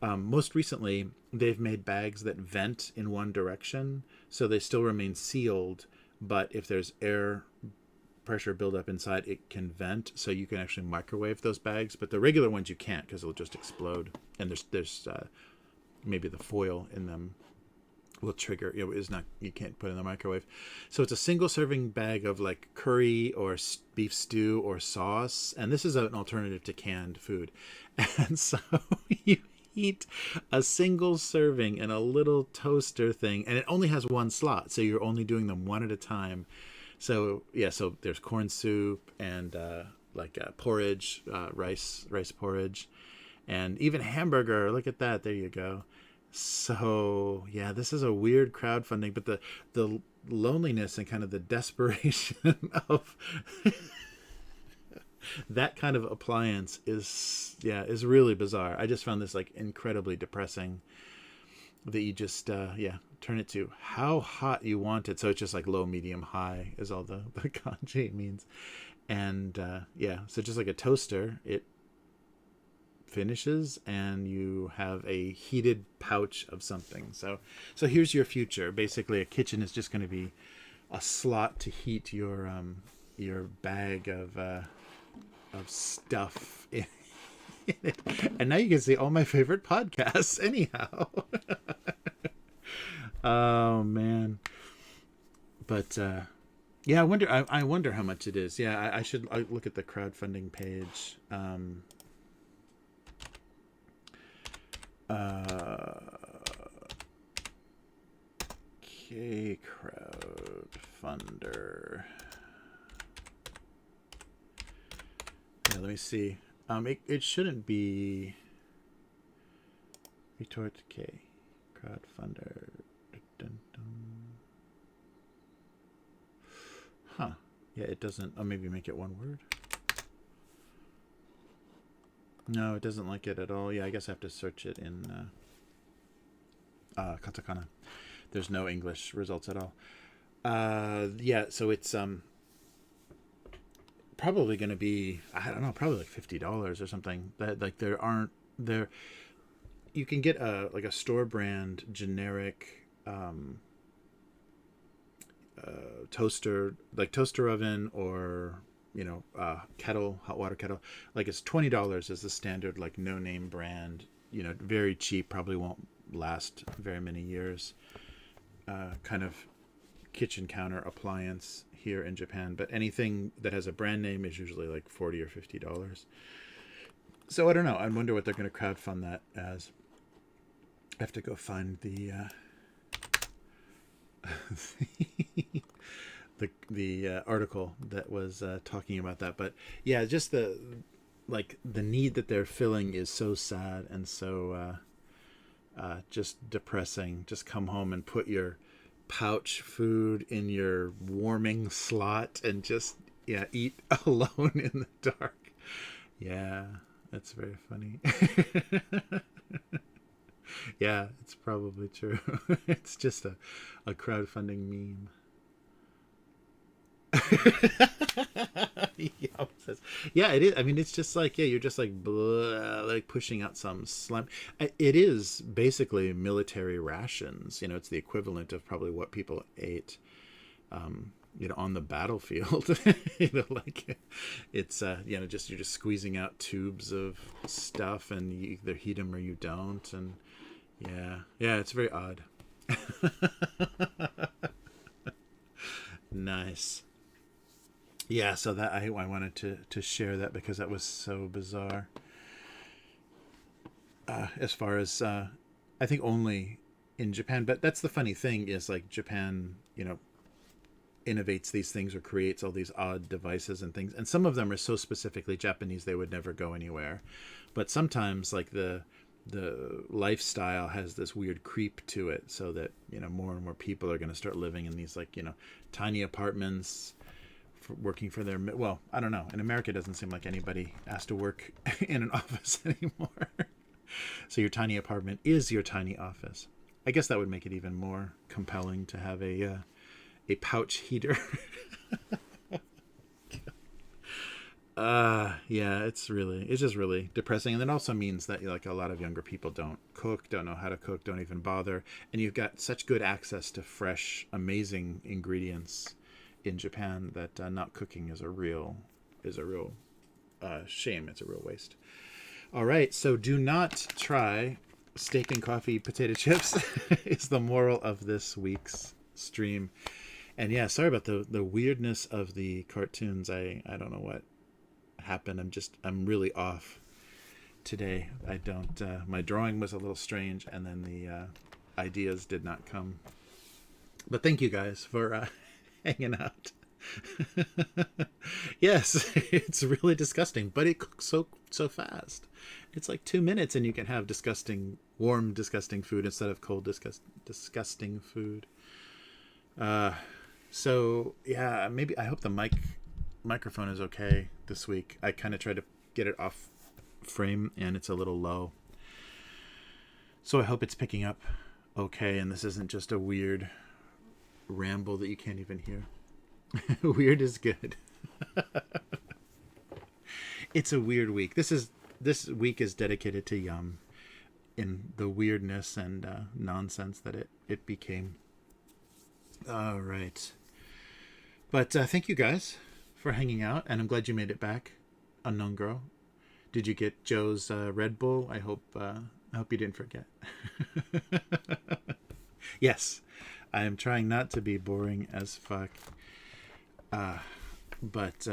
Most recently they've made bags that vent in one direction, so they still remain sealed, but if there's air pressure buildup inside, it can vent, so you can actually microwave those bags. But the regular ones you can't, because it'll just explode, and there's maybe the foil in them. will trigger. Is not, you can't put in the microwave. So it's a single serving bag of like curry or beef stew or sauce, and this is an alternative to canned food. And so you eat a single serving in a little toaster thing, and it only has one slot, so you're only doing them one at a time. So yeah, so there's corn soup and porridge, rice porridge, and even hamburger. Look at that. There you go. So yeah, this is a weird crowdfunding, but the loneliness and kind of the desperation of that kind of appliance is really bizarre. I just found this like incredibly depressing, that you just turn it to how hot you want it. So it's just like low, medium, high is all the kanji means. And so just like a toaster, it finishes and you have a heated pouch of something. So here's your future. Basically a kitchen is just going to be a slot to heat your bag of stuff in it. And now you can see all my favorite podcasts anyhow. Oh man. But I wonder how much it is. Yeah, I should look at the crowdfunding page. Okay, crowdfunder. Yeah, let me see. It shouldn't be retort K crowdfunder. Huh. Yeah, it doesn't. Oh, maybe make it one word. No, it doesn't like it at all. Yeah, I guess I have to search it in katakana. There's no English results at all. So it's probably going to be, I don't know, probably like $50 or something. That like there you can get a store brand generic toaster, like toaster oven, or kettle, hot water kettle. Like it's $20 is the standard, like no name brand, very cheap, probably won't last very many years, kind of kitchen counter appliance here in Japan. But anything that has a brand name is usually like $40 or $50. So I don't know. I wonder what they're going to crowdfund that as. I have to go find the the article that was talking about that. But yeah, just the need that they're filling is so sad and so just depressing. Just come home and put your pouch food in your warming slot and just eat alone in the dark. Yeah, that's very funny. Yeah, it's probably true. It's just a crowdfunding meme. Yeah, it is. I mean, it's just like, you're just like blah, like pushing out some slime. It is basically military rations. It's the equivalent of probably what people ate on the battlefield. Like it's you're just squeezing out tubes of stuff, and you either heat them or you don't. And yeah, it's very odd. Nice. Yeah, so that I wanted to share that because that was so bizarre. As far as I think only in Japan, but that's the funny thing is, like, Japan, innovates these things or creates all these odd devices and things, and some of them are so specifically Japanese they would never go anywhere. But sometimes, like, the lifestyle has this weird creep to it, so that more and more people are going to start living in these, like, tiny apartments, working for their, well, I don't know, in America it doesn't seem like anybody has to work in an office anymore. So your tiny apartment is your tiny office. I guess that would make it even more compelling to have a pouch heater. It's just really depressing. And that also means that, like, a lot of younger people don't know how to cook, don't even bother. And you've got such good access to fresh, amazing ingredients in Japan that not cooking is a real shame. It's a real waste. All right, so do not try steak and coffee, potato chips is the moral of this week's stream. And yeah, sorry about the weirdness of the cartoons. I don't know what happened. I'm really off today. I don't, my drawing was a little strange, and then the ideas did not come. But thank you guys for hanging out. Yes, it's really disgusting, but it cooks so fast. It's like 2 minutes and you can have warm disgusting food instead of cold disgusting food. So yeah, maybe I hope the microphone is okay this week. I kind of tried to get it off frame and it's a little low, so I hope it's picking up okay and this isn't just a weird ramble that you can't even hear. Weird is good. It's a weird week. This week is dedicated to Yum in the weirdness and nonsense that it became. All right. But thank you guys for hanging out, and I'm glad you made it back, Unknown Girl. Did you get Joe's Red Bull? I hope you didn't forget. Yes, I am trying not to be boring as fuck. But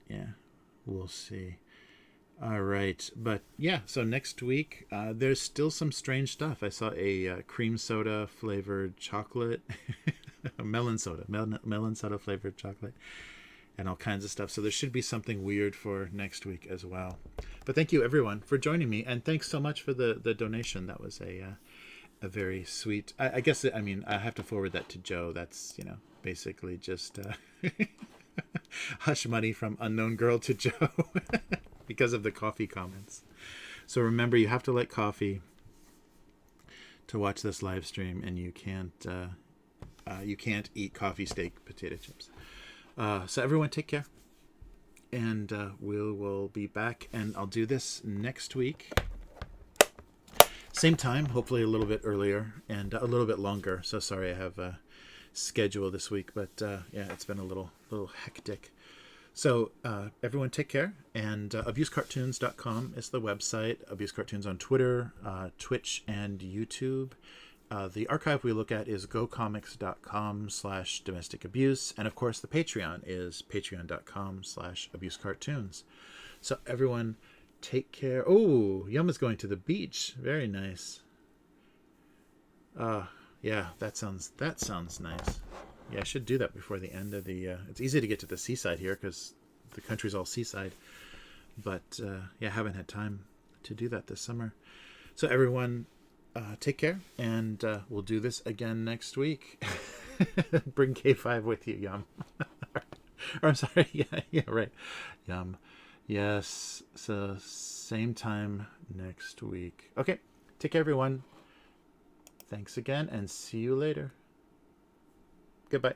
yeah, we'll see. All right, but yeah, so next week there's still some strange stuff. I saw a cream soda flavored chocolate, melon soda flavored chocolate, and all kinds of stuff. So there should be something weird for next week as well. But thank you everyone for joining me, and thanks so much for the donation. That was a very sweet. I guess I mean I have to forward that to Joe. That's basically just hush money from Unknown Girl to Joe because of the coffee comments. So remember, you have to like coffee to watch this live stream, and you can't eat coffee, steak, potato chips. So everyone take care, and we'll be back, and I'll do this next week. Same time, hopefully a little bit earlier and a little bit longer. So sorry I have a schedule this week, but yeah, it's been a little hectic. So everyone take care, and abusecartoons.com is the website. Abuse Cartoons on Twitter, Twitch, and YouTube. The archive we look at is gocomics.com/domestic-abuse. And of course, the Patreon is patreon.com/abusecartoons. So everyone take care. Oh, Yum is going to the beach. Very nice. Yeah, that sounds nice. Yeah, I should do that before the end of the... it's easy to get to the seaside here because the country's all seaside. But, yeah, I haven't had time to do that this summer. So everyone, take care, and we'll do this again next week. Bring K5 with you, Yum. Or I'm sorry, yeah, right. Yum. Yes, so same time next week. Okay, take care, everyone. Thanks again, and see you later. Goodbye.